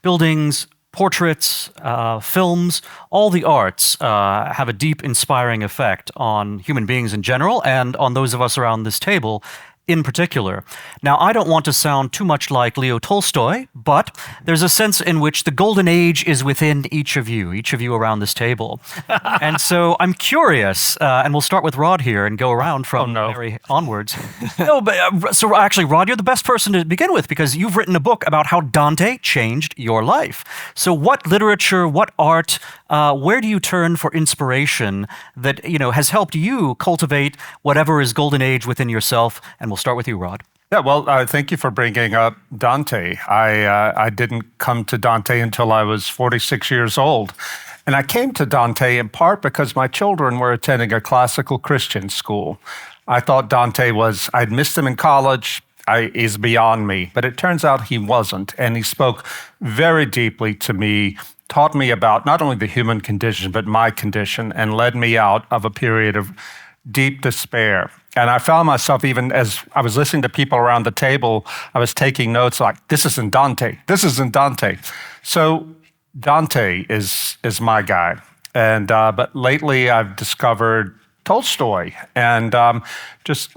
buildings, portraits, films, all the arts have a deep, inspiring effect on human beings in general and on those of us around this table. in particular. Now, I don't want to sound too much like Leo Tolstoy, but there's a sense in which the golden age is within each of you around this table. And so I'm curious, and we'll start with Rod here and go around from Mary onwards. No, but so actually, Rod, you're the best person to begin with because you've written a book about how Dante changed your life. So what literature, what art, where do you turn for inspiration that has helped you cultivate whatever is golden age within yourself? And we'll start with you, Rod. Yeah, well, thank you for bringing up Dante. I didn't come to Dante until I was 46 years old. And I came to Dante in part because my children were attending a classical Christian school. I thought Dante I'd missed him in college, he's beyond me. But it turns out he wasn't. And he spoke very deeply to me, taught me about not only the human condition, but my condition, and led me out of a period of deep despair. And I found myself, even as I was listening to people around the table, I was taking notes like, this isn't Dante, this isn't Dante. So Dante is my guy. And but lately I've discovered Tolstoy and just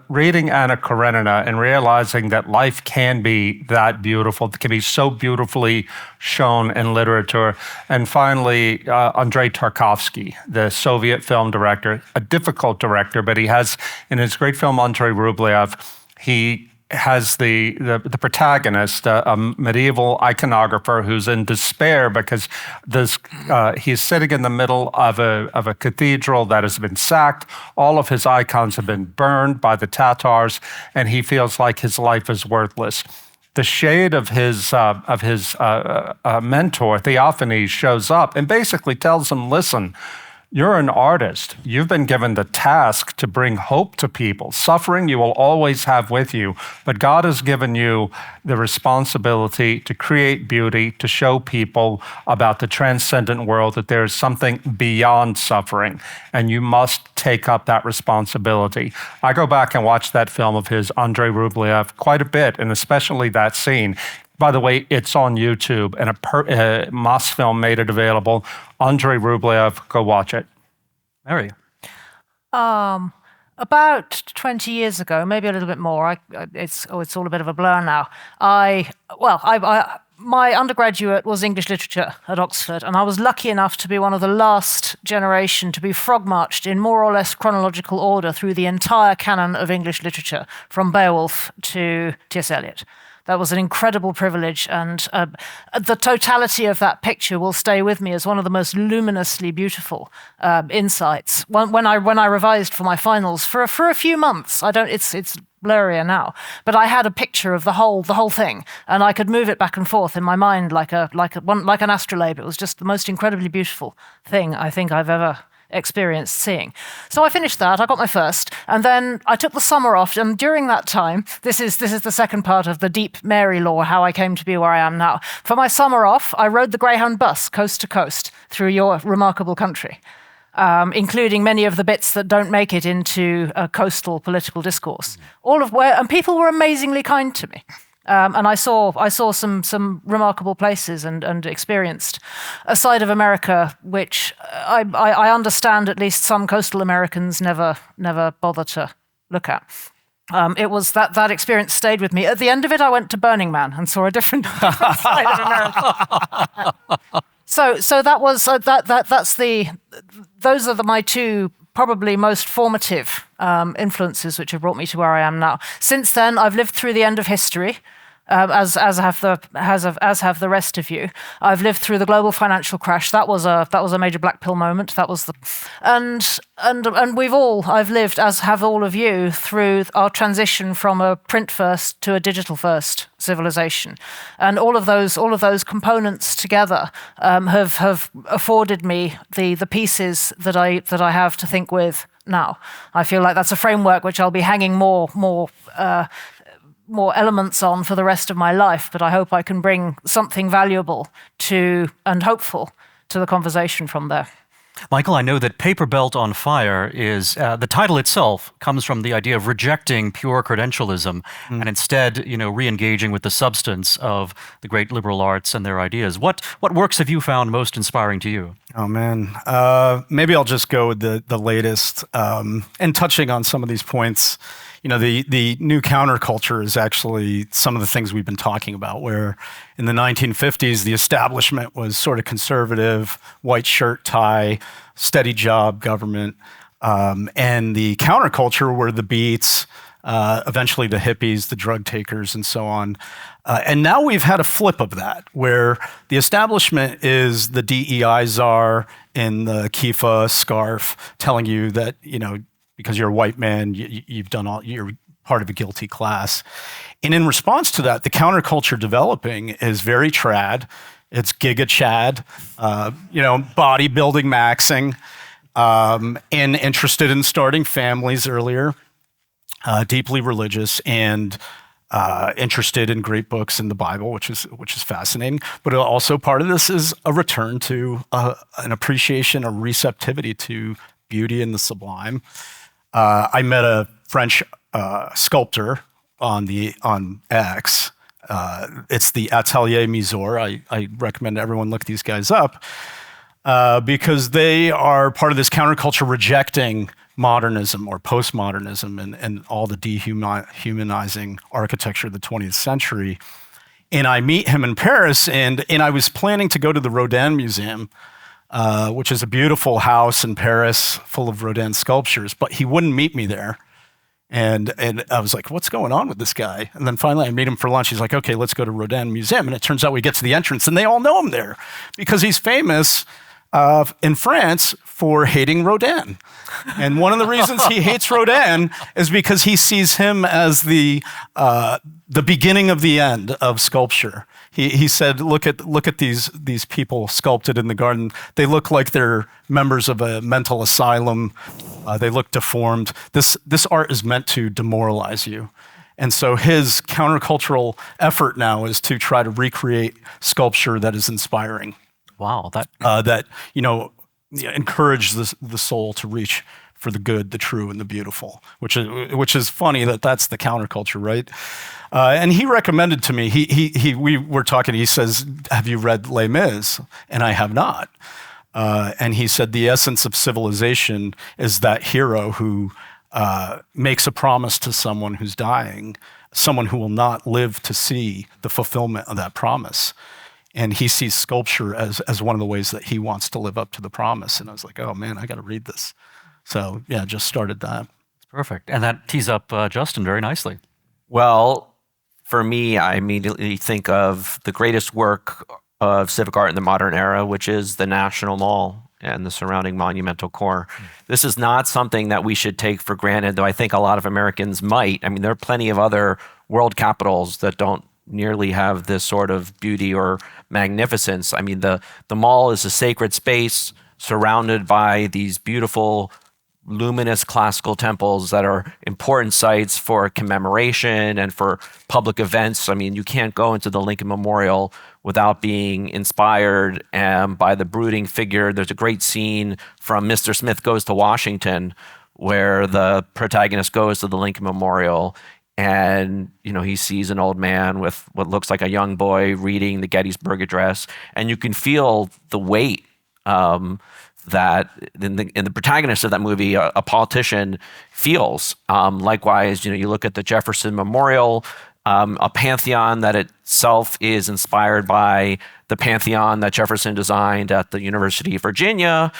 reading Anna Karenina and realizing that life can be that beautiful, it can be so beautifully shown in literature. And finally, Andrei Tarkovsky, the Soviet film director, a difficult director, but he has, in his great film Andrei Rublev, he has the protagonist, a medieval iconographer who's in despair because he's sitting in the middle of a cathedral that has been sacked. All of his icons have been burned by the Tatars, and he feels like his life is worthless. The shade of his mentor, Theophanes, shows up and basically tells him, listen, you're an artist. You've been given the task to bring hope to people. Suffering you will always have with you, but God has given you the responsibility to create beauty, to show people about the transcendent world, that there is something beyond suffering, and you must take up that responsibility. I go back and watch that film of his, Andrei Rublev, quite a bit, and especially that scene. By the way, it's on YouTube, and a Mosfilm made it available. Andrei Rublev, go watch it. Mary. About 20 years ago, maybe a little bit more, it's all a bit of a blur now. My undergraduate was English literature at Oxford, and I was lucky enough to be one of the last generation to be frog-marched in more or less chronological order through the entire canon of English literature, from Beowulf to T.S. Eliot. That was an incredible privilege, and the totality of that picture will stay with me as one of the most luminously beautiful insights. When I revised for my finals for a few months, it's blurrier now, but I had a picture of the whole thing, and I could move it back and forth in my mind like an astrolabe. It was just the most incredibly beautiful thing I think I've ever experienced seeing. So I finished that, I got my first, and then I took the summer off, and during that time, this is the second part of the deep Mary lore, how I came to be where I am now. For my summer off, I rode the Greyhound bus coast to coast through your remarkable country, including many of the bits that don't make it into a coastal political discourse. And people were amazingly kind to me. And I saw some remarkable places and experienced a side of America which I understand at least some coastal Americans never bother to look at. It was that experience stayed with me. At the end of it, I went to Burning Man and saw a different side of America. So that was those are my two probably most formative influences which have brought me to where I am now. Since then, I've lived through the end of history, as have the rest of you. I've lived through the global financial crash. That was a major black pill moment. And I've lived, as have all of you, through our transition from a print first to a digital first civilization, and all of those components together have afforded me the pieces that I have to think with now. I feel like that's a framework which I'll be hanging more elements on for the rest of my life, but I hope I can bring something valuable and hopeful to the conversation from there. Michael, I know that Paper Belt on Fire is, the title itself comes from the idea of rejecting pure credentialism and instead, re-engaging with the substance of the great liberal arts and their ideas. What works have you found most inspiring to you? Oh, man. Maybe I'll just go with the latest. And touching on some of these points, the new counterculture is actually some of the things we've been talking about, where in the 1950s, the establishment was sort of conservative, white shirt, tie, steady job government. And the counterculture were the Beats, eventually the hippies, the drug takers, and so on. And now we've had a flip of that, where the establishment is the DEI czar in the kifa scarf, telling you that, because you're a white man, you're part of a guilty class. And in response to that, the counterculture developing is very trad. It's giga chad, bodybuilding maxing, and interested in starting families earlier, deeply religious, and interested in great books in the Bible, which is fascinating. But also part of this is a return to an appreciation, a receptivity to beauty and the sublime. I met a French sculptor on X. It's the Atelier Misor. I recommend everyone look these guys up because they are part of this counterculture rejecting modernism or postmodernism and all the dehumanizing architecture of the 20th century. And I meet him in Paris, and I was planning to go to the Rodin Museum, which is a beautiful house in Paris full of Rodin sculptures, but he wouldn't meet me there. And I was like, what's going on with this guy? And then finally I meet him for lunch. He's like, okay, let's go to Rodin Museum. And it turns out we get to the entrance and they all know him there because he's famous in France for hating Rodin. And one of the reasons he hates Rodin is because he sees him as the beginning of the end of sculpture. He said, look at these people sculpted in the garden. They look like they're members of a mental asylum. They look deformed. This art is meant to demoralize you. And so his countercultural effort now is to try to recreate sculpture that is inspiring. Wow, that encourage the soul to reach for the good, the true, and the beautiful. Which is funny that's the counterculture, right? And he recommended to me. We were talking. He says, "Have you read Les Mis?" And I have not. And he said the essence of civilization is that hero who makes a promise to someone who's dying, someone who will not live to see the fulfillment of that promise. And he sees sculpture as one of the ways that he wants to live up to the promise. And I was like, oh man, I got to read this. So yeah, just started that. Perfect. And that tees up Justin very nicely. Well, for me, I immediately think of the greatest work of civic art in the modern era, which is the National Mall and the surrounding monumental core. This is not something that we should take for granted, though I think a lot of Americans might. I mean, there are plenty of other world capitals that don't nearly have this sort of beauty or magnificence. I mean, the mall is a sacred space surrounded by these beautiful, luminous classical temples that are important sites for commemoration and for public events. I mean, you can't go into the Lincoln Memorial without being inspired by the brooding figure. There's a great scene from Mr. Smith Goes to Washington where the protagonist goes to the Lincoln Memorial and he sees an old man with what looks like a young boy reading the Gettysburg Address, and you can feel the weight that in the protagonist of that movie, a politician, feels. Likewise, you look at the Jefferson Memorial, a pantheon that itself is inspired by the pantheon that Jefferson designed at the University of Virginia,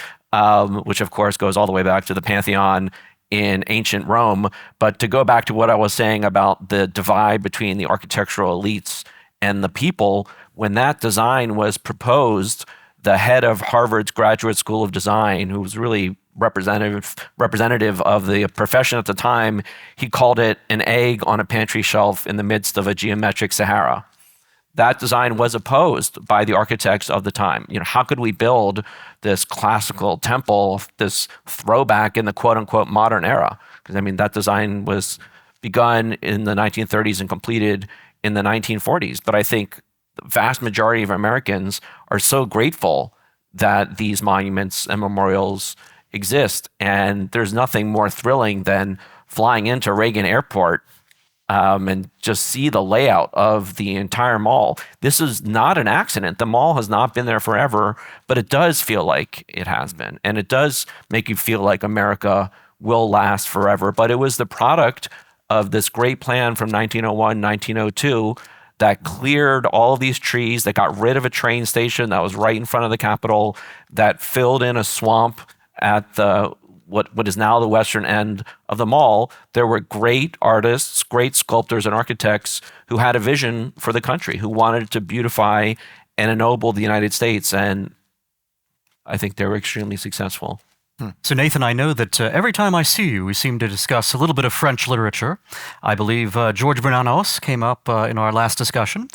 which of course goes all the way back to the pantheon in ancient Rome. But to go back to what I was saying about the divide between the architectural elites and the people, when that design was proposed, the head of Harvard's Graduate School of Design, who was really representative of the profession at the time, he called it an egg on a pantry shelf in the midst of a geometric Sahara. That design was opposed by the architects of the time. How could we build this classical temple, this throwback in the quote-unquote modern era? Because, that design was begun in the 1930s and completed in the 1940s. But I think the vast majority of Americans are so grateful that these monuments and memorials exist. And there's nothing more thrilling than flying into Reagan Airport and just see the layout of the entire mall. This is not an accident. The mall has not been there forever, but it does feel like it has been. And it does make you feel like America will last forever. But it was the product of this great plan from 1901, 1902 that cleared all of these trees, that got rid of a train station that was right in front of the Capitol, that filled in a swamp at the what is now the western end of the mall. There were great artists, great sculptors and architects who had a vision for the country, who wanted to beautify and ennoble the United States, and I think they were extremely successful. So Nathan, I know that every time I see you, we seem to discuss a little bit of French literature. I believe George Bernanos came up in our last discussion.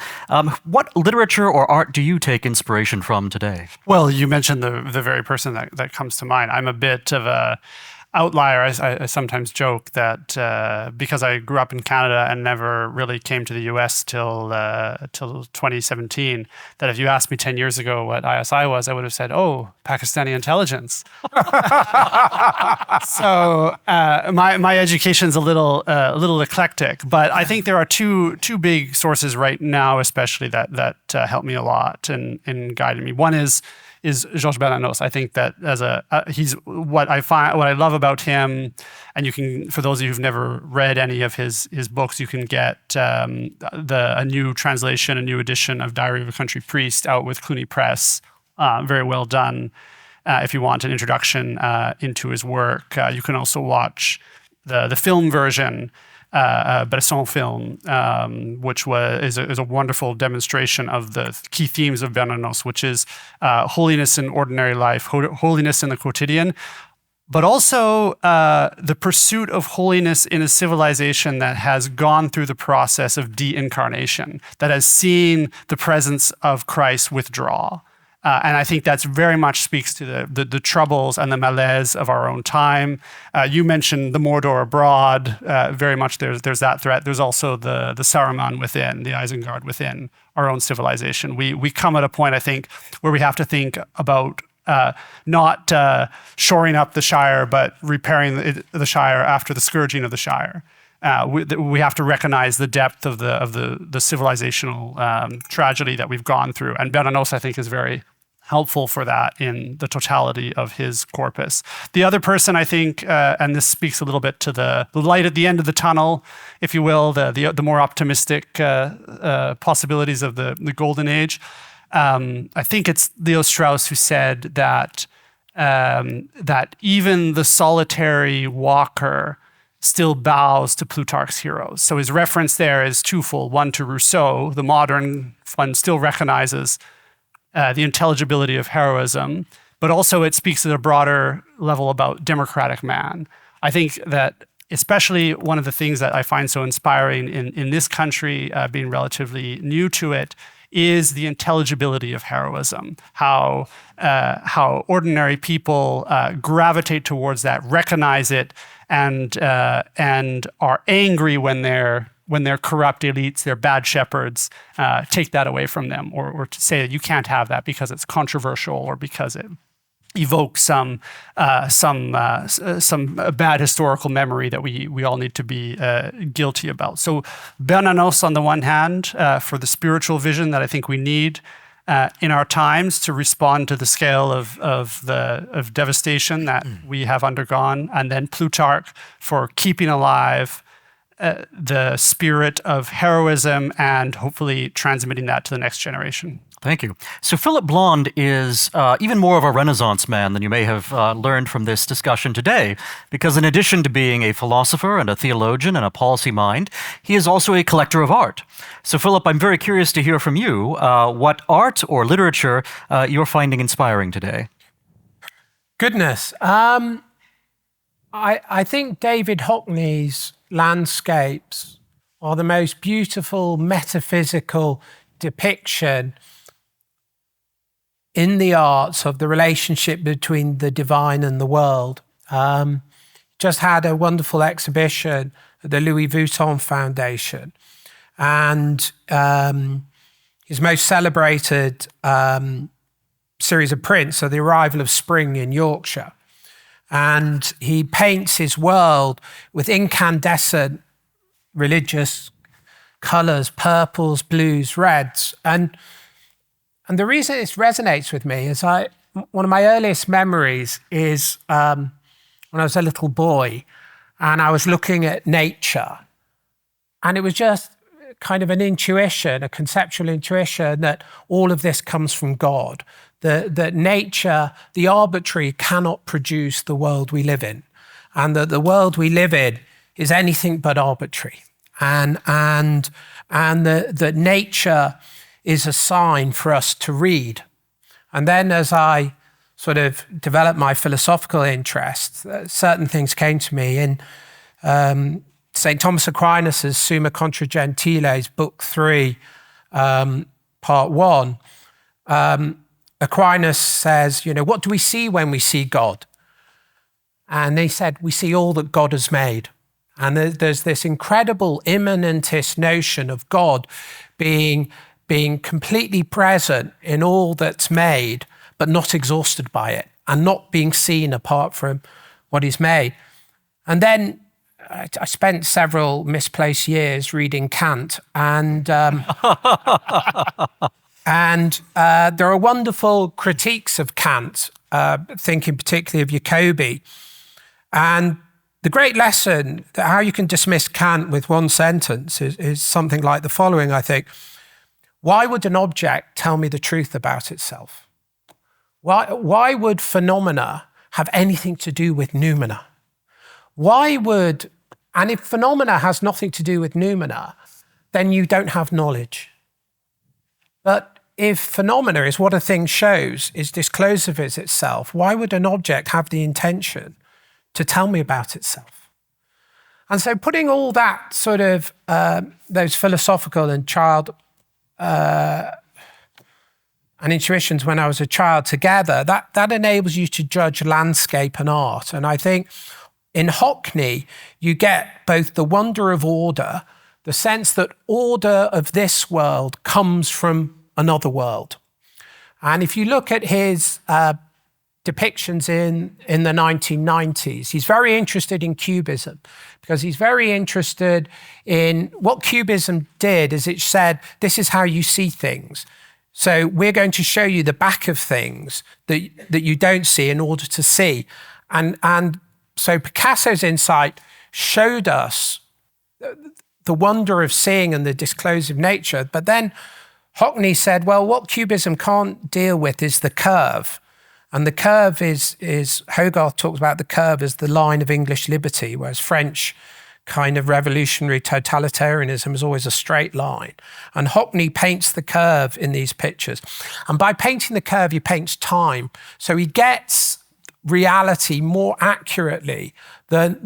What literature or art do you take inspiration from today? Well, you mentioned the very person that comes to mind. I'm a bit of a outlier. I sometimes joke that because I grew up in Canada and never really came to the US till 2017, that if you asked me 10 years ago what ISI was, I would have said, oh, Pakistani intelligence. So my education's a little eclectic, but I think there are two big sources right now, especially that help me a lot in guiding me. One is Georges Bernanos. I think that he's what I love about him, and you can, for those of you who've never read any of his books, you can get a new translation, a new edition of Diary of a Country Priest out with Cluny Press. Very well done. If you want an introduction into his work, you can also watch the film version. Bresson film, which is a wonderful demonstration of the key themes of Bernanos, which is holiness in ordinary life, holiness in the quotidian, but also the pursuit of holiness in a civilization that has gone through the process of de-incarnation, that has seen the presence of Christ withdraw. And I think that's very much speaks to the troubles and the malaise of our own time. You mentioned the Mordor abroad. Very much there's that threat. There's also the Saruman within, the Isengard within our own civilization. We come at a point, I think, where we have to think about not shoring up the Shire, but repairing the Shire after the scourging of the Shire. We have to recognize the depth of the civilizational tragedy that we've gone through. And Bernanos, I think, is very helpful for that in the totality of his corpus. The other person, I think, and this speaks a little bit to the light at the end of the tunnel, if you will, the more optimistic possibilities of the Golden Age. I think it's Leo Strauss who said that even the solitary walker still bows to Plutarch's heroes. So his reference there is twofold. One to Rousseau, the modern one still recognizes the intelligibility of heroism, but also it speaks at a broader level about democratic man. I think that especially one of the things that I find so inspiring in this country, being relatively new to it, is the intelligibility of heroism, how ordinary people gravitate towards that, recognize it, and are angry when their corrupt elites, their bad shepherds, take that away from them, or to say that you can't have that because it's controversial or because it evokes some bad historical memory that we all need to be guilty about. So Bernanos on the one hand, for the spiritual vision that I think we need in our times to respond to the scale of devastation that we have undergone, and then Plutarch for keeping alive the spirit of heroism and hopefully transmitting that to the next generation. Thank you. So Phillip Blond is even more of a Renaissance man than you may have learned from this discussion today, because in addition to being a philosopher and a theologian and a policy mind, he is also a collector of art. So Phillip, I'm very curious to hear from you what art or literature you're finding inspiring today. Goodness. I think David Hockney's landscapes are the most beautiful metaphysical depiction in the arts of the relationship between the divine and the world. Just had a wonderful exhibition at the Louis Vuitton Foundation, and his most celebrated series of prints are The Arrival of Spring in Yorkshire. And he paints his world with incandescent religious colors, purples, blues, reds. And the reason this resonates with me is one of my earliest memories is when I was a little boy and I was looking at nature it was just kind of an intuition, a conceptual intuition that all of this comes from God, that nature, the arbitrary, cannot produce the world we live in, and that the world we live in is anything but arbitrary, and that nature is a sign for us to read. And then as I sort of developed my philosophical interests, certain things came to me in St. Thomas Aquinas' Summa Contra Gentiles, Book 3, Part 1. Aquinas says, what do we see when we see God? And he said, we see all that God has made. And there's this incredible immanentist notion of God being completely present in all that's made, but not exhausted by it, and not being seen apart from what he's made. And then I spent several misplaced years reading Kant, and there are wonderful critiques of Kant, thinking particularly of Jacobi. And the great lesson that how you can dismiss Kant with one sentence is something like the following, I think. Why would an object tell me the truth about itself? Why would phenomena have anything to do with noumena? And if phenomena has nothing to do with noumena, then you don't have knowledge. But if phenomena is what a thing shows, is disclosive as itself, why would an object have the intention to tell me about itself? And so putting all that sort of, those philosophical and child and intuitions when I was a child together, that enables you to judge landscape and art. And I think in Hockney, you get both the wonder of order, the sense that order of this world comes from another world. And if you look at his depictions in the 1990s, he's very interested in Cubism, because he's very interested in what Cubism did is it said, this is how you see things. So we're going to show you the back of things that you don't see in order to see. And so Picasso's insight showed us the wonder of seeing and the disclosive nature. But then Hockney said, well, what Cubism can't deal with is the curve. And the curve is Hogarth talks about the curve as the line of English liberty, whereas French kind of revolutionary totalitarianism is always a straight line. And Hockney paints the curve in these pictures. And by painting the curve, he paints time. So he gets reality more accurately than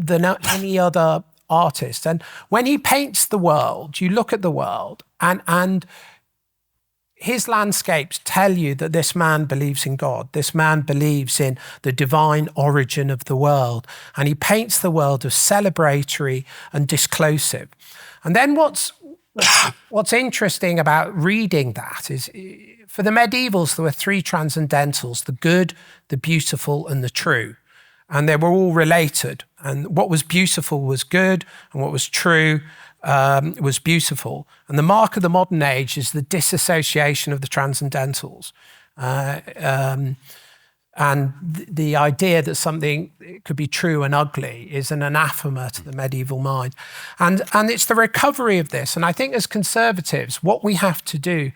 any other artist. And when he paints the world, you look at the world and his landscapes tell you that this man believes in God. This man believes in the divine origin of the world. And he paints the world as celebratory and disclosive. And then what's interesting about reading that is, for the medievals, there were three transcendentals: the good, the beautiful, and the true. And they were all related. And what was beautiful was good, and what was true was beautiful. And the mark of the modern age is the disassociation of the transcendentals. And the idea that something could be true and ugly is an anathema to the medieval mind. And it's the recovery of this. And I think as conservatives, what we have to do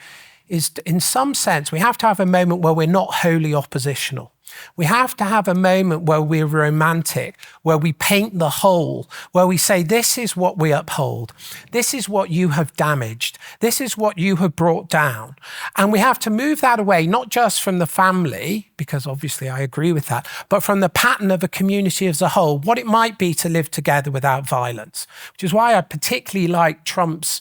is, in some sense, we have to have a moment where we're not wholly oppositional. We have to have a moment where we're romantic, where we paint the whole, where we say, this is what we uphold. This is what you have damaged. This is what you have brought down. And we have to move that away, not just from the family, because obviously I agree with that, but from the pattern of a community as a whole, what it might be to live together without violence, which is why I particularly like Trump's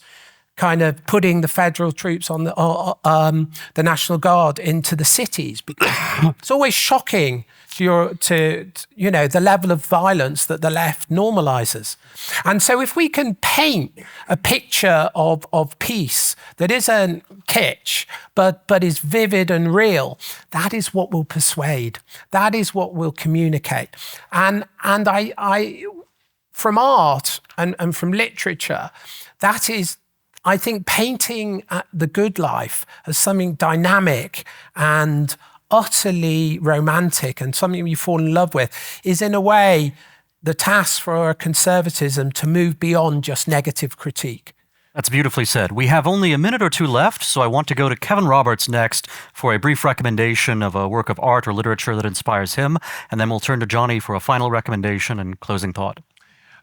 kind of putting the federal troops on the National Guard into the cities, because it's always shocking to the level of violence that the left normalizes. And so if we can paint a picture of peace that isn't kitsch, but is vivid and real, that is what will persuade. That is what will communicate. And I from art and from literature, that is, I think, painting the good life as something dynamic and utterly romantic and something you fall in love with is, in a way, the task for conservatism to move beyond just negative critique. That's beautifully said. We have only a minute or two left, so I want to go to Kevin Roberts next for a brief recommendation of a work of art or literature that inspires him, and then we'll turn to Johnny for a final recommendation and closing thought.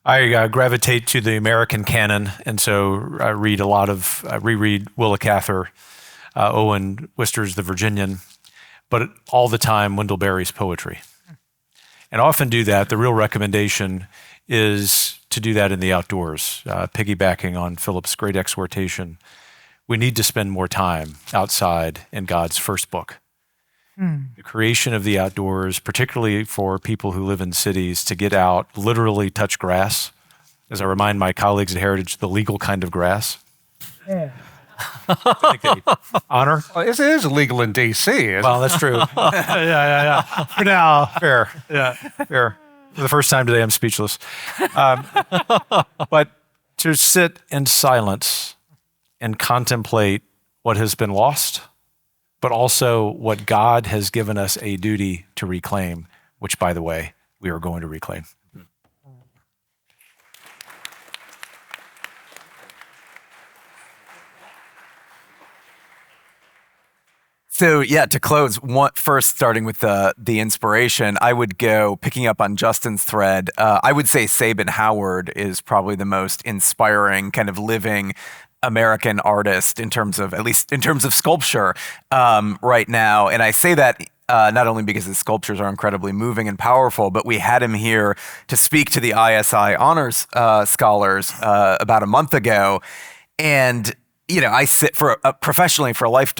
I gravitate to the American canon, and so I read a lot of, reread Willa Cather, Owen Wister's The Virginian, but all the time Wendell Berry's poetry. And often do that. The real recommendation is to do that in the outdoors, piggybacking on Philip's great exhortation. We need to spend more time outside in God's first book. The creation of the outdoors, particularly for people who live in cities, to get out, literally touch grass. As I remind my colleagues at Heritage, the legal kind of grass. Yeah. I think they honor. Well, it is illegal in D.C. Well, that's true. Yeah. For now. Fair. Yeah. Fair. For the first time today, I'm speechless. But to sit in silence and contemplate what has been lost, but also what God has given us a duty to reclaim, which, by the way, we are going to reclaim. So yeah, to close, first starting with the inspiration, I would go picking up on Justin's thread. I would say Sabin Howard is probably the most inspiring kind of living American artist in terms of, at least in terms of sculpture right now. And I say that not only because his sculptures are incredibly moving and powerful, but we had him here to speak to the ISI honors scholars about a month ago. And I sit professionally for a life.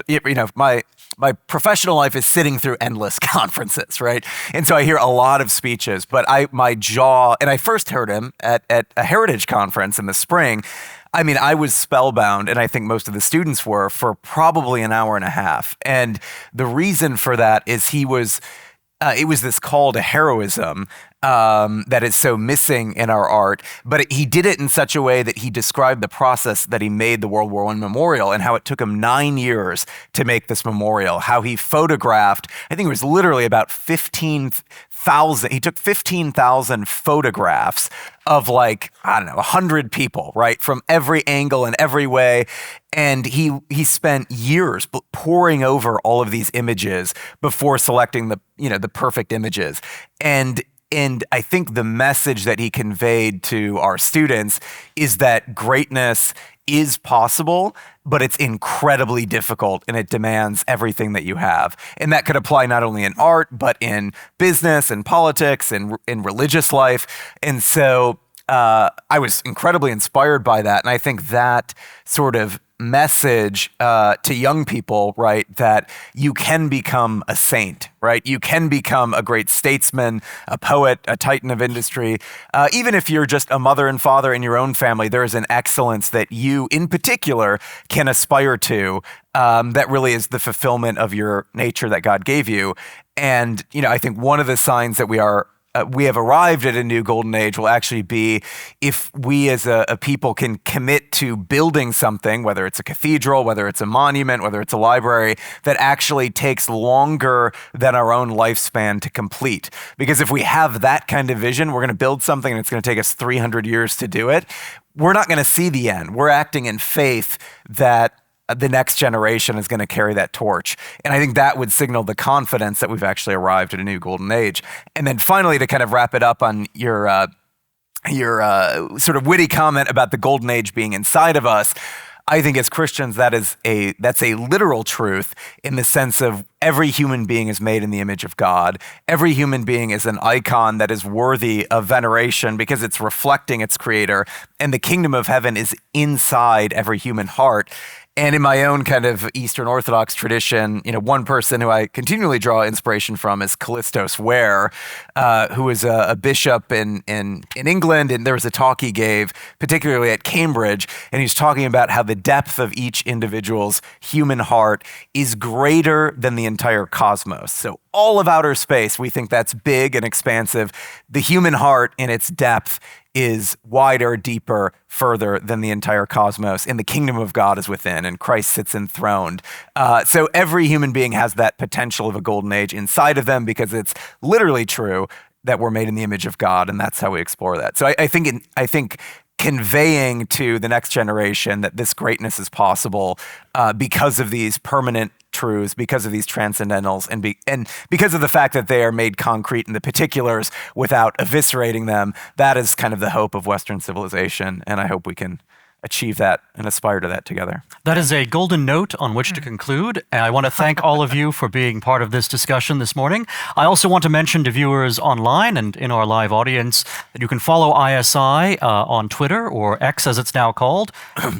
My professional life is sitting through endless conferences, right? And so I hear a lot of speeches. But my jaw, and I first heard him at a Heritage conference in the spring. I mean, I was spellbound, and I think most of the students were, for probably an hour and a half. And the reason for that is it was this call to heroism that is so missing in our art, but he did it in such a way that he described the process that he made the World War I Memorial and how it took him 9 years to make this memorial, how he photographed, I think it was literally about 15,000, he took 15,000 photographs of 100 people, right, from every angle and every way. And he spent years poring over all of these images before selecting the perfect images. And I think the message that he conveyed to our students is that greatness is possible, but it's incredibly difficult and it demands everything that you have. And that could apply not only in art, but in business and politics and in religious life. And so I was incredibly inspired by that. And I think that sort of message to young people, right, that you can become a saint, right? You can become a great statesman, a poet, a titan of industry. Even if you're just a mother and father in your own family, there is an excellence that you in particular can aspire to that really is the fulfillment of your nature that God gave you. And, I think one of the signs that we have arrived at a new golden age will actually be if we as a people can commit to building something, whether it's a cathedral, whether it's a monument, whether it's a library, that actually takes longer than our own lifespan to complete. Because if we have that kind of vision, we're going to build something and it's going to take us 300 years to do it. We're not going to see the end. We're acting in faith that the next generation is going to carry that torch. And I think that would signal the confidence that we've actually arrived at a new golden age. And then finally, to kind of wrap it up on your sort of witty comment about the golden age being inside of us, I think as Christians, that's a literal truth in the sense of every human being is made in the image of God. Every human being is an icon that is worthy of veneration because it's reflecting its creator. And the kingdom of heaven is inside every human heart. And in my own kind of Eastern Orthodox tradition, one person who I continually draw inspiration from is Callistos Ware, who is a bishop in England. And there was a talk he gave, particularly at Cambridge, and he's talking about how the depth of each individual's human heart is greater than the entire cosmos. So all of outer space, we think that's big and expansive. The human heart in its depth is wider, deeper, further than the entire cosmos, and the kingdom of God is within, and Christ sits enthroned. So every human being has that potential of a golden age inside of them because it's literally true. that we're made in the image of God, and that's how we explore that. So I think conveying to the next generation that this greatness is possible because of these permanent truths, because of these transcendentals, and because of the fact that they are made concrete in the particulars without eviscerating them, that is kind of the hope of Western civilization, and I hope we can achieve that and aspire to that together. That is a golden note on which to conclude. And I want to thank all of you for being part of this discussion this morning. I also want to mention to viewers online and in our live audience that you can follow ISI on Twitter, or X as it's now called,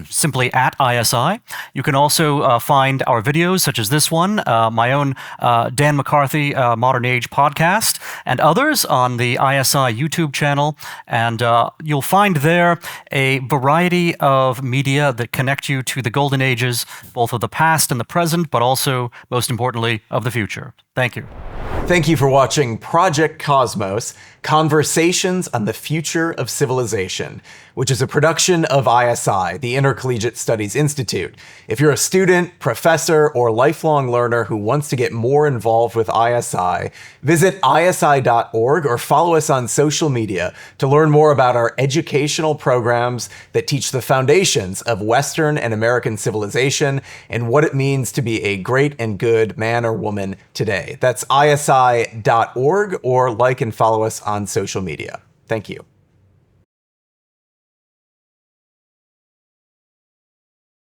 simply at ISI. You can also find our videos such as this one, my own Dan McCarthy Modern Age podcast, and others on the ISI YouTube channel. And you'll find there a variety of media that connect you to the golden ages, both of the past and the present, but also, most importantly, of the future. Thank you. Thank you for watching Project Cosmos, Conversations on the Future of Civilization, which is a production of ISI, the Intercollegiate Studies Institute. If you're a student, professor, or lifelong learner who wants to get more involved with ISI, visit isi.org or follow us on social media to learn more about our educational programs that teach the foundations of Western and American civilization and what it means to be a great and good man or woman today. That's isi.org, or like and follow us on social media. Thank you.